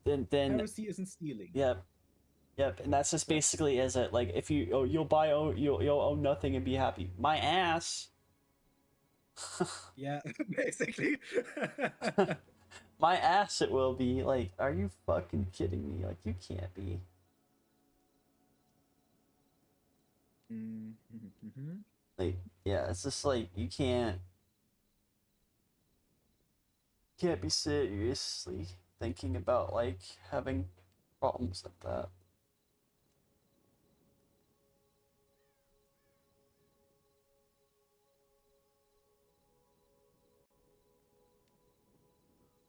Then piracy isn't stealing. Yep. Yep, and that's just basically is it. Like if you'll own nothing and be happy. My ass. Yeah, basically. My ass it will be. Like, are you fucking kidding me? Like you can't be. Mm-hmm. Like, yeah, it's just like you can't be seriously thinking about like having problems like that.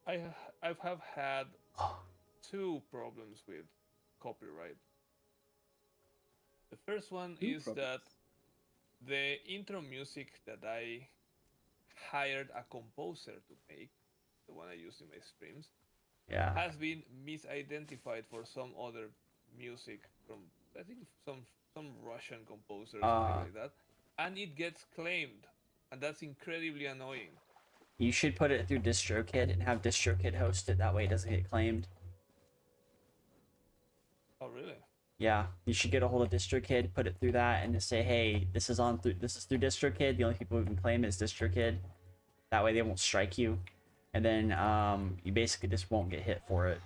I have had two problems with copyright. The first one Two is problems. that the intro music that I hired a composer to make, the one I use in my streams, Yeah. has been misidentified for some other music from, I think, some Russian composer or something like that, and it gets claimed, and that's incredibly annoying. You should put it through DistroKid and have DistroKid host it. That way it doesn't get claimed. Oh really? Yeah, you should get a hold of DistroKid, put it through that, and just say, hey, this is through DistroKid. The only people who can claim it is DistroKid. That way they won't strike you, and then you basically just won't get hit for it.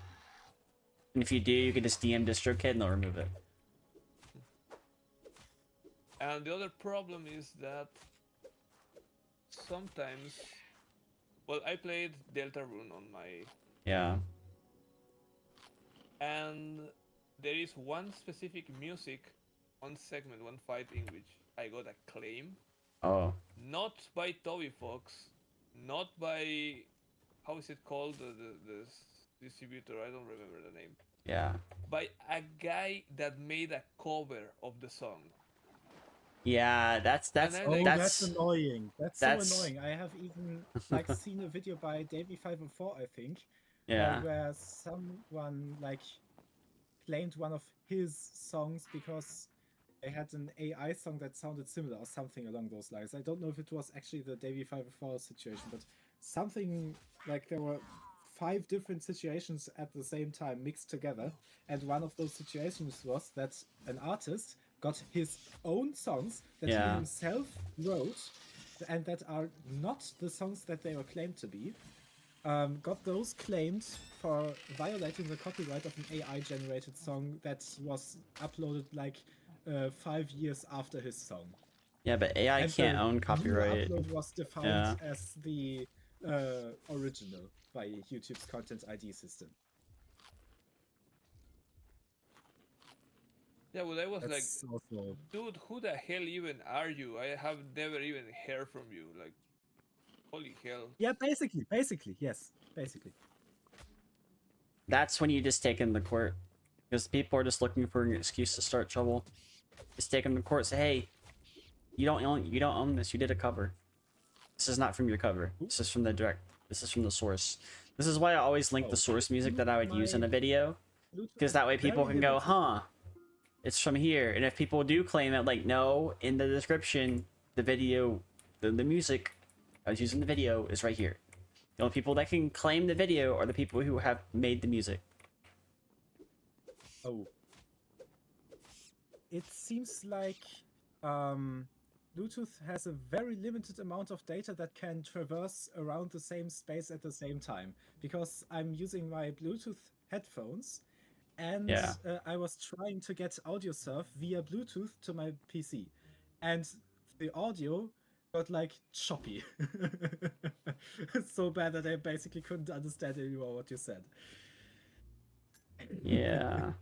And if you do, you can just DM DistroKid and they'll remove it. And the other problem is that sometimes, well, I played Deltarune on my, Yeah. and there is one specific music, one segment, one fight in which I got a claim, Oh. not by Toby Fox, not by, how is it called, the distributor, I don't remember the name. Yeah. By a guy that made a cover of the song. Yeah, that's Oh, that's annoying. That's so that's- annoying. I have even like seen a video by Davey504, I think, Yeah. where someone like claimed one of his songs because they had an AI song that sounded similar or something along those lines. I don't know if it was actually the Davey504 situation, but something like there were 5 different situations at the same time mixed together, and one of those situations was that an artist got his own songs that he himself wrote and that are not the songs that they were claimed to be, got those claimed for violating the copyright of an AI-generated song that was uploaded like 5 years after his song. Yeah, but AI And can't the own copyright. new upload was defined as the original by YouTube's Content ID system. Yeah, well, I was That's like, also... dude, who the hell even are you? I have never even heard from you. Like, holy hell. Yeah, basically, yes, basically. That's when you just take them to court, because people are just looking for an excuse to start trouble. Just take them to court, say, hey, you don't own this. You did a cover. This is not from your cover. This is from the direct. This is from the source. This is why I always link the source music that I would use in a video, because that way people can go, huh, it's from here. And if people do claim it, like, no, in the description, the video, the music I was using the video is right here. The only people that can claim the video are the people who have made the music. Oh. It seems like Bluetooth has a very limited amount of data that can traverse around the same space at the same time, because I'm using my Bluetooth headphones and I was trying to get audio surf via Bluetooth to my PC, and the audio got like choppy. It's so bad that I basically couldn't understand anymore what you said. Yeah.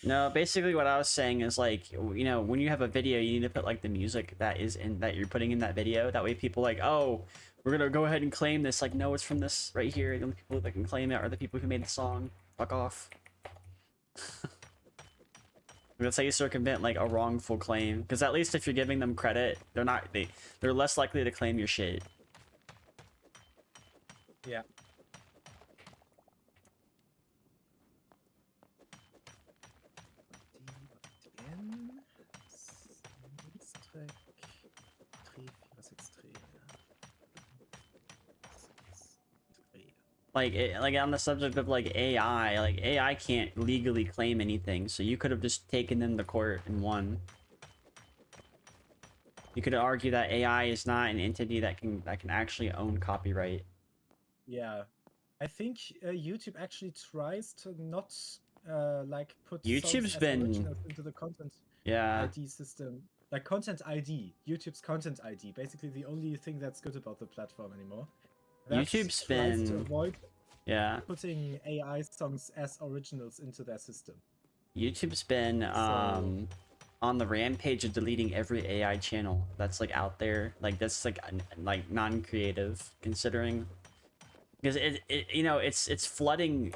No, basically what I was saying is, like, you know, when you have a video, you need to put like the music that you're putting in that video. That way people like, oh, we're gonna go ahead and claim this. Like, no, it's from this right here. The only people that can claim it are the people who made the song. Fuck off. That's how you circumvent like a wrongful claim, because at least if you're giving them credit, they're less likely to claim your shit. Yeah. like on the subject of like AI, like AI can't legally claim anything, so you could have just taken them to court and won. You could argue that AI is not an entity that can actually own copyright. Yeah, I think YouTube actually tries to not like put YouTube's songs as been- originals into the content Yeah. ID system. Like content ID, YouTube's content ID, basically the only thing that's good about the platform anymore. That YouTube's tries to been- avoid Yeah. putting AI songs as originals into their system. YouTube's been on the rampage of deleting every AI channel that's like out there. Like that's like non-creative considering, because it you know it's flooding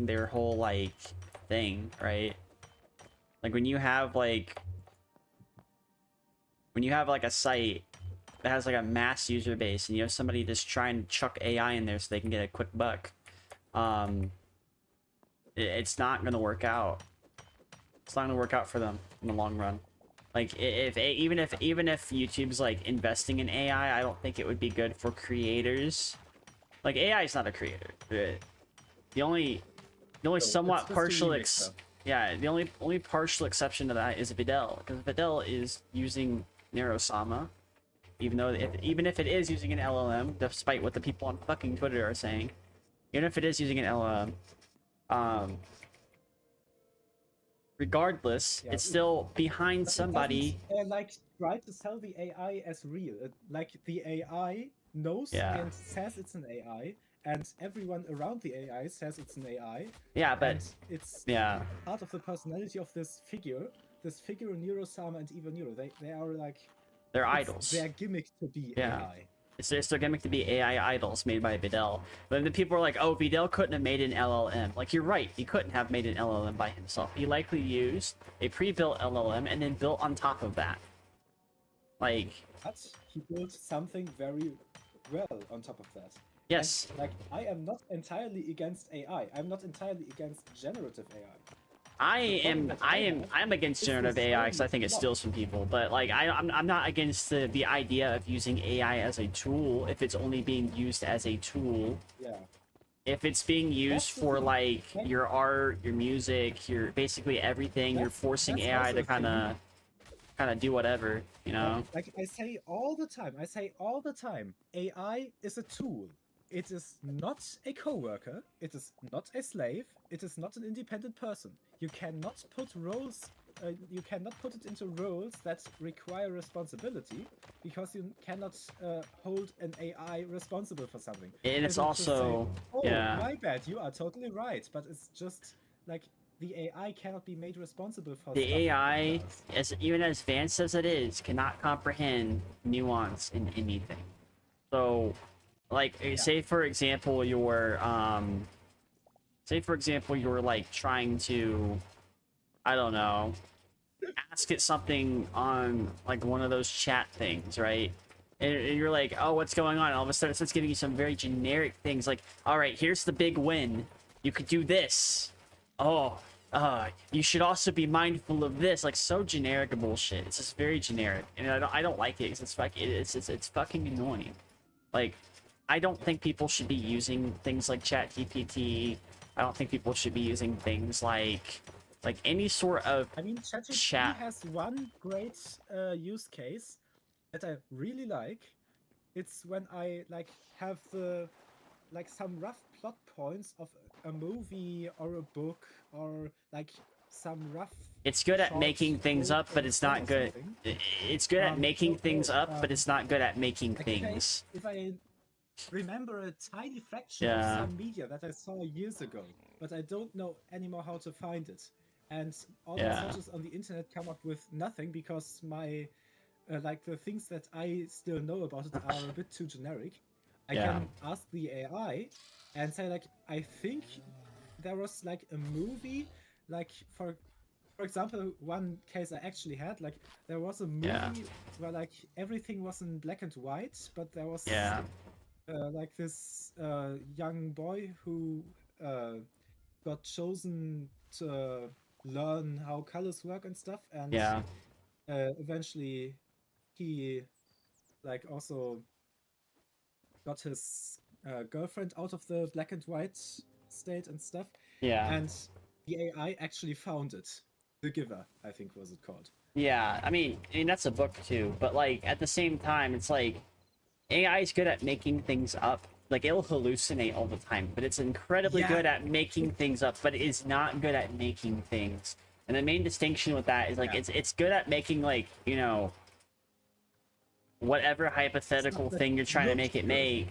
their whole like thing, right? Like when you have like a site that has like a mass user base and you have somebody just trying to chuck AI in there so they can get a quick buck, it's not gonna work out. It's not gonna work out for them in the long run. Like even if YouTube's like investing in AI, I don't think it would be good for creators. Like AI is not a creator. The only somewhat partial the only partial exception to that is Videl, because Videl is using Neurosama, even if it is using an LLM, despite what the people on fucking Twitter are saying. Even if it is using an LLM, regardless, it's still behind somebody. Like try to sell the AI as real. Like the AI knows and says it's an AI, and everyone around the AI says it's an AI. Yeah, but and it's part of the personality of this figure. This figure, Neurosama and Eva Neuro, they are like they're idols. Their gimmick to be AI. It's their gimmick to be AI idols made by Videl. But then the people are like, oh, Videl couldn't have made an LLM. Like, you're right, he couldn't have made an LLM by himself. He likely used a pre-built LLM and then built on top of that. Like... But he built something very well on top of that. Yes. And, like, I am not entirely against AI. I'm not entirely against generative AI. I'm against generative AI because I think it steals from people, but like I'm not against the idea of using AI as a tool if it's only being used as a tool. Yeah. If it's being used for like your art, your music, your basically everything, you're forcing AI to kind of do whatever, you know. Like I say all the time, AI is a tool. It is not a coworker, it is not a slave, it is not an independent person. You cannot put roles, you cannot put it into roles that require responsibility, because you cannot hold an AI responsible for something. And it's also, say, oh, my bad, you are totally right, but it's just like the AI cannot be made responsible for the stuff AI, even as advanced as it is, cannot comprehend nuance in anything. So. Like, say for example, you're like trying to, I don't know, ask it something on like one of those chat things, right? And you're like, oh, what's going on? And all of a sudden it starts giving you some very generic things like, all right, here's the big win. You could do this. Oh, you should also be mindful of this. Like, so generic bullshit. It's just very generic, and I don't like it because it's fucking annoying. Like, I don't think people should be using things like ChatGPT. I don't think people should be using things like any sort of ChatGPT has one great use case that I really like. It's when I like have the some rough plot points of a movie or a book or like some rough. It's good at making things up, but it's not good. It's good at making things up, but it's not good at making things. If I remember a tiny fraction of some media that I saw years ago, but I don't know anymore how to find it. And all the searches on the internet come up with nothing because my, like the things that I still know about it are a bit too generic. I can ask the AI and say like, I think there was like a movie, like for example, one case I actually had, like there was a movie where like everything was in black and white, but there was like this young boy who got chosen to learn how colors work and stuff, and eventually he like also got his girlfriend out of the black and white state and stuff. Yeah. And the AI actually found it. The Giver, I think was it called. Yeah, I mean that's a book too, but like at the same time, it's like AI is good at making things up. Like it'll hallucinate all the time, but it's incredibly good at making things up, but it is not good at making things. And the main distinction with that is like it's good at making like, you know, whatever hypothetical thing you're trying to make it make,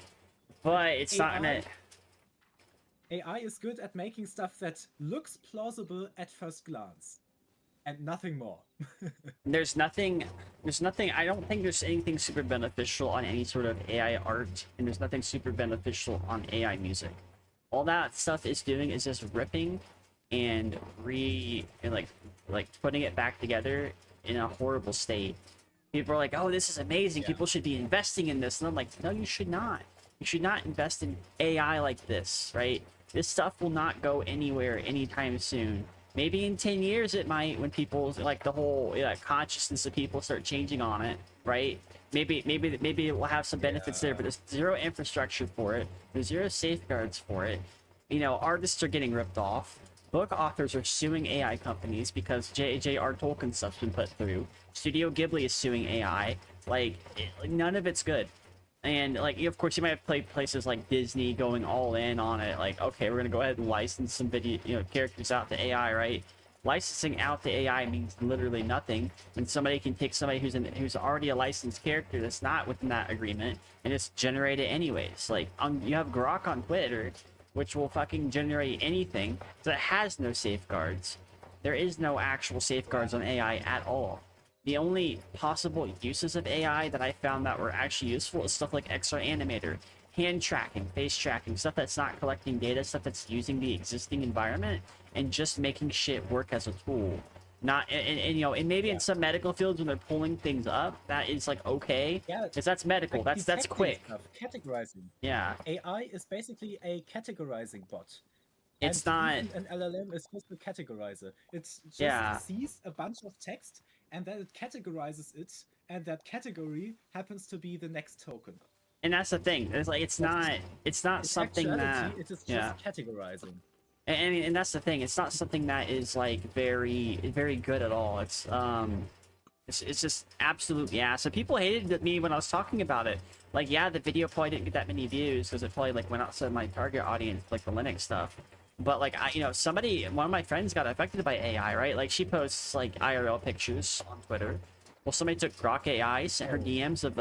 but it's not in it. AI is good at making stuff that looks plausible at first glance. And nothing more. There's nothing, I don't think there's anything super beneficial on any sort of AI art, and there's nothing super beneficial on AI music. All that stuff is doing is just ripping and like putting it back together in a horrible state. People are like, oh, this is amazing. People should be investing in this. And I'm like, no, you should not. You should not invest in AI like this, right? This stuff will not go anywhere anytime soon. Maybe in 10 years it might, when people, like, the whole consciousness of people start changing on it, right? Maybe it will have some benefits there, but there's zero infrastructure for it. There's zero safeguards for it. You know, artists are getting ripped off. Book authors are suing AI companies because J.R. Tolkien stuff's been put through. Studio Ghibli is suing AI. Like, none of it's good. And, like, of course, you might have played places like Disney going all in on it. Like, okay, we're going to go ahead and license some video, characters out to AI, right? Licensing out the AI means literally nothing when somebody can take somebody who's already a licensed character that's not within that agreement and just generate it anyways. Like, you have Grok on Twitter, which will fucking generate anything that has no safeguards. There is no actual safeguards on AI at all. The only possible uses of AI that I found that were actually useful is stuff like XR Animator, hand tracking, face tracking, stuff that's not collecting data, stuff that's using the existing environment and just making shit work as a tool. Not and maybe in some medical fields when they're pulling things up, that is like okay, because that's medical. Like That's quick. Stuff, categorizing. Yeah. AI is basically a categorizing bot. It's and not. Even an LLM is just a categorizer. It just sees a bunch of text and then it categorizes it, and that category happens to be the next token. And that's the thing. It's like it's not something that it is just categorizing. And that's the thing. It's not something that is like very good at all. It's just absolute ass. So people hated me when I was talking about it. Like, yeah, the video probably didn't get that many views because it probably like went outside my target audience, like the Linux stuff. But like one of my friends got affected by AI, right? Like she posts like IRL pictures on Twitter. Well, somebody took Grok AI, sent her DMs of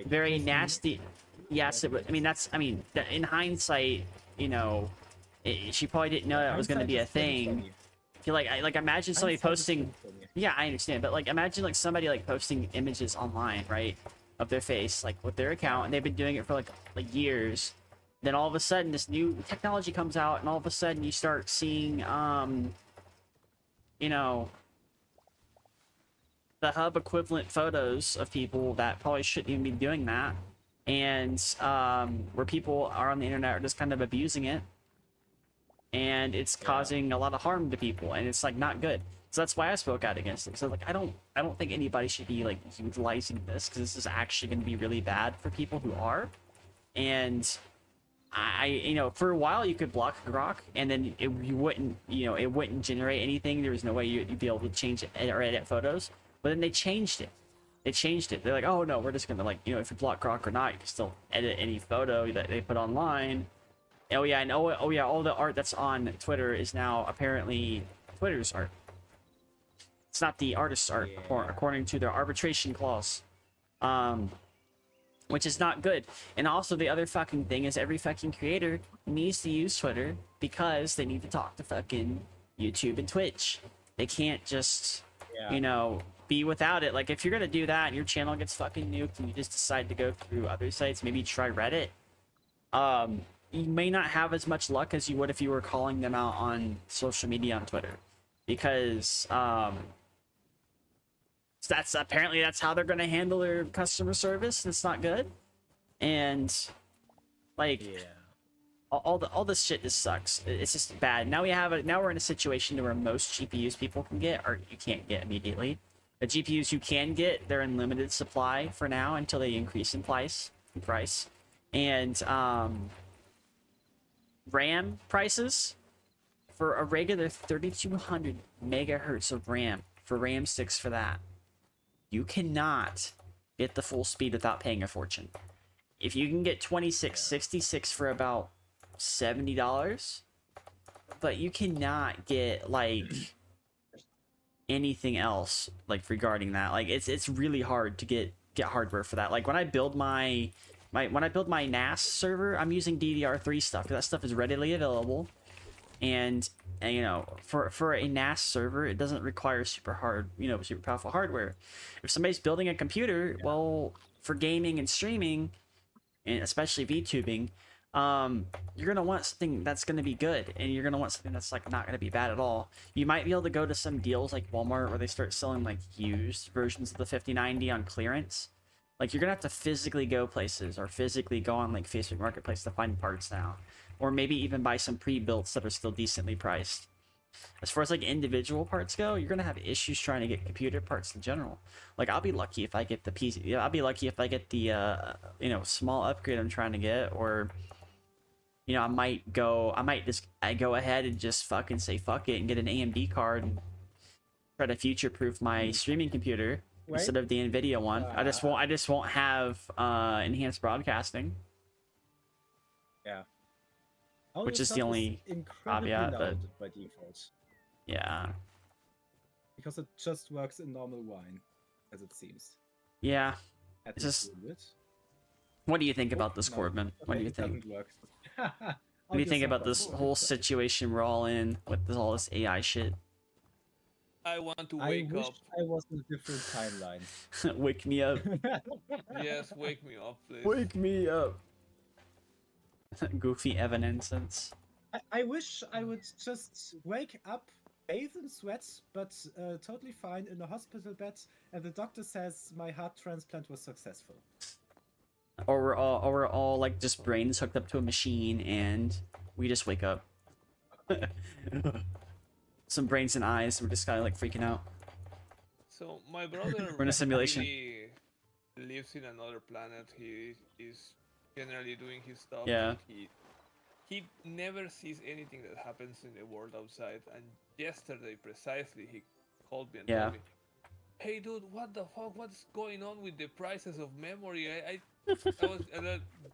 very nasty. Yes, it was. I mean, in hindsight, she probably didn't know that was going to be a thing. I feel like imagine somebody posting. Yeah, I understand, but like imagine like somebody like posting images online, right, of their face, like with their account, and they've been doing it for like years. Then all of a sudden this new technology comes out and all of a sudden you start seeing the hub equivalent photos of people that probably shouldn't even be doing that, and where people are on the internet are just kind of abusing it, and it's causing a lot of harm to people, and it's like not good. So that's why I spoke out against it. So like I don't think anybody should be like utilizing this, because this is actually going to be really bad for people who are. And for a while you could block Grok and then it wouldn't generate anything. There was no way you'd be able to change it or edit photos. But then they changed it. They're like, oh no, we're just gonna like, if you block Grok or not, you can still edit any photo that they put online. Oh yeah, and all the art that's on Twitter is now apparently Twitter's art. It's not the artist's art, according to their arbitration clause. Which is not good. And also the other fucking thing is every fucking creator needs to use Twitter because they need to talk to fucking YouTube and Twitch. They can't just, be without it. Like if you're gonna do that and your channel gets fucking nuked and you just decide to go through other sites, maybe try Reddit, you may not have as much luck as you would if you were calling them out on social media on Twitter. Because, that's how they're going to handle their customer service, and it's not good. And like all this shit just sucks. It's just bad. Now we're in a situation where most GPUs people can get or you can't get immediately. The GPUs you can get, they're in limited supply for now until they increase in price. And RAM prices for a regular 3200 megahertz of RAM for RAM sticks for that, you cannot get the full speed without paying a fortune. If you can get 2666 for about $70, but you cannot get like anything else like regarding that. Like it's really hard to get hardware for that. Like when I build my NAS server, I'm using DDR3 stuff. That stuff is readily available, and you know, for a NAS server, it doesn't require super powerful hardware. If somebody's building a computer, well, for gaming and streaming, and especially VTubing, you're gonna want something that's gonna be good, and you're gonna want something that's like not gonna be bad at all. You might be able to go to some deals like Walmart where they start selling like used versions of the 5090 on clearance. Like you're gonna have to physically go places or physically go on like Facebook Marketplace to find parts now, or maybe even buy some pre-builts that are still decently priced. As far as like individual parts go, you're gonna have issues trying to get computer parts in general. Like I'll be lucky if I get the PC. Yeah, I'll be lucky if I get the small upgrade I'm trying to get, or I might go ahead and just fucking say fuck it and get an AMD card and try to future-proof my streaming computer instead of the Nvidia one. I just won't have enhanced broadcasting. Yeah. Which is the only caveat, but by default. Yeah. Because it just works in normal wine, as it seems. Yeah. At It's least just... a little bit. What do you think about this, No, Corbin? What do you it think? doesn't work. What do you think about this whole situation we're all in with all this AI shit? I want to I wake wish up. I was in a different timeline. Wake me up. Yes, wake me up, please. Wake me up. Goofy Evanescence. I wish I would just wake up, bathe in sweat, but totally fine in a hospital bed, and the doctor says my heart transplant was successful. Or we're all like just brains hooked up to a machine and we just wake up. Some brains and eyes, we're just kind of like freaking out. So my brother We're in a simulation. really lives in another planet. He is generally doing his stuff. Yeah. He never sees anything that happens in the world outside. And yesterday, precisely, he called me and told me, "Hey, dude, what the fuck? What's going on with the prices of memory?" I was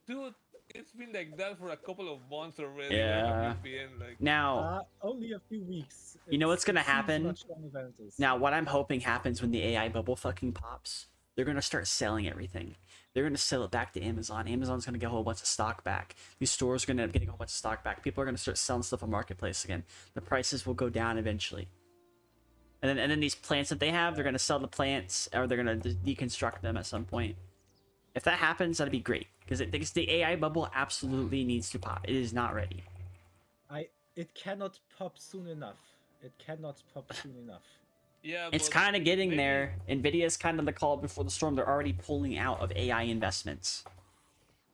dude, it's been like that for a couple of months already. Yeah. Where have you been? Like, Now, Only a few weeks. you know what's gonna It seems happen? much longer than it is. Now, what I'm hoping happens when the AI bubble fucking pops, they're gonna start selling everything. They're gonna sell it back to Amazon. Amazon's gonna get a whole bunch of stock back. These stores are gonna end up getting a whole bunch of stock back. People are gonna start selling stuff on Marketplace again. The prices will go down eventually. And then these plants that they have, they're gonna sell the plants, or they're gonna deconstruct them at some point. If that happens, that'd be great, because the AI bubble absolutely needs to pop. It is not ready. It cannot pop soon enough. It cannot pop soon enough. yeah, It's but kind of getting maybe- there. Nvidia's kind of the call before the storm. They're already pulling out of AI investments.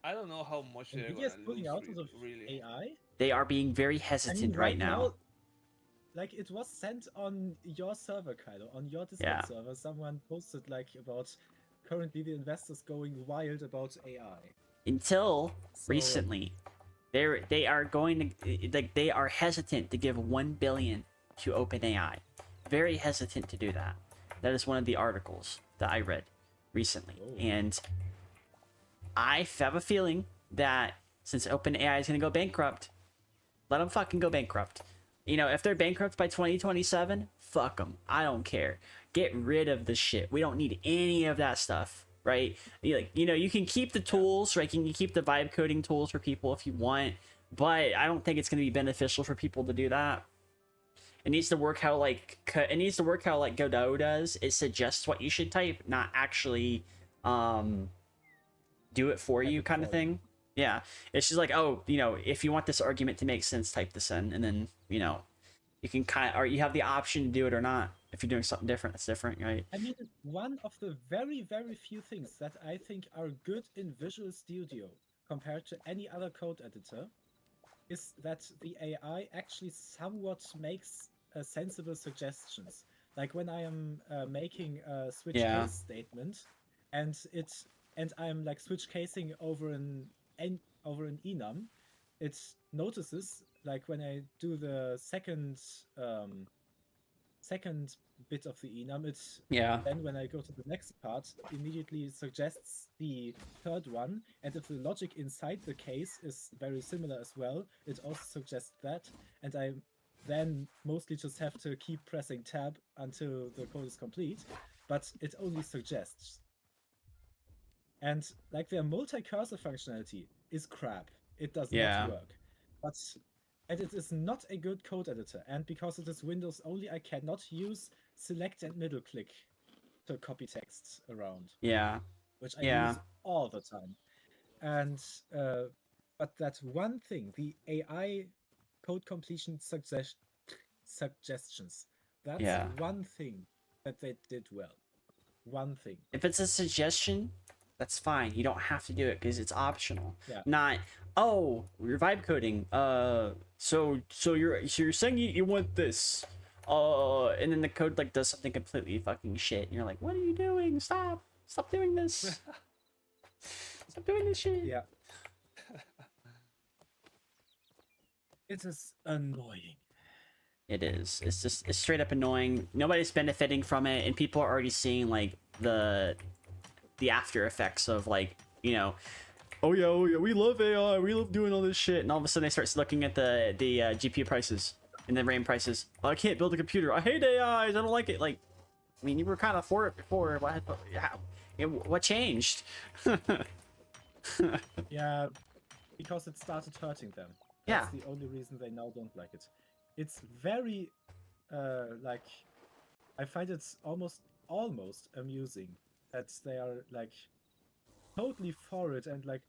I don't know how much they're Nvidia's gonna pulling lose. out of Really. AI. They are being very hesitant right now. Like it was sent on your server, Kylo, on your Discord server. Someone posted like about currently the investors going wild about AI. Until So- recently, they are going to they are hesitant to give 1 billion to OpenAI. Very hesitant to do that. That is one of the articles that I read recently, and I have a feeling that since OpenAI is going to go bankrupt, let them fucking go bankrupt. You know, if they're bankrupt by 2027, fuck them. I don't care. Get rid of the shit. We don't need any of that stuff, right? You can keep the tools, right? You can keep the vibe coding tools for people if you want, but I don't think it's going to be beneficial for people to do that. It needs to work how Godot does. It suggests what you should type, not actually do it for you, kind of thing. Yeah, it's just like, oh, if you want this argument to make sense, type this in, and then you can or you have the option to do it or not. If you're doing something different, it's different, right? I mean, one of the very, very few things that I think are good in Visual Studio compared to any other code editor is that the AI actually somewhat makes sensible suggestions. Like when I am making a switch case statement, and I'm like switch casing over an over an enum, it notices, like when I do the second bit of the enum, it Yeah. then when I go to the next part, immediately suggests the third one, and if the logic inside the case is very similar as well, it also suggests that, and I then mostly just have to keep pressing tab until the code is complete, but it only suggests. And like their multi-cursor functionality is crap. It does Yeah. not work. And it is not a good code editor, and because it is Windows only, I cannot use select and middle click to copy texts around, Yeah. which I Yeah. use all the time. And but that one thing, the AI code completion suggestions, that's Yeah. one thing that they did well. One thing. If it's a suggestion, that's fine. You don't have to do it because it's optional. Yeah. Not, oh, you're vibe coding. So you're saying you want this. And then the code like does something completely fucking shit. And you're like, what are you doing? Stop doing this. Stop doing this shit. Yeah. It is annoying. It is. It's straight up annoying. Nobody's benefiting from it, and people are already seeing like the after effects of like, you know, oh yeah, we love AI, we love doing all this shit, and all of a sudden they start looking at the GPU prices and the RAM prices. Oh, I can't build a computer. I hate AI. I don't like it. Like, I mean, you were kind of for it before. What changed? Yeah, because it started hurting them. Yeah. That's the only reason they now don't like it. It's very, like, I find it almost amusing that they are, like, totally for it and like,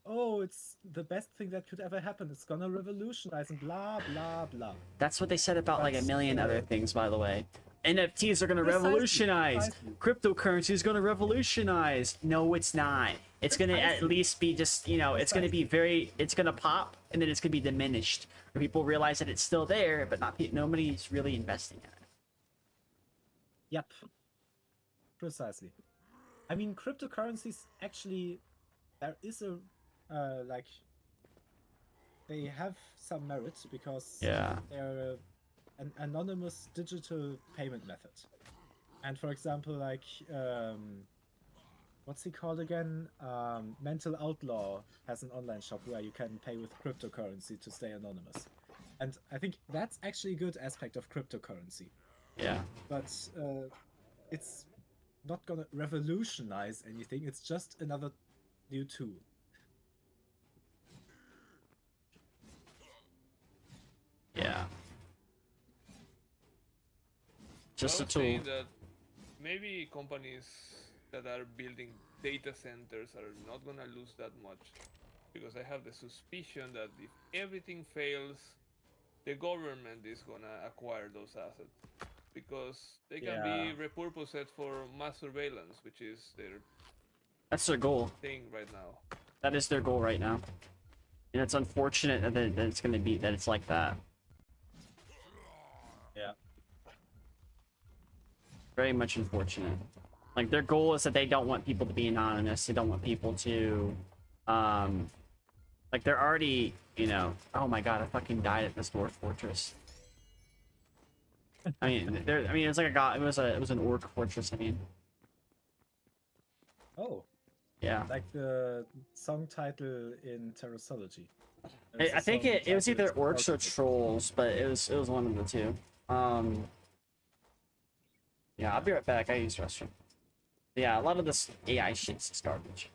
oh, it's the best thing that could ever happen. It's gonna revolutionize and blah, blah, blah. That's what they said about like a million other things, by the way. NFTs are gonna Precisely, revolutionize. precisely. Cryptocurrency is gonna revolutionize. No, it's not. It's gonna at Precisely. least be just, you know, it's gonna be it's gonna pop and then it's gonna be diminished. Where people realize that it's still there, but nobody's really investing in it. Yep. Precisely. I mean, cryptocurrencies actually, there is a, like, they have some merit because Yeah. they're an anonymous digital payment method. And for example, like, what's he called again? Mental Outlaw has an online shop where you can pay with cryptocurrency to stay anonymous. And I think that's actually a good aspect of cryptocurrency. Yeah. But it's not gonna revolutionize anything. It's just another new tool. Yeah. Just a I was tool. saying that maybe companies that are building data centers are not gonna lose that much, because I have the suspicion that if everything fails, the government is gonna acquire those assets, because they can be repurposed for mass surveillance, which is their That's their goal. thing right now. That is their goal right now. And it's unfortunate that it's gonna be that it's like that. Yeah. Very much unfortunate. Like, their goal is that they don't want people to be anonymous. They don't want people to, like, they're already, you know, oh my god, I fucking died at this dwarf fortress. I mean, it was like a god, it was an orc fortress, I mean. Oh, Yeah. like the song title in Terrasology. I think it was either orcs or trolls, but it was one of the two. Yeah, I'll be right back. I use the restroom. Yeah, a lot of this AI shit's just garbage.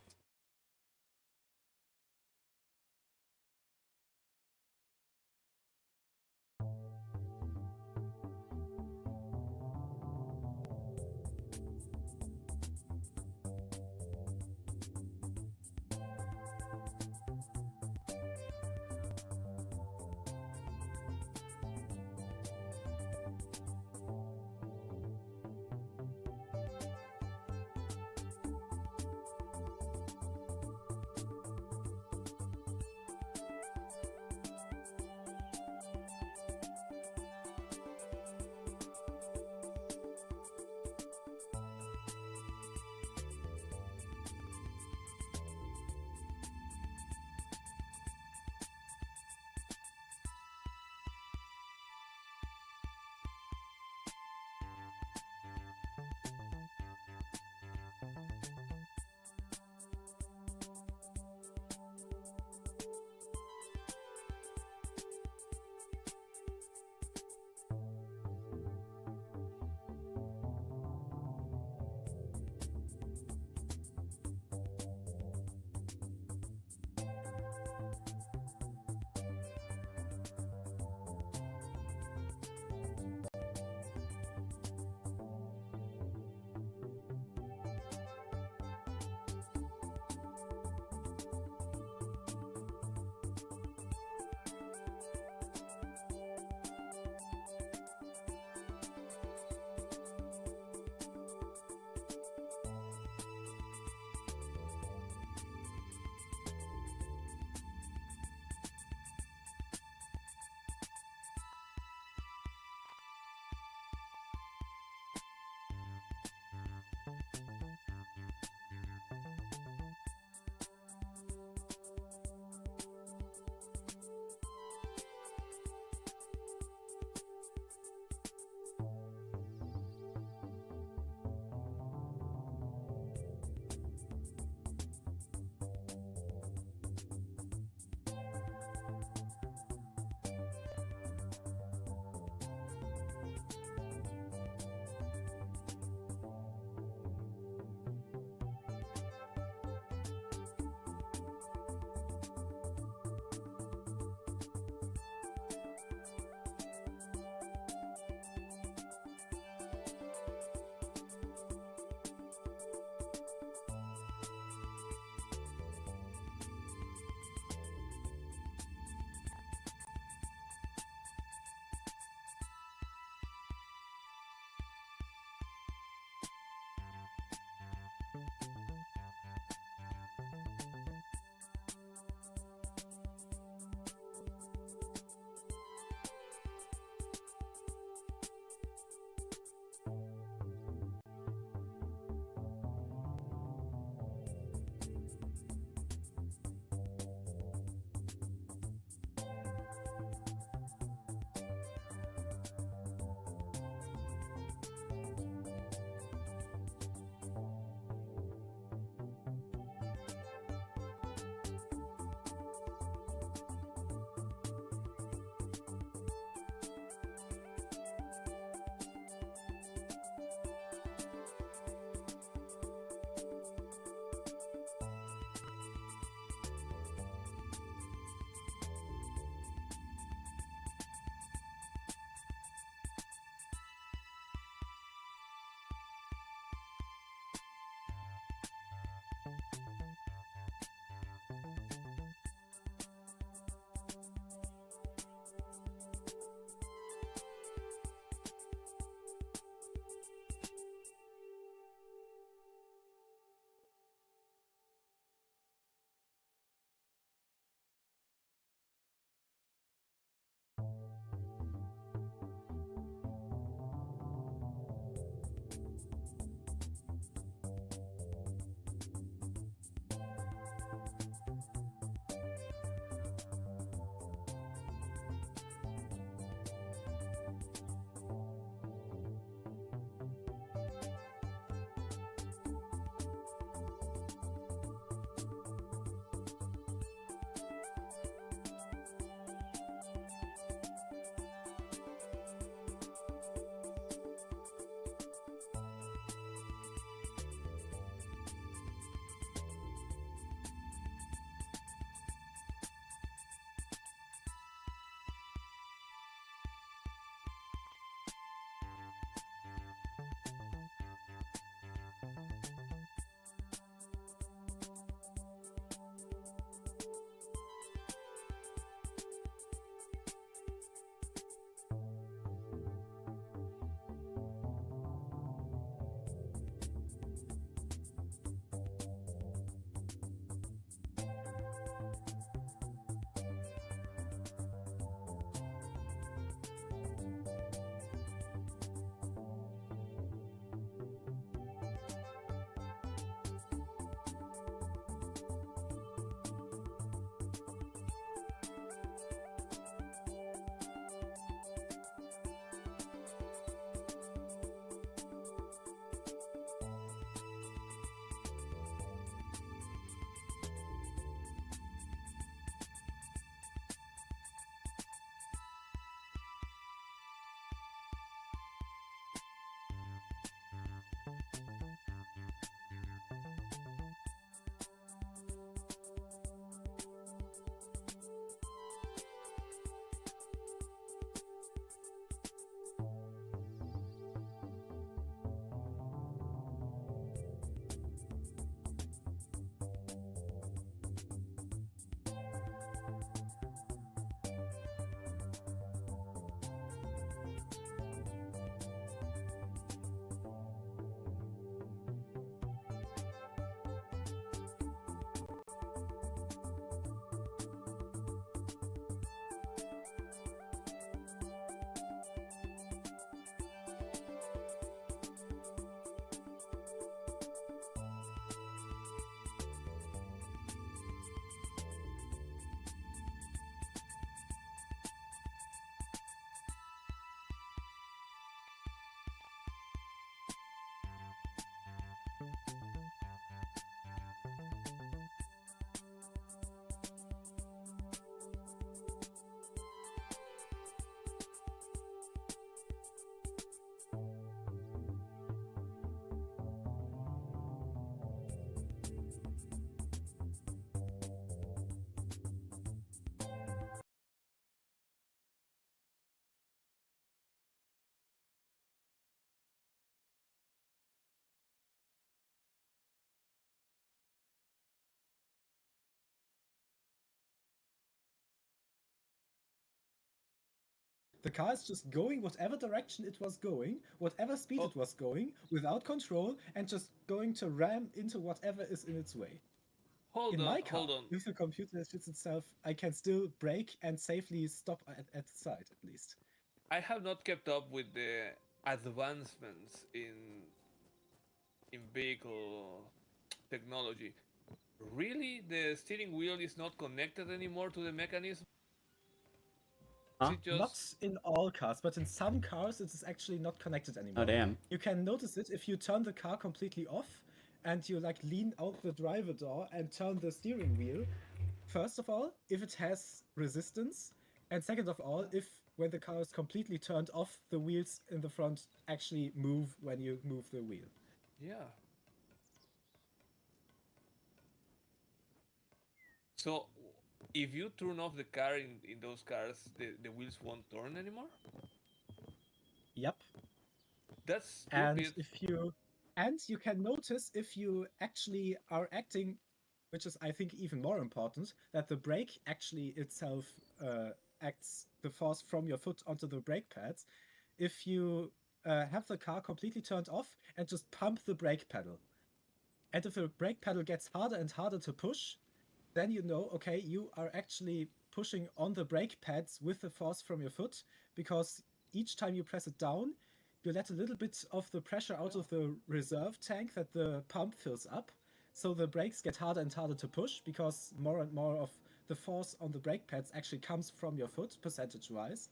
The car is just going whatever direction it was going, whatever speed Oh. it was going, without control, and just going to ram into whatever is in its way. In my car, hold on. if the computer shits itself, I can still brake and safely stop at the side, at least. I have not kept up with the advancements in vehicle technology. Really, the steering wheel is not connected anymore to the mechanism? Huh? Is it just Not in all cars, but in some cars it is actually not connected anymore. Oh damn. You can notice it if you turn the car completely off and you like lean out the driver door and turn the steering wheel. First of all, if it has resistance, and second of all, if when the car is completely turned off, the wheels in the front actually move when you move the wheel. yeah? So if you turn off the car in those cars, the wheels won't turn anymore? Yep. That's And stupid. you can notice if you actually are acting, which is I think even more important, that the brake actually itself acts the force from your foot onto the brake pads. If you have the car completely turned off and just pump the brake pedal, and if the brake pedal gets harder and harder to push, then you know, okay, you are actually pushing on the brake pads with the force from your foot, because each time you press it down, you let a little bit of the pressure out of the reserve tank that the pump fills up. So the brakes get harder and harder to push because more and more of the force on the brake pads actually comes from your foot, percentage-wise.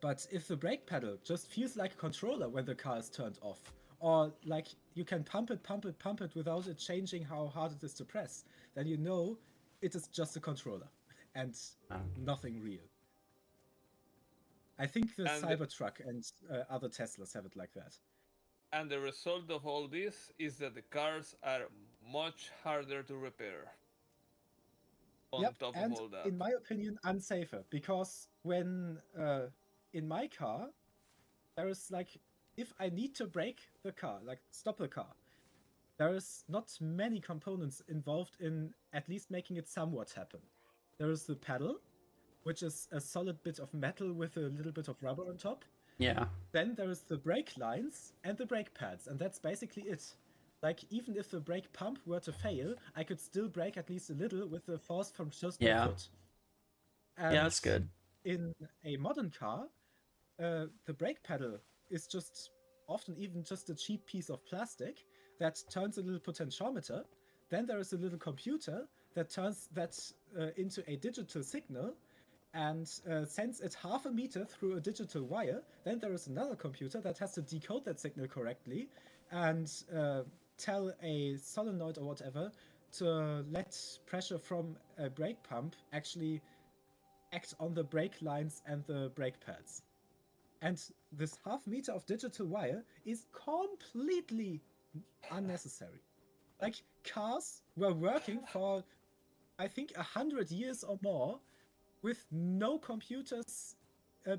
But if the brake pedal just feels like a controller when the car is turned off, or like you can pump it without it changing how hard it is to press, then you know it is just a controller and nothing real. I think the And- Cybertruck and other Teslas have it like that. And the result of all this is that the cars are much harder to repair. On Yep, top of and all that. in my opinion, unsafer, because when in my car, there is like, if I need to brake the car, like stop the car, there is not many components involved in at least making it somewhat happen. There is the pedal, which is a solid bit of metal with a little bit of rubber on top. Yeah. Then there is the brake lines and the brake pads, and that's basically it. Like, even if the brake pump were to fail, I could still brake at least a little with the force from just my foot. And Yeah, that's good. in a modern car, the brake pedal is just often even just a cheap piece of plastic that turns a little potentiometer. Then there is a little computer that turns that into a digital signal and sends it half a meter through a digital wire. Then there is another computer that has to decode that signal correctly and tell a solenoid or whatever to let pressure from a brake pump actually act on the brake lines and the brake pads. And this half meter of digital wire is completely unnecessary. Like, cars were working for, I think, 100 years or more with no computers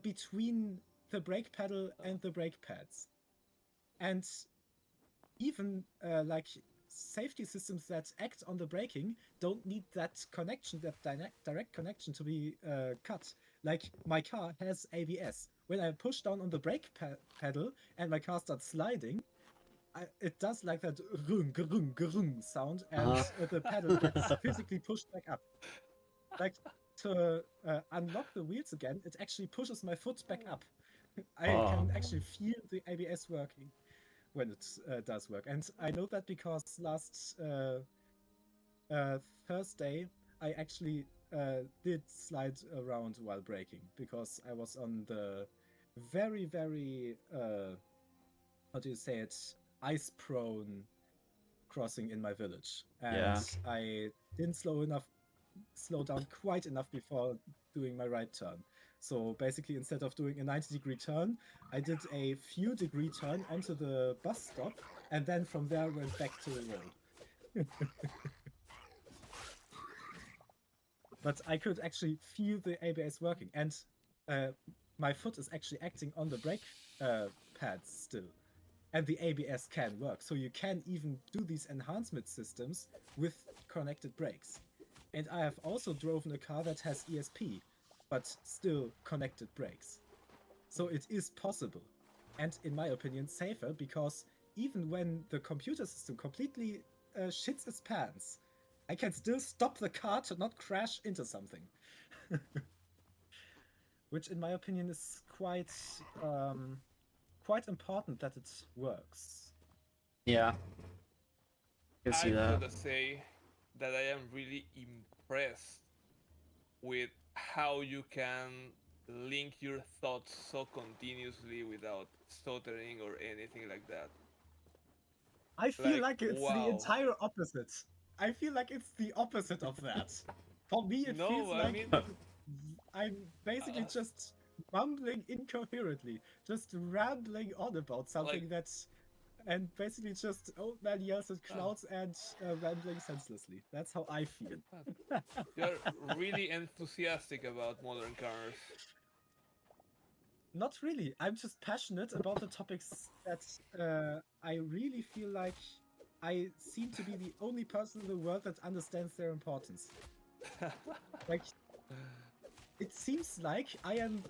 between the brake pedal and the brake pads. And even like safety systems that act on the braking don't need that connection, that direct connection to be cut. Like, my car has ABS. When I push down on the brake pedal and my car starts sliding, it does like that rung, grung, grung sound, and the pedal gets physically pushed back up. Like, to unlock the wheels again, it actually pushes my foot back up. I can actually feel the ABS working when it does work. And I know that because last Thursday, I actually did slide around while braking, because I was on the very, very, how do you say it, ice-prone crossing in my village. And I didn't slow down quite enough before doing my right turn. So basically, instead of doing a 90-degree turn, I did a few degree turn onto the bus stop, and then from there went back to the road. But I could actually feel the ABS working, and my foot is actually acting on the brake pads still. And the ABS can work, so you can even do these enhancement systems with connected brakes. And I have also driven a car that has ESP, but still connected breaks. So it is possible, and in my opinion safer, because even when the computer system completely shits its pants, I can still stop the car to not crash into something. Which in my opinion is quite important that it works. Yeah. I can see I've that. got to say that I am really impressed with how you can link your thoughts so continuously without stuttering or anything like that. I feel Like, like it's the wow. entire opposite. I feel like it's the opposite of that. For me, it feels No, I like mean, I'm basically uh, just mumbling incoherently, just rambling on about like, something that's, and basically just old man yells at clouds and rambling senselessly. That's how I feel. you're really enthusiastic about modern cars. Not really. I'm just passionate about the topics that I really feel like I seem to be the only person in the world that understands their importance. Like, it seems like I am,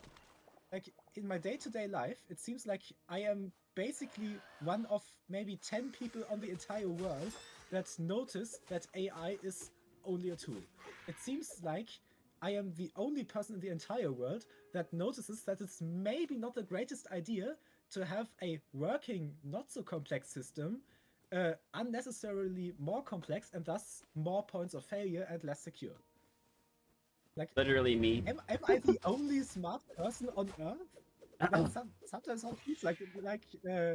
like, in my day-to-day life, it seems like I am basically one of maybe 10 people on the entire world that notice that AI is only a tool. It seems like I am the only person in the entire world that notices that it's maybe not the greatest idea to have a working, not so complex system, unnecessarily more complex and thus more points of failure and less secure. Like, Literally me. am I the only smart person on Earth? That sometimes it feels like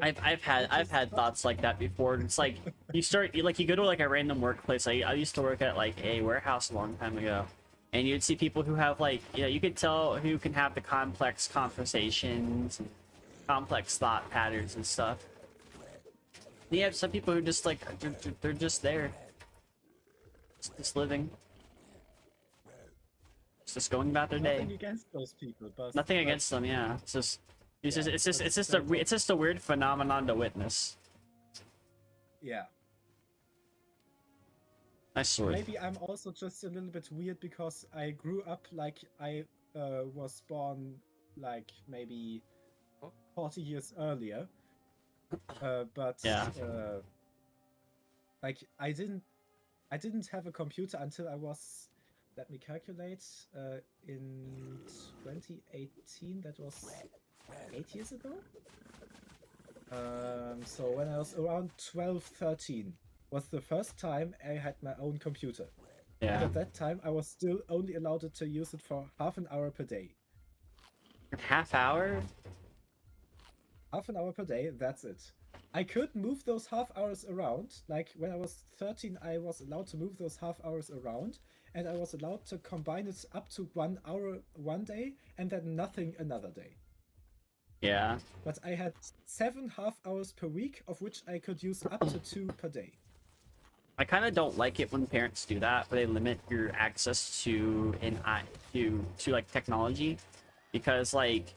I've had thoughts like that before. It's like you go to like a random workplace. I used to work at like a warehouse a long time ago, and you'd see people who have like, you know, you could tell who can have the complex conversations and complex thought patterns and stuff. And you have some people who just like they're just there, just living, just going about their day. nothing against those people, but Nothing against them, yeah. but It's just a weird phenomenon to witness. yeah. Nice sword. Maybe I'm also just a little bit weird because I grew up like I was born like maybe 40 years earlier. But Yeah. like I didn't have a computer until I was, let me calculate, in 2018. That was 8 years ago. So when I was around 12, 13 was the first time I had my own computer. And Yeah. at that time, I was still only allowed to use it for half an hour per day. Half hour? Half an hour per day, that's it. I could move those half hours around. Like when I was 13, I was allowed to move those half hours around, and I was allowed to combine it up to 1 hour one day and then nothing another day. Yeah. But I had 7 half hours per week, of which I could use up to 2 per day. I kind of don't like it when parents do that, where they limit your access to like technology, because like,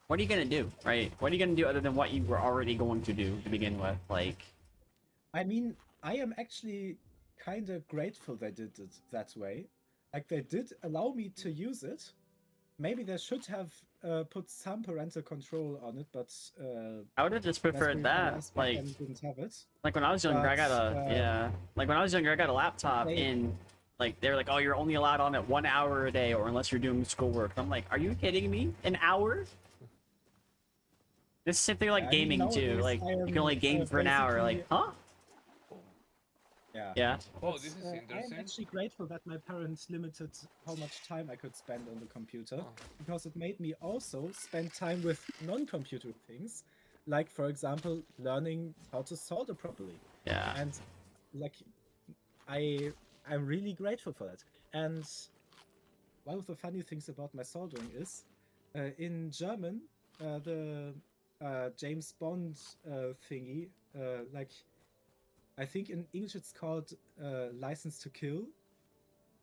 what are you gonna do, right? What are you gonna do other than what you were already going to do to begin with? Like, I mean, I am actually kind of grateful they did it that way. Like, they did allow me to use it. Maybe they should have put some parental control on it, but I would have just preferred that. Like didn't have it. when I was younger, I got But, a yeah. Like when I was younger, I got a laptop, and like they were like, "Oh, you're only allowed on it 1 hour a day, or unless you're doing schoolwork." I'm like, "Are you kidding me? An hour?" This is something like I mean, gaming too. nowadays Like I you am, can only game for an hour. Like, huh? Yeah. Yeah. Oh, But, this is I am interesting. actually grateful that my parents limited how much time I could spend on the computer, Oh. because it made me also spend time with non-computer things, like, for example, learning how to solder properly. Yeah. And like, I'm really grateful for that. And one of the funny things about my soldering is, in German, the James Bond thingy, like, I think in English it's called License to Kill.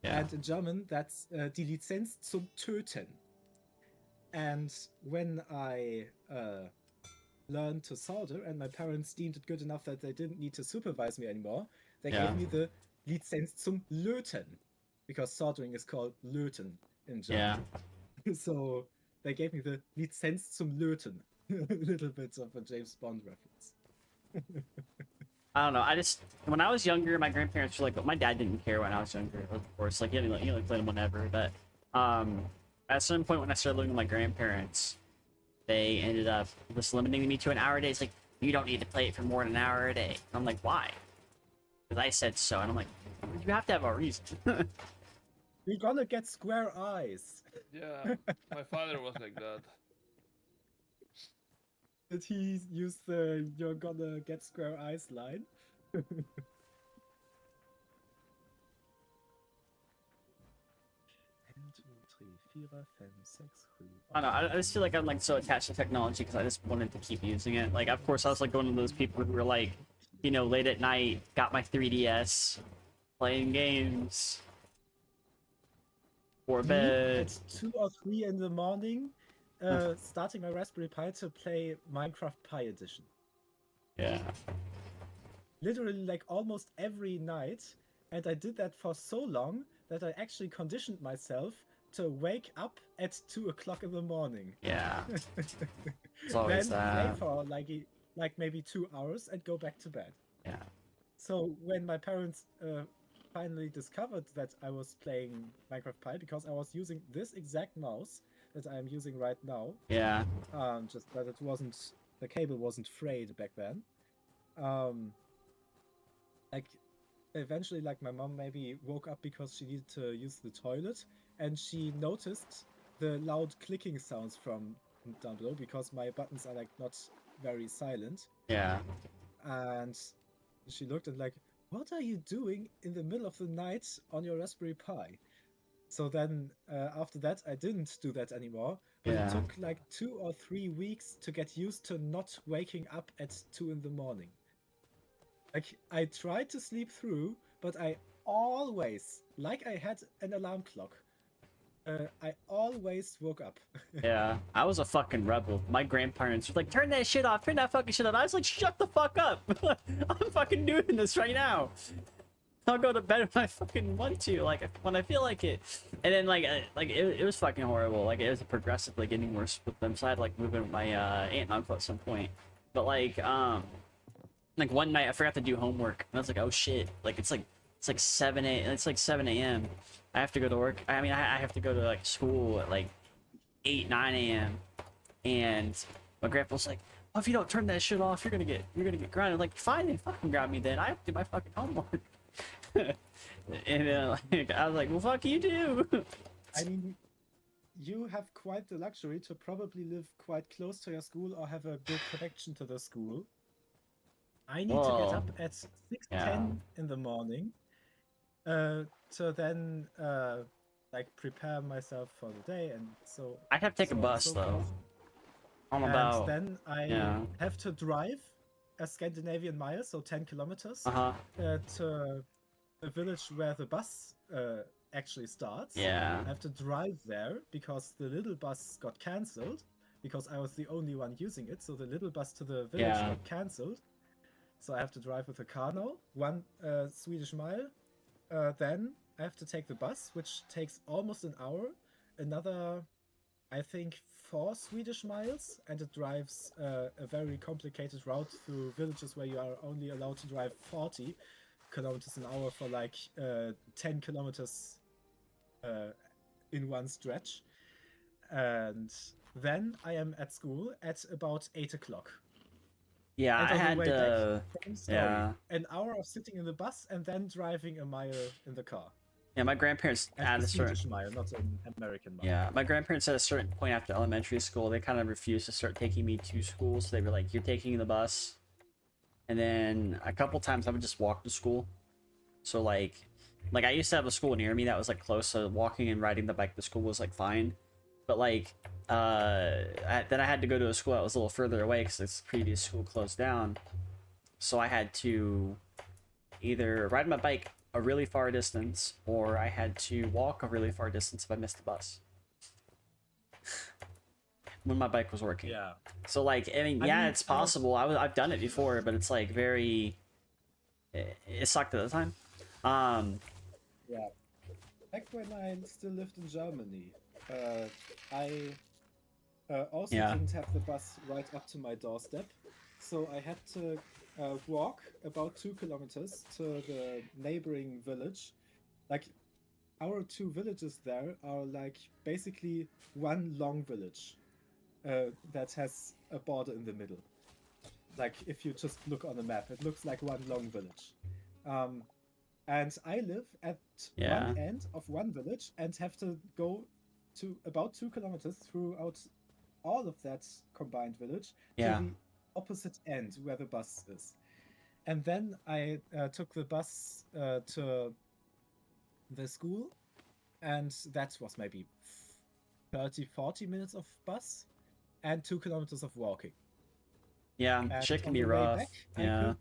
Yeah. And in German, that's die Lizenz zum Töten. And when I learned to solder, and my parents deemed it good enough that they didn't need to supervise me anymore, they Yeah. gave me the Lizenz zum Löten, because soldering is called Löten in Yeah. German. So they gave me the Lizenz zum Löten. A little bit of a James Bond reference. I don't know. I just when I was younger, my grandparents were like, my dad didn't care when I was younger, of course. Like he played them whenever. But at a certain point when I started living with my grandparents, they ended up just limiting me to an hour a day. It's like you don't need to play it for more than an hour a day. And I'm like, why? Because I said so. And I'm like, you have to have a reason. You're gonna get square eyes. Yeah, my father was like that. Did he use the "you're gonna get square eyes" line? 1, 2, 3, 4, 5, 6, 7. I don't know. I just feel like I'm like so attached to technology because I just wanted to keep using it. Like, of course, I was like one of those people who were like, you know, late at night, got my 3DS, playing games, for bed. At 2 or 3 in the morning, starting my Raspberry Pi to play Minecraft Pi Edition. Yeah. Literally, like almost every night, and I did that for so long that I actually conditioned myself to wake up at 2 o'clock in the morning. Yeah. It's always then play that. for like maybe 2 hours and go back to bed. Yeah. So when my parents finally discovered that I was playing Minecraft Pi, because I was using this exact mouse that I am using right now, Yeah. just that the cable wasn't frayed back then. Like eventually, like my mom maybe woke up because she needed to use the toilet, and she noticed the loud clicking sounds from down below because my buttons are like not very silent. Yeah. And she looked and like, what are you doing in the middle of the night on your Raspberry Pi? So then after that, I didn't do that anymore. But Yeah. it took like 2 or 3 weeks to get used to not waking up at 2 in the morning. Like, I tried to sleep through, but I always, like I had an alarm clock, I always woke up. Yeah. I was a fucking rebel. My grandparents were like, turn that shit off, turn that fucking shit off. I was like, shut the fuck up. I'm fucking doing this right now. I'll go to bed when I fucking want to, like when I feel like it. And then it was fucking horrible. Like it was progressively getting worse with them. So I had to like move in with my aunt and uncle at some point. But like one night I forgot to do homework and I was like, oh shit. Like it's like 7 a.m. I have to go to work. I mean I have to go to like school at like 8, 9 a.m. And my grandpa was like, oh, if you don't turn that shit off, you're gonna get grounded. I'm like, fine, then fucking ground me then. I have to do my fucking homework. And like, I was like, well, fuck you too. I mean, you have quite the luxury to probably live quite close to your school or have a good connection to the school. I need to get up at 6:10 in the morning to then like prepare myself for the day, and so I have to take a bus though. I'm about. And then I have to drive a Scandinavian mile, so 10 kilometers, to the village where the bus actually starts. Yeah. I have to drive there because the little bus got cancelled because I was the only one using it. So the little bus to the village got cancelled. So I have to drive with a car now, 1 Swedish mile. Then I have to take the bus, which takes almost an hour. Another, I think, 4 Swedish miles, and it drives a very complicated route through villages where you are only allowed to drive 40 kilometers an hour for like 10 kilometers in one stretch. And then I am at school at about 8 o'clock. Yeah, and I had an hour of sitting in the bus and then driving a mile in the car. Yeah, my grandparents at a Swedish mile, not an American mile. Yeah, my grandparents at a certain point after elementary school, they kind of refused to start taking me to school. So they were like, "You're taking the bus," and then a couple times I would just walk to school. So like I used to have a school near me that was like close, so walking and riding the bike to school was like fine. But like then I had to go to a school that was a little further away because this previous school closed down. So I had to either ride my bike a really far distance, or I had to walk a really far distance if I missed the bus. When my bike was working. Yeah. So like, I mean, it's possible. I've done it before, but it's like very. It sucked at the time. Yeah. back when I still lived in Germany, I also Yeah. didn't have the bus right up to my doorstep, so I had to walk about 2 kilometers to the neighboring village. Like, our 2 villages there are like basically one long village that has a border in the middle. Like, if you just look on the map, it looks like one long village. And I live at Yeah. one end of one village and have to go to about 2 kilometers throughout all of that combined village Yeah. to the opposite end where the bus is. And then I took the bus to the school, and that was maybe 30-40 minutes of bus and 2 kilometers of walking. Yeah. And Shit can on be the way rough. back, Yeah.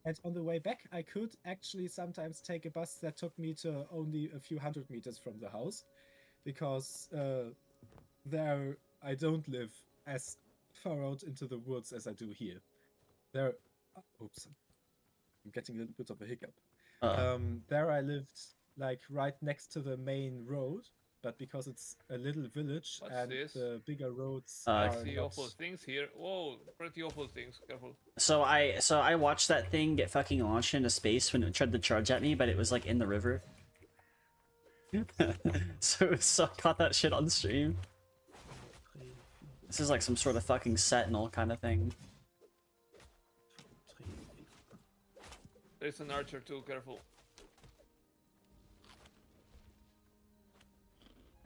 and on the way back, I could actually sometimes take a bus that took me to only a few hundred meters from the house, because there I don't live as far out into the woods as I do here. There, oops, I'm getting a little bit of a hiccup. There I lived like right next to the main road, but because it's a little village What's and this? the bigger roads I are See not... awful things here. Whoa, pretty awful things. Careful. So I watched that thing get fucking launched into space when it tried to charge at me, but it was like in the river. so I caught that shit on stream. This is like some sort of fucking sentinel kind of thing. There's an archer too. Careful.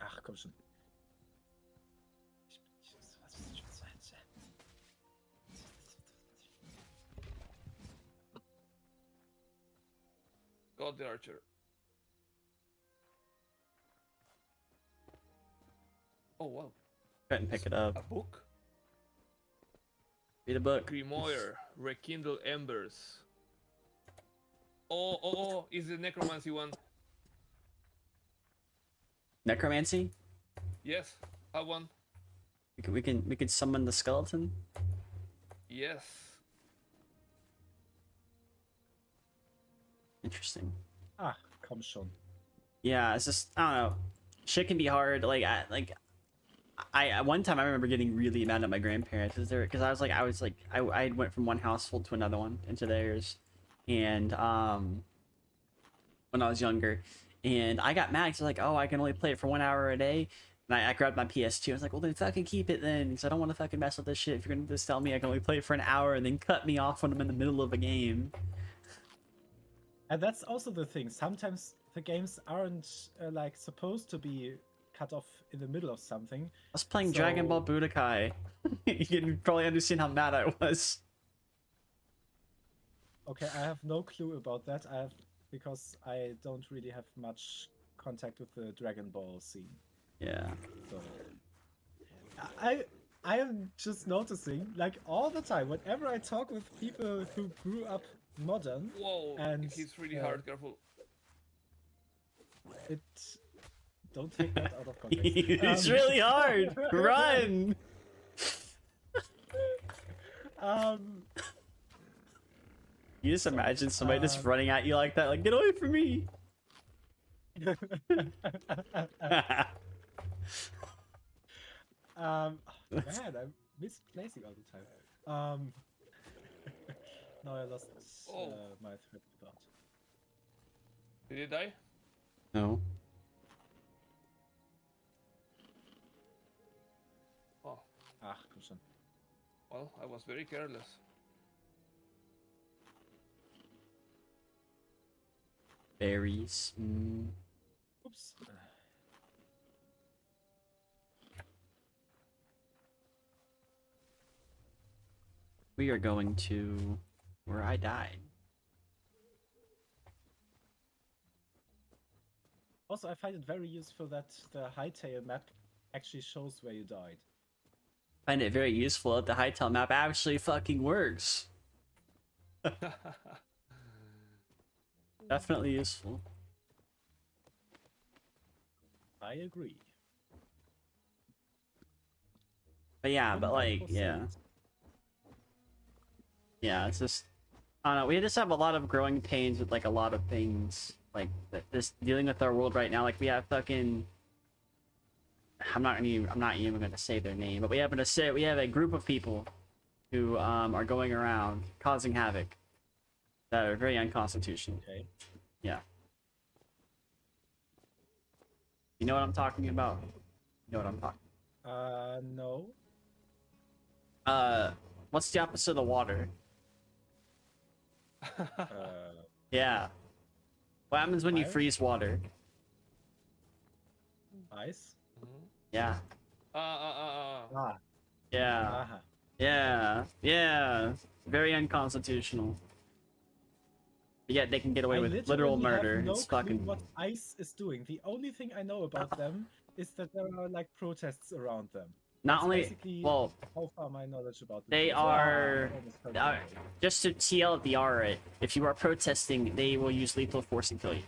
Ach, komm schon. Got the archer. Oh wow. Try and pick it up. A book? Read a book. Grimoire. Rekindle embers. Oh, is the necromancy one? Necromancy? Yes, have one. We can summon the skeleton. Yes. Interesting. Ah, komm schon. Yeah, it's just I don't know. Shit can be hard. Like I one time I remember getting really mad at my grandparents because I was like I went from one household to another one into theirs, and when I was younger, and I got mad because like, oh, I can only play it for 1 hour a day. And I grabbed my PS2. I was like, well, then fucking keep it then, because I don't want to fucking mess with this shit. If you're gonna just tell me I can only play it for an hour and then cut me off when I'm in the middle of a game. And that's also the thing. Sometimes the games aren't like supposed to be cut off in the middle of something. I was playing Dragon Ball So- Budokai. You can probably understand how mad I was. Okay, I have no clue about that. Because I don't really have much contact with the Dragon Ball scene. Yeah. So I am just noticing, like all the time, whenever I talk with people who grew up modern, Whoa, And, he's really uh, hard. Careful. it don't take that out of context. It's really hard. Run. You just imagine somebody just running at you like that, like, get away from me. Man, I'm misplacing all the time. Now I lost my thread of thought. Did he die? No. Oh, Ach, komm schon. well, I was very careless. Berries. Mm. Oops. We are going to where I died. Also, I find it very useful that the Hytale map actually shows where you died. Find it very useful that the Hytale map actually fucking works. Definitely useful. I agree. But yeah, but like, yeah. 100%. Yeah, it's just, I don't know, we just have a lot of growing pains with like a lot of things. like this dealing with our world right now. Like we have fucking. I'm not even gonna say their name, but we have a group of people who are going around causing havoc that are very unconstitutional. Okay. Yeah. You know what I'm talking about? You know what I'm talking. No. What's the opposite of water? Yeah. What happens when you Fire? freeze water? Ice. Yeah. Ah. Yeah. Aha. Yeah. Yeah. Very unconstitutional. Yet they can get away I with literal literally have murder. no It's clue fucking. what ICE is doing. The only thing I know about them is that there are like protests around them. Not That's only. basically Well, how far my knowledge about them they is. are. Almost perfect. Just to TLDR it, if you are protesting, they will use lethal force and kill you.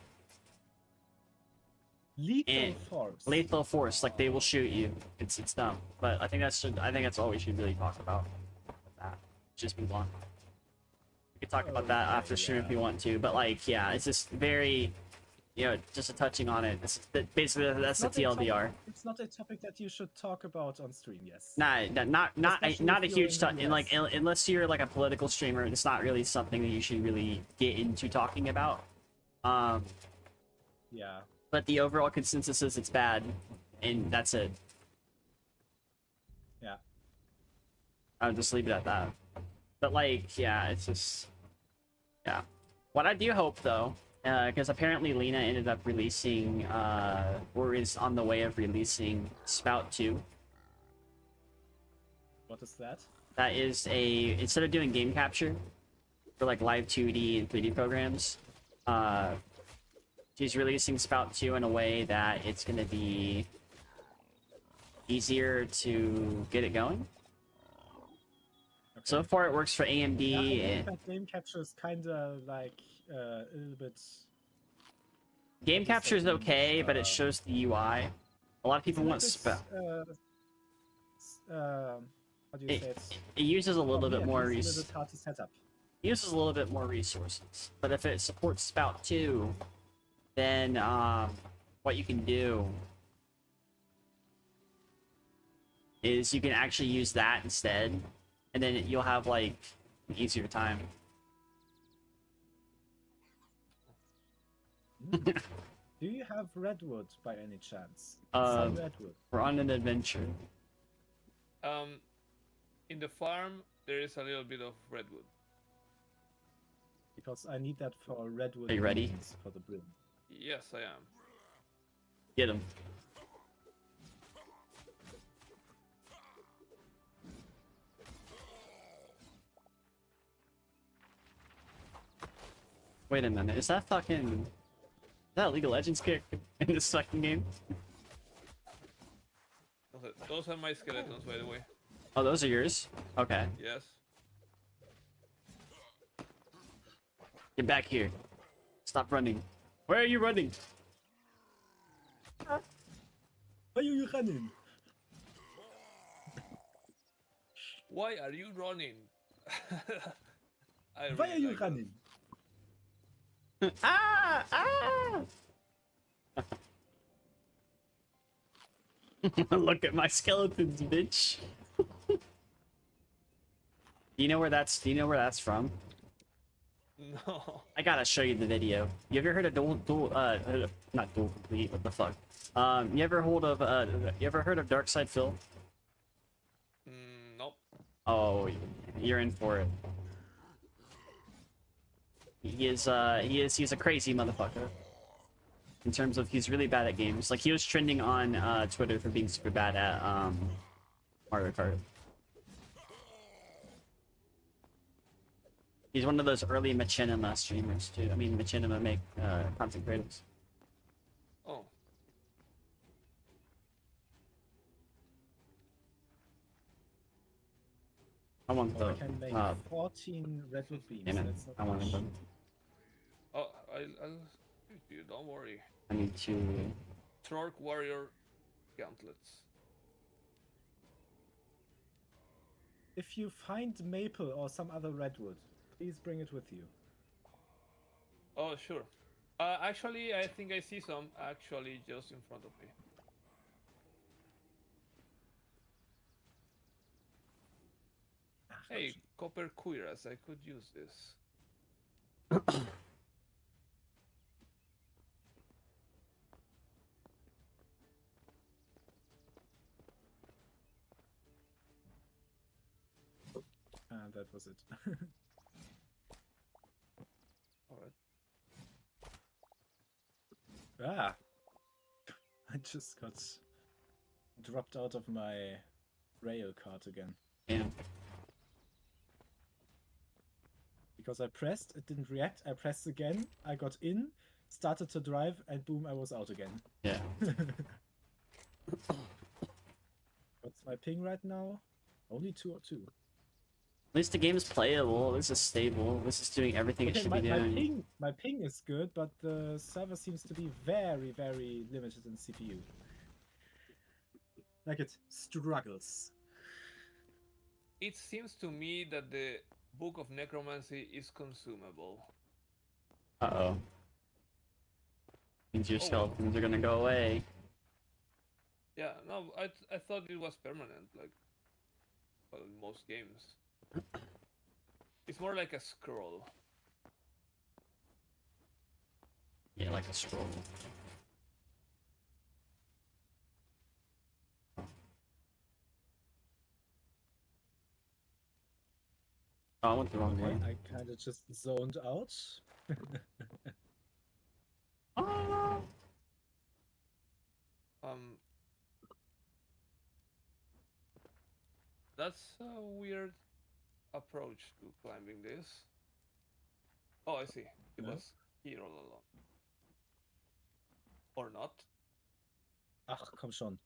Lethal and- force. Lethal force, like they will shoot you. It's dumb, but I think that's all we should really talk about. That. Just move on. We could talk about that after stream if you want to, but like, yeah, it's just very, just a touching on it. Basically that's the Not a topic- TLDR. It's not a topic that you should talk about on stream. Yes. Not Especially a if huge you're in the like US. unless you're like a political streamer, it's not really something that you should really get into talking about. Yeah. But the overall consensus is it's bad, and that's it. Yeah. I'll just leave it at that. But like, yeah, it's just, yeah. What I do hope though, because apparently Lena ended up releasing, or is on the way of releasing Spout 2. What is that? That is instead of doing game capture for like live 2D and 3D programs, she's releasing Spout 2 in a way that it's going to be easier to get it going. So far it works for AMD. Yeah, I think and that game capture is kind of like a little bit. game what is capture is that okay, English? but it shows the UI. A lot of people want Spout. How do you say it? It uses a little For me, bit at more least, a little bit hard to set up. uses a little bit more resources. But if it supports Spout 2, then what you can do is you can actually use that instead, and then you'll have like an easier time. Do you have redwood by any chance? Uh, Some redwood. We're on an adventure. In the farm, there is a little bit of redwood. Because I need that for redwood. Are you ready? beams For the brim. Yes, I am. Get him. Wait a minute, is that a League of Legends character in this fucking game? Okay, those are my skeletons, by the way. Oh, those are yours? Okay. Yes. Get back here. Stop running. Where are you running? Why are you running? Why are you running? I Why really are you like running? Ah! Ah! Look at my skeletons, bitch. Do you know where that's from? that. No. I gotta show you the video. You ever heard of not dual complete, what the fuck? You ever heard of Dark Side Phil? Nope. Oh, you're in for it. He's a crazy motherfucker. In terms of he's really bad at games. Like he was trending on Twitter for being super bad at Mario Kart. He's one of those early machinima streamers too. I mean machinima make content creators. Oh. I want Oh, I the can make 14 redwood beams. damn it. That's not I want much. them. Oh, I'll shoot you, don't worry. I need to Trork warrior gauntlets. If you find maple or some other redwood, please bring it with you. Oh, sure. Actually, I think I see some actually just in front of me. Hey, copper cuirass, I could use this. And that was it. Alright. Ah! I just got dropped out of my rail cart again. Yeah. Because I pressed, it didn't react, I pressed again, I got in, started to drive, and boom, I was out again. Yeah. What's my ping right now? Only 202. At least the game is playable. This is stable. This is doing everything it Okay, should my, be my doing. ping is good, but the server seems to be very, very limited in CPU. Like it struggles. It seems to me that the Book of Necromancy is consumable. Uh-oh. Means your Oh, well. skeletons are gonna go away. Yeah, no, I thought it was permanent, like, well, in most games. It's more like a scroll. Yeah, like a scroll. Oh, I went the wrong Okay, way. I kind of just zoned out. Ah! That's a weird approach to climbing this. Oh, I see. It Yeah. was here all along. Or not. Ach, komm schon.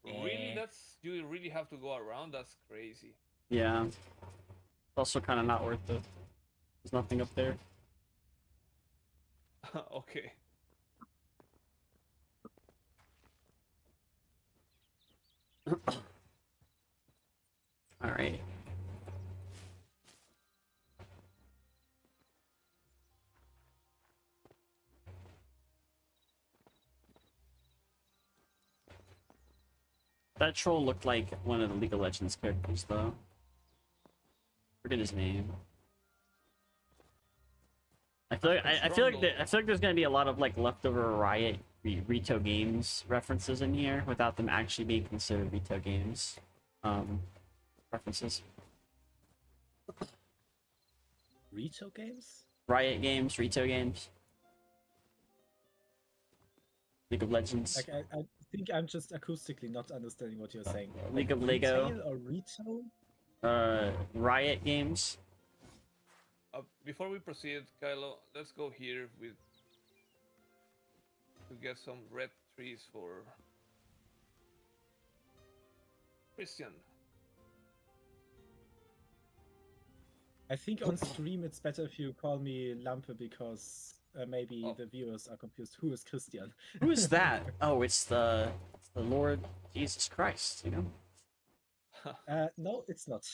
Really? Eh. That's you really have to go around? That's crazy. Yeah. It's also kind of not worth it. There's nothing up there. Okay. Alright. That troll looked like one of the League of Legends characters, though. Forget his name. I feel like I feel like there's gonna be a lot of like leftover Riot Rito games references in here without them actually being considered Rito games references. Rito games? Riot games, Rito games. League of Legends. Like, I think I'm just acoustically not understanding what you're saying. League Like, of Lego. Hytale or Rito? Riot games. Before we proceed, Kylo, let's go here with to get some red trees for Christian. I think on stream it's better if you call me Lampe because maybe the viewers are confused. Who is Christian? Who is that? Oh, it's the Lord Jesus Christ, you know? No, it's not.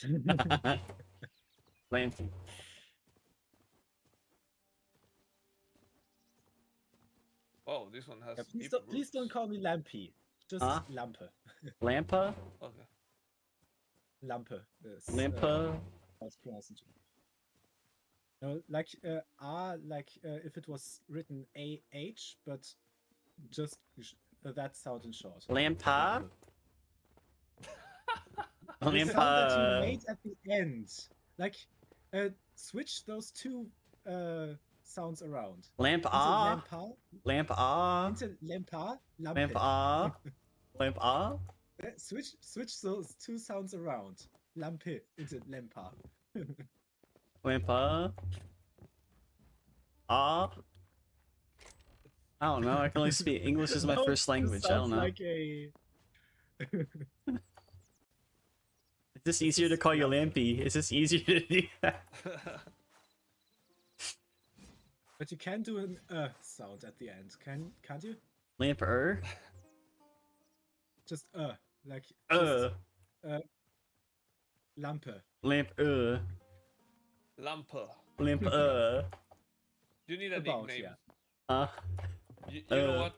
Lantern. Oh, this one has. Please don't call me Lampy. Just Huh? Lampe. Lampa? Okay. Lampe. Is, Lampa? how it's pronounced. No, like R, like if it was written AH, but just that sound in short. Lampa? The sound that you Lampa. made at the end. Like, switch those two sounds around. Lamp Into ah? Lampa, Lamp ah? into Lampa, Lamp Lampe. ah? Lamp ah? Switch those two sounds around. Lampe into Lampa. Lampa? Ah? I don't know. I can only speak English is my No, first this language. I don't sounds know. like a... Is this easier to call you Lampy? Is this easier to do that? But you can do an sound at the end, can't you? Lamper? Just like Uh. just, Lampe. Lamp Lampa. Lamp You need a About, nickname. yeah. Uh, You know Uh. what?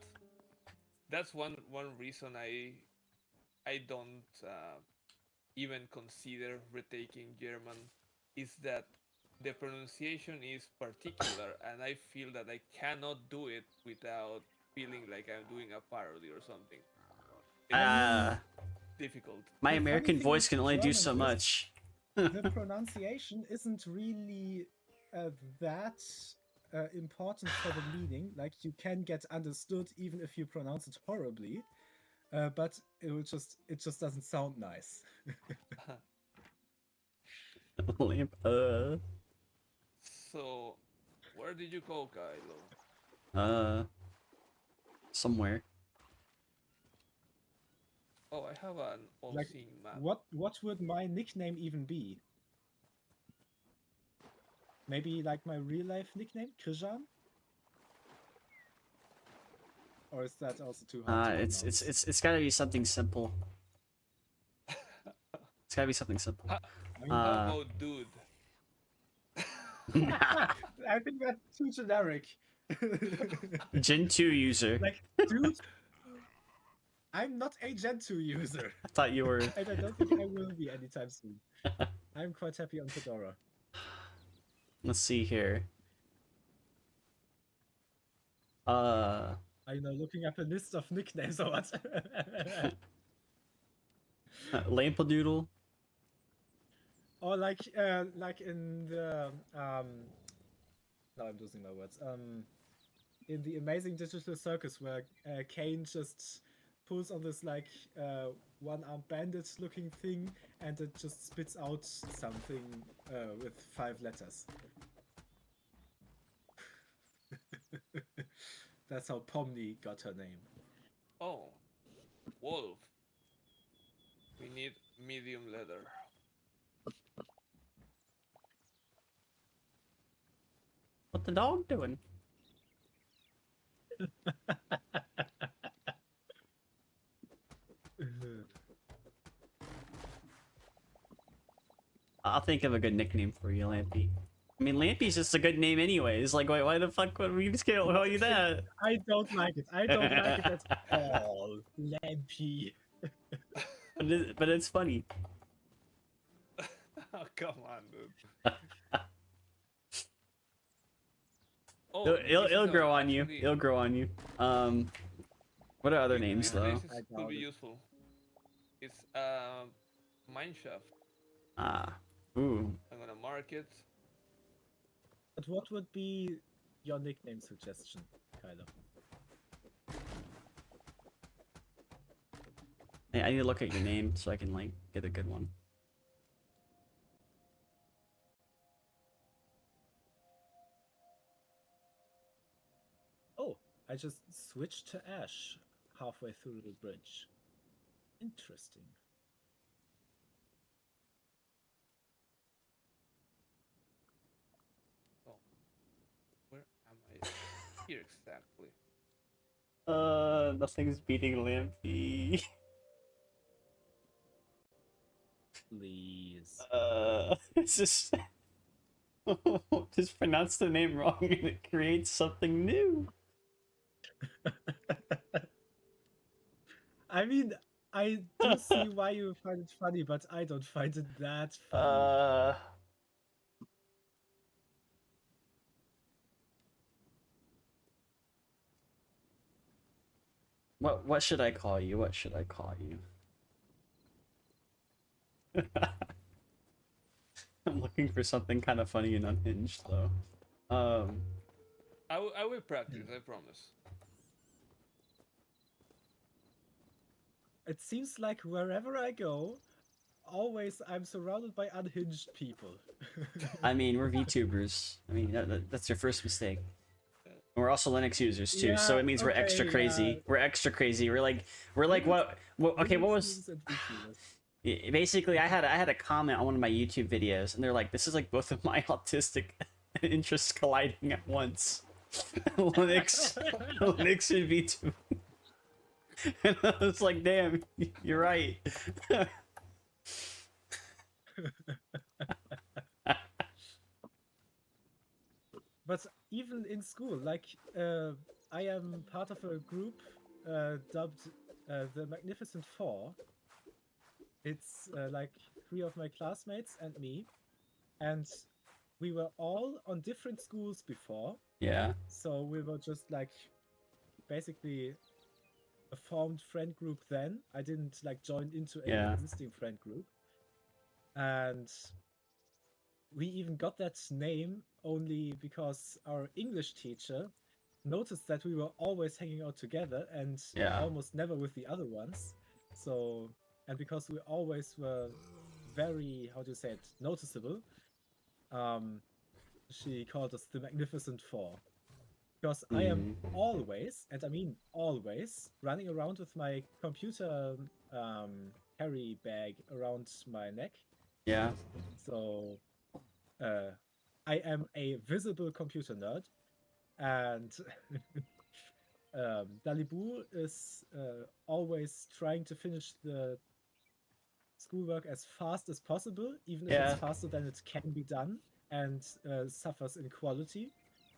That's one reason I don't even consider retaking German is that the pronunciation is particular, and I feel that I cannot do it without feeling like I'm doing a parody or something. It's uh, difficult. my The funny American thing voice with can only do German so is much. the pronunciation isn't really that important for the meaning. Like, you can get understood even if you pronounce it horribly, but it just doesn't sound nice. Lamp. So, where did you go, Kylo? Somewhere. Oh, I have an Like, all-seeing map. what would my nickname even be? Maybe like my real life nickname, Krijan? Or is that also too hard to pronounce? It's gotta be something simple. It's gotta be something simple. How I mean, about dude? I think that's too generic. Gen 2 user. Like, dude, I'm not a Gen 2 user, I thought you were. and I don't think I will be anytime soon. I'm quite happy on Fedora. Let's see here. Are you now looking up a list of nicknames or what? Lampadoodle. Or like in the now I'm losing my words. In the Amazing Digital Circus, where Kane just pulls on this like one-armed bandit looking thing, and it just spits out something with 5 letters. That's how Pomni got her name. Oh, wolf. We need medium leather. What the dog doing? I'll think of a good nickname for you, Lampy. I mean, Lampy's just a good name anyways. Like, why the fuck would we just call you that? I don't like it. I don't like it at all. Lampy. But it's funny. Oh, come on, dude. Oh, It'll grow on you. It'll grow on you. What are other names though? This could be useful. It's mineshaft. Ah, ooh. I'm gonna mark it. But what would be your nickname suggestion, Kylo? Hey, I need to look at your name so I can like get a good one. Oh, I just switched to Ash halfway through the bridge. Interesting. Oh, where am I? Here exactly. Nothing's beating Lampy. Please. It's just just pronounce the name wrong and it creates something new. I mean, I do see why you find it funny, but I don't find it that funny. What should I call you? What should I call you? I'm looking for something kind of funny and unhinged though. I will practice, I promise. It seems like wherever I go, always I'm surrounded by unhinged people. I mean, we're VTubers. I mean, that's your first mistake. We're also Linux users too, so Yeah, it means we're extra okay, crazy. yeah. We're extra crazy. We're like what? Okay, what was? Basically, I had a comment on one of my YouTube videos, and they're like, "This is like both of my autistic interests colliding at once." Linux and VTube. And I was like, "Damn, you're right." But even in school, like I am part of a group dubbed the Magnificent Four. It's like 3 of my classmates and me, and we were all on different schools before. Yeah. So we were just like basically a formed friend group then. I didn't like join into an Yeah. existing friend group. And we even got that name only because our English teacher noticed that we were always hanging out together and Yeah. almost never with the other ones. So, and because we always were very, how do you say it, noticeable, she called us the Magnificent Four. Because I am always, and I mean always, running around with my computer carry bag around my neck. Yeah. So I am a visible computer nerd, and Dalibu is always trying to finish the schoolwork as fast as possible, even if it's faster than it can be done, and suffers in quality.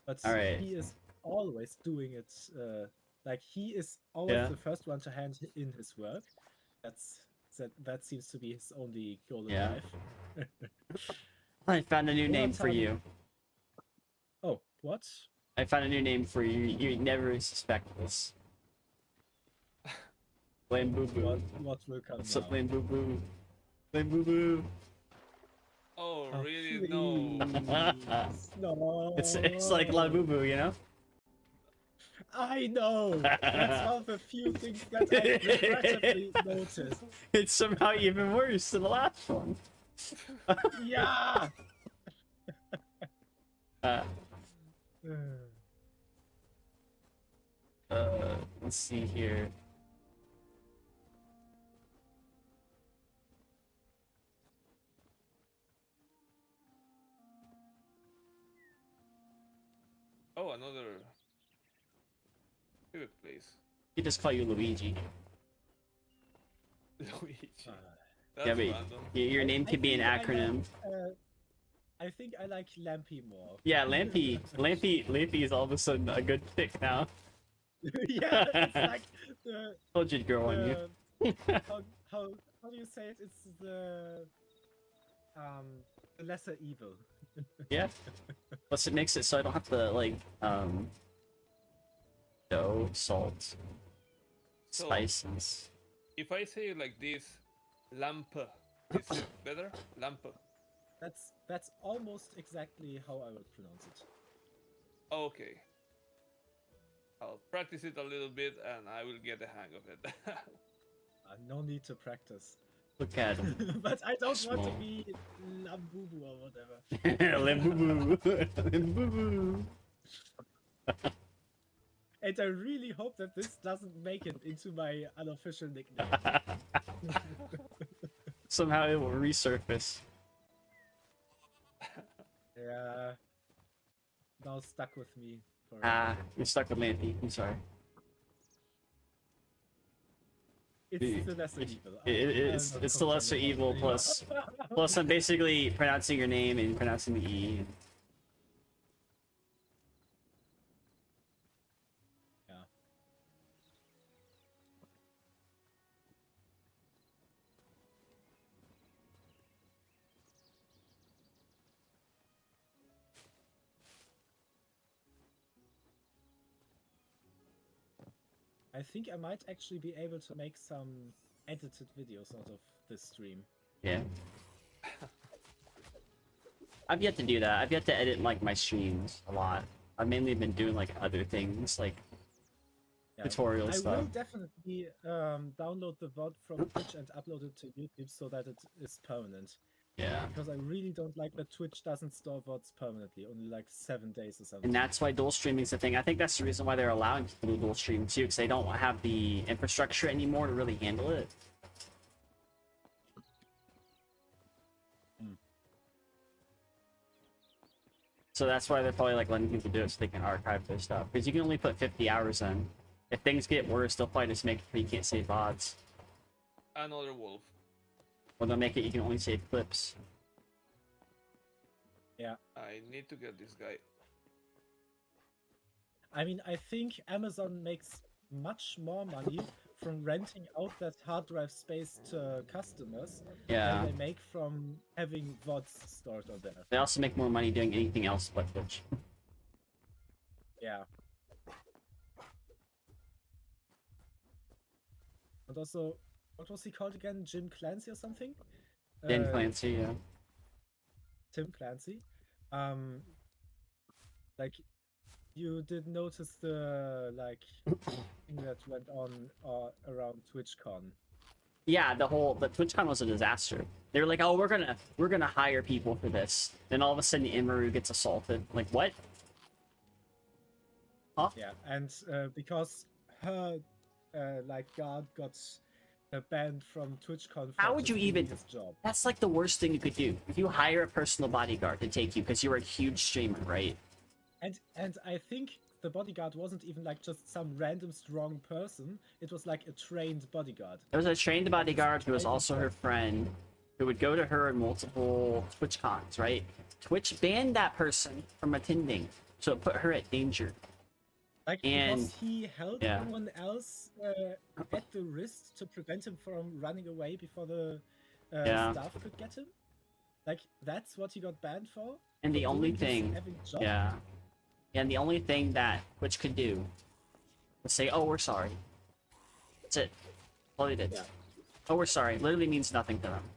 But Alright. he is always doing it. Like he is always Yeah. the first one to hand in his work. That seems to be his only goal in Yeah. life. I found a new Well, name for Tommy- you. Oh, what? I found a new name for you. You'd never suspect this. Blame Boo Boo. What will come What's up, now? Blame Boo Boo? Blame Boo Boo. Oh, Oh, really? No. please. No. It's like La Boo Boo, you know? I know. That's one of the few things that I regrettably noticed. It's somehow even worse than the last one. Yeah. Let's see here. Oh, another favorite place. He just call you Luigi. Luigi. Uh, That's Yeah, but random. your name I could be an think I acronym. I think I like Lampy more. Yeah, Lampy is all of a sudden a good pick now. Yeah, it's like the Told you to grow on you. how do you say it? It's the lesser evil. Yeah. Plus it makes it so I don't have to like dough, salt, So- spices. If I say it like this, lamp, is it better? Lamp. That's almost exactly how I would pronounce it. Okay. I'll practice it a little bit and I will get the hang of it. No need to practice. Look at him. But I don't want to Small. be Lambubu or whatever. Limbooboo. Limbooboo. And I really hope that this doesn't make it into my unofficial nickname. Somehow it will resurface. Yeah. Now stuck with me forever. Ah, you're stuck with Lampy. I'm sorry. It's the lesser evil. It's the lesser evil plus I'm basically pronouncing your name and pronouncing the E. Yeah. I think I might actually be able to make some edited videos out of this stream. Yeah. I've yet to do that. I've yet to edit like my streams a lot. I've mainly been doing like other things like tutorial I stuff. will definitely download the VOD from Twitch and upload it to YouTube so that it is permanent. Yeah. Because I really don't like that Twitch doesn't store VODs permanently, only like 7 days or something. And that's why dual streaming is the thing. I think that's the reason why they're allowing people to dual stream too, because they don't have the infrastructure anymore to really handle it. So that's why they're probably like letting people do it so they can archive their stuff. Because you can only put 50 hours in. If things get worse, they'll probably just make it where you can't save VODs. Another wolf. Or they'll make it you can only save clips. Yeah. I need to get this guy. I mean, I think Amazon makes much more money from renting out that hard drive space to customers Yeah. than they make from having VODs stored on there. They also make more money doing anything else but Twitch. Yeah. And also, what was he called again? Jim Clancy or something? Dan Clancy, yeah. Tim Clancy. Like, you did notice the thing that went on around TwitchCon. Yeah, the TwitchCon was a disaster. They were like, "Oh, we're gonna hire people for this." Then all of a sudden, Imru gets assaulted. Like, what? Huh? Yeah, and because her guard got banned from TwitchCon. How would you even? His job? That's like the worst thing you could do. If you hire a personal bodyguard to take you because you're a huge streamer, right? And I think the bodyguard wasn't even like just some random strong person. It was like a trained bodyguard. It was a trained bodyguard who was also her friend, who would go to her in multiple Twitch cons, right? Twitch banned that person from attending, so it put her at danger. Like, And- because he held yeah. someone else at the wrist to prevent him from running away before the Yeah. staff could get him. Like, that's what he got banned for. And the For only doing his thing, having job? yeah, and the only thing that Twitch could do was say, "Oh, we're sorry." That's it. All they did. Yeah. "Oh, we're sorry." Literally means nothing to them.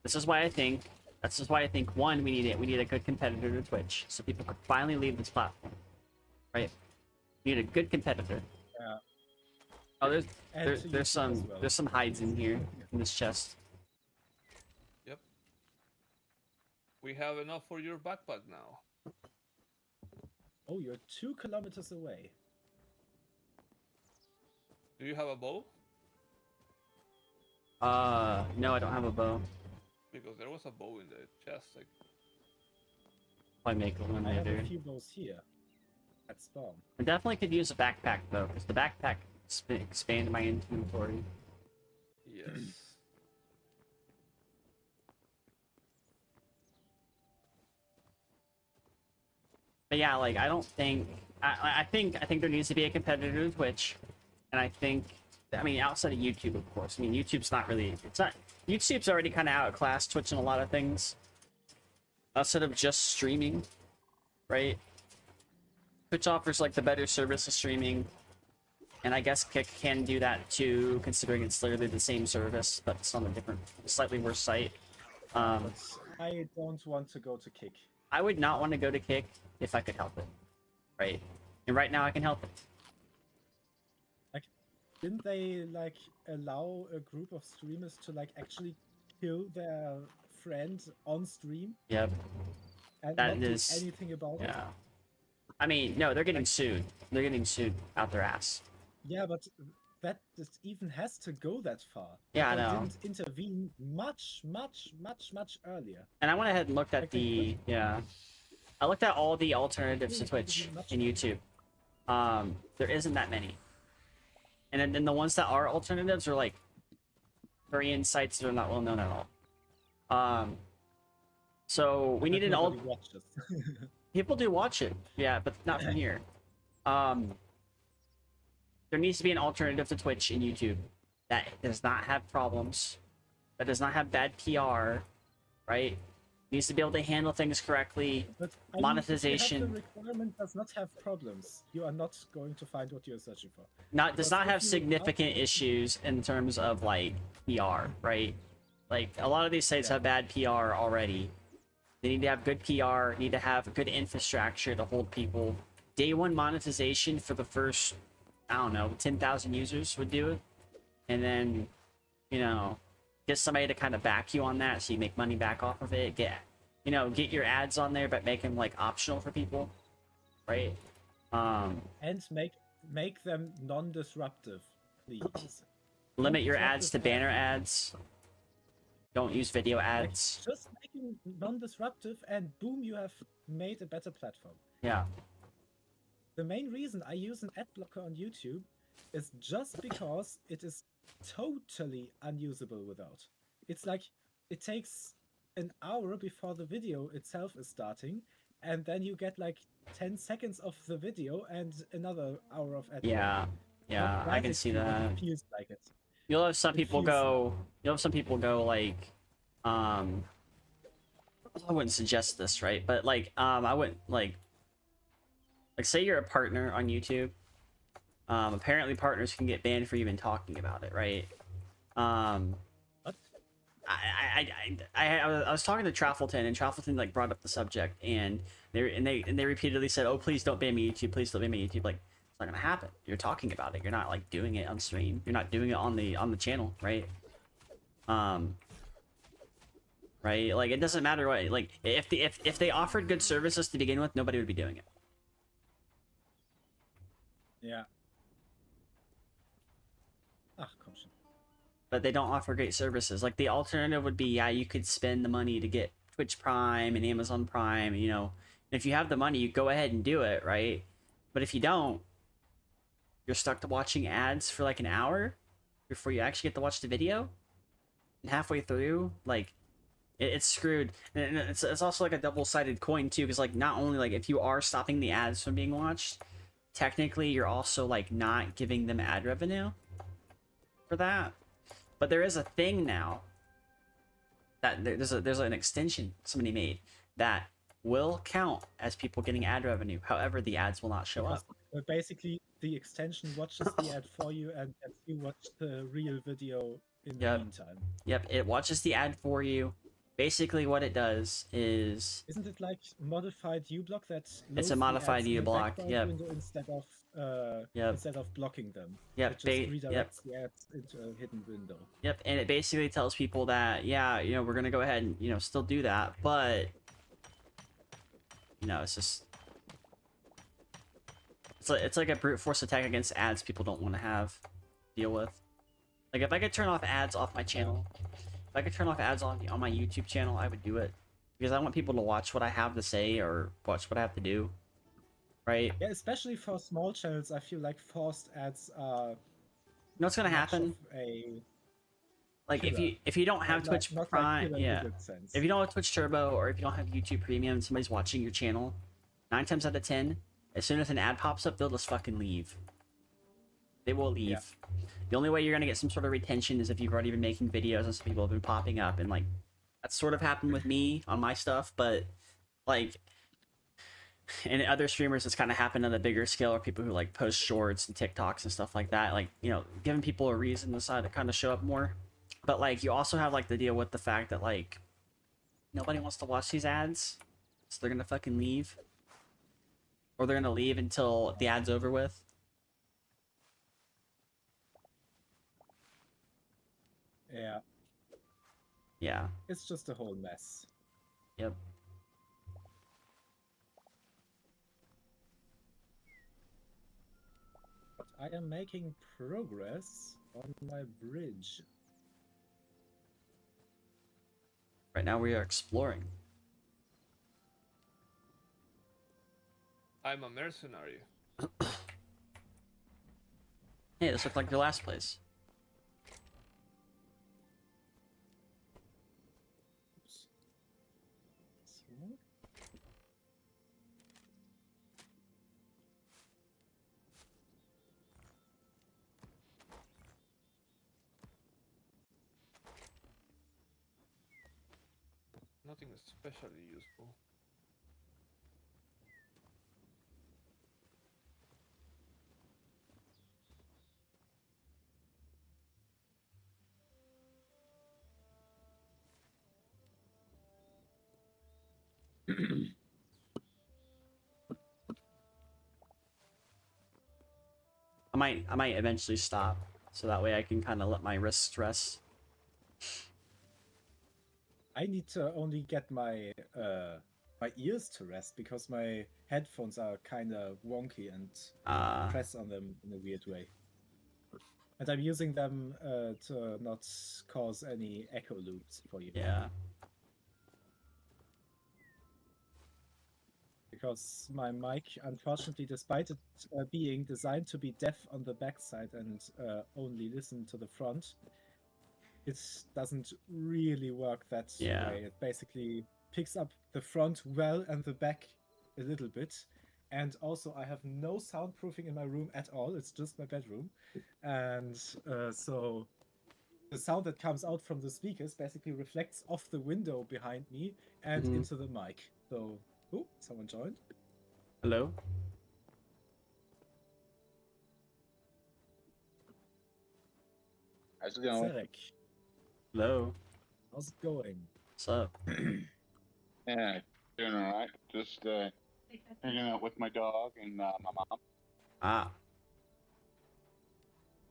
This is why I think. This is why I think one, we need a good competitor to Twitch, so people could finally leave this platform. Right? We need a good competitor. Yeah. Oh, And to there's YouTube as well. there's some hides in here in this chest. Yep. We have enough for your backpack now. Oh, you're 2 kilometers away. Do you have a bow? No, I don't have a bow. Because there was a bow in the chest. Like, Probably make one I have later. a few bows here at spawn. I definitely could use a backpack though, because the backpack expanded my inventory. yes. But yeah, like I don't think I think there needs to be a competitor to Twitch, and I think outside of YouTube, of course. I mean, YouTube's not really. YouTube's already kind of outclassed Twitch in a lot of things. Outside of just streaming, right? Twitch offers like the better service of streaming, and I guess Kick can do that too, considering it's literally the same service, but it's on a different, slightly worse site. But I don't want to go to Kick. I would not want to go to Kick if I could help it, right? And right now I can help it. Didn't they like allow a group of streamers to like actually kill their friend on stream Yep. and That not is- do anything about it? Yeah. I mean, no, they're getting sued. They're getting sued out their ass. Yeah, but that just even has to go that far. Yeah, I They know. didn't intervene much earlier. And I went ahead and looked at Like, they the I looked at all the alternatives to Twitch and YouTube. There isn't that many. And then the ones that are alternatives are like Korean sites that are not well known at all. So we need an Nobody alt. watches. People do watch it, yeah, but not from here. There needs to be an alternative to Twitch and YouTube that does not have problems, that does not have bad PR, right? Needs to be able to handle things correctly. But I mean, Monetization. if the requirement does not have problems, you are not going to find what you're searching for. Does Because not if have you significant issues in terms of like PR, right? Like a lot of these sites Yeah. have bad PR already. They need to have good PR, need to have good infrastructure to hold people. Day one monetization for the first, I don't know, 10,000 users would do it. And then, get somebody to kind of back you on that so you make money back off of it. Get your ads on there, but make them like optional for people, right? And make them non-disruptive, please. Limit your Disruptive ads to banner ads. Don't use video Like, ads. just make them non-disruptive, and boom, you have made a better platform. Yeah. The main reason I use an ad blocker on YouTube is just because it is totally unusable without. It's like it takes an hour before the video itself is starting, and then you get like 10 seconds of the video and another hour of ad. Yeah, yeah, I can see Basically, that. it feels like it. You'll have some It people feels- go. You'll have some people go like, I wouldn't suggest this, right? But like, I wouldn't like say you're a partner on YouTube. Apparently partners can get banned for even talking about it, right? What? I was talking to Traffleton, and Traffleton like brought up the subject, and they repeatedly said, "Oh, please don't ban me, YouTube. Please don't ban me, YouTube." Like, it's not gonna happen. You're talking about it. You're not like doing it on stream. You're not doing it on the channel, right? Right? Like, it doesn't matter what. Like, if they offered good services to begin with, nobody would be doing it. Yeah. Ach, komm schon. But they don't offer great services. Like, the alternative would be, yeah, you could spend the money to get Twitch Prime and Amazon Prime, you know. If you have the money, you go ahead and do it, right? But if you don't, you're stuck to watching ads for like an hour before you actually get to watch the video. And halfway through, like, it's screwed. And it's also like a double-sided coin too, because like, not only like if you are stopping the ads from being watched, technically you're also like not giving them ad revenue for that. But there is a thing now that there's an extension somebody made that will count as people getting ad revenue. However, the ads will not show up. Basically, the extension watches the ad for you, and you watch the real video in the Yep. meantime. Yep, it watches the ad for you. Basically, what it does is Isn't it like modified uBlock that It's a loads the modified ads in the uBlock, background yep. window instead of blocking them? Yep, It just yep. redirects the ads into a hidden window. Yep, and it basically tells people that, yeah, you know, we're gonna go ahead and, you know, still do that, but, you know, it's just, it's like a brute force attack against ads people don't want to deal with. Like, if I could turn off ads off my channel, if I could turn off ads on my YouTube channel, I would do it. Because I want people to watch what I have to say or watch what I have to do. Right? Yeah, especially for small channels, I feel like forced ads are You know what's gonna much happen? of a Like, killer. if you don't have not Twitch like Prime, killer in a yeah. good sense. If you don't have Twitch Turbo, or if you don't have YouTube Premium and somebody's watching your channel, 9 times out of 10, as soon as an ad pops up, they'll just fucking leave. They will leave. Yeah. The only way you're gonna get some sort of retention is if you've already been making videos and some people have been popping up, and like, that's sort of happened with me on my stuff, but like, and other streamers, it's kind of happened on a bigger scale, or people who like post shorts and TikToks and stuff like that, like, you know, giving people a reason to decide to kind of show up more. But like, you also have like the deal with the fact that like, nobody wants to watch these ads, so they're gonna fucking leave, or they're gonna leave until the ad's over with. Yeah, Yeah. it's just a whole mess. Yep. But I am making progress on my bridge. Right now we are exploring. I'm a mercenary. Hey, this looked like your last place. Oops. So. Nothing especially useful. I might eventually stop, so that way I can kind of let my wrists rest. I need to only get my my ears to rest because my headphones are kind of wonky and press on them in a weird way. And I'm using them to not cause any echo loops for you. Yeah. Because my mic, unfortunately, despite it being designed to be deaf on the backside and only listen to the front, it doesn't really work that Yeah. way. It basically picks up the front well and the back a little bit. And also, I have no soundproofing in my room at all. It's just my bedroom. And so the sound that comes out from the speakers basically reflects off the window behind me and Mhm. into the mic. So, oh, someone joined. Hello? How's it going? Zarek, Hello? how's it going? What's up? Yeah, doing all right. Just hanging out with my dog and my mom. Ah,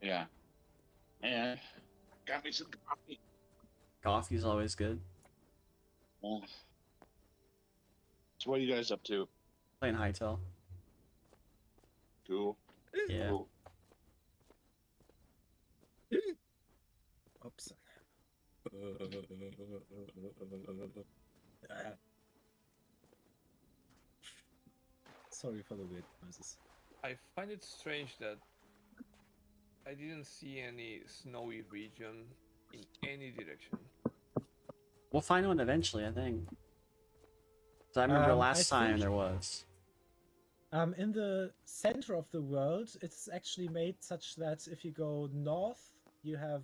Yeah, and got me some coffee. coffee's always good. Yeah. So what are you guys up to? Playing Hytale. Cool. Yeah. Cool. Oops. Sorry for the weird noises. I find it strange that I didn't see any snowy region in any direction. We'll find one eventually, I think. So I remember last I time think- there was. In the center of the world, it's actually made such that if you go north, you have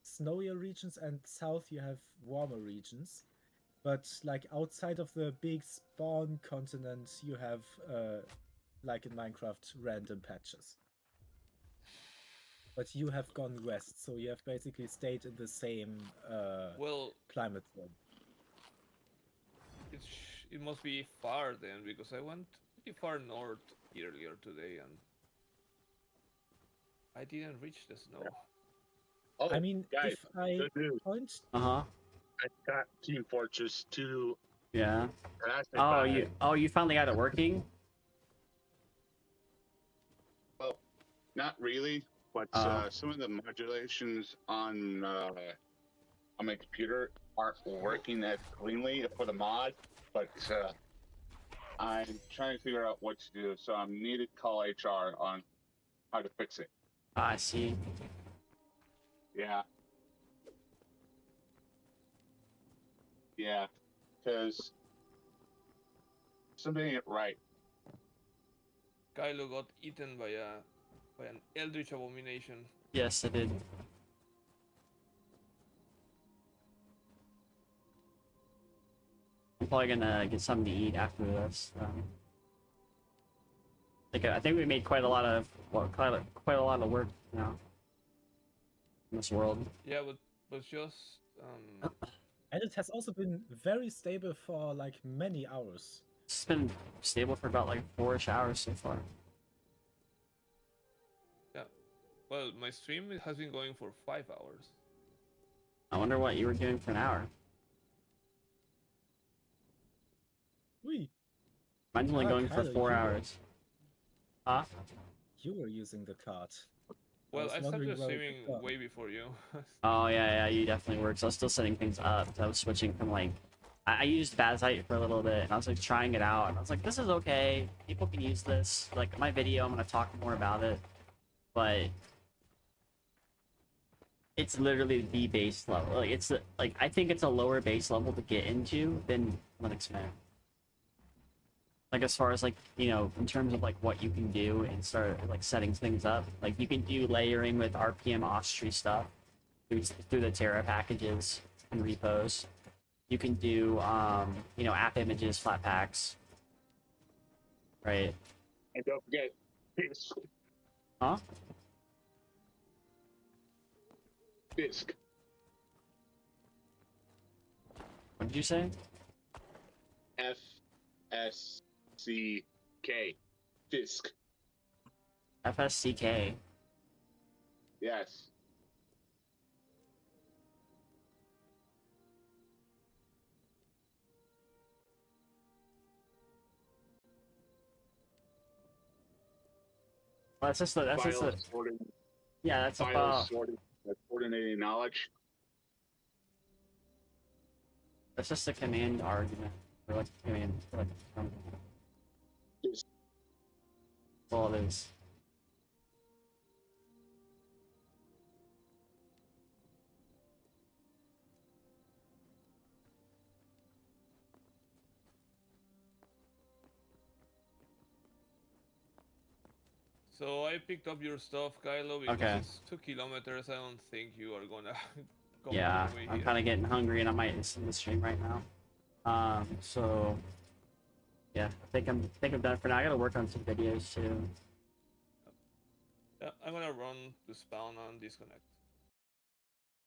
snowier regions, and south you have warmer regions. But like outside of the big spawn continent, you have like in Minecraft, random patches. But you have gone west, so you have basically stayed in the same Well, climate zone. it must be far then, because I went pretty far north earlier today and I didn't reach the snow. Oh, I mean, guys, if I good news. point, Uh-huh. I got Team Fortress 2. Yeah. Classic Oh, by- you finally got it working? Well, not really, but Oh. some of the modulations on my computer aren't working as cleanly for the mod. But I'm trying to figure out what to do, so I need to call HR on how to fix it. Ah, I see. Yeah. Yeah, because something ain't right. Kylo got eaten by an eldritch abomination. Yes, I did. I'm probably gonna get something to eat after this. I think we made quite a lot of quite a lot of work now in this world. Yeah, but just and it has also been very stable for like many hours. It's been stable for about like 4-ish hours so far. well, my stream has been going for 5 hours. I wonder what you were doing for an hour. Whee! Mine's only Ah, going for Kylo, 4 you- hours. Huh? You were using the cart. Well, was I wondering started where it streaming had gone. way before you. Oh yeah, you definitely were. 'Cause I was still setting things up. So I was switching from like, I used Bazite for a little bit, and I was like trying it out, and I was like, this is okay. People can use this. Like my video, I'm gonna talk more about it, but it's literally the base level. Like it's like I think it's a lower base level to get into than linuxgaming. Like as far as like, you know, in terms of like what you can do and start like setting things up. Like you can do layering with RPM Austri stuff through the Terra packages and repos. You can do you know, app images, flat packs. Right. And don't forget, Fisk. Huh? Fisk. What did you say? FSCK. Fisk. FSCK. Yes. Well, that's just File sorting. yeah, that's File about sorting. Coordinating knowledge. that's just a command argument. Or like command like Yes. that's all it is. So I picked up your stuff, Kylo, because Okay. it's 2 kilometers. I don't think you are gonna go Yeah, all the way I'm here. kind of getting hungry, and I might end the stream right now. So yeah, I think I'm done for now. I gotta work on some videos too. Yeah, I'm gonna run to spawn and disconnect.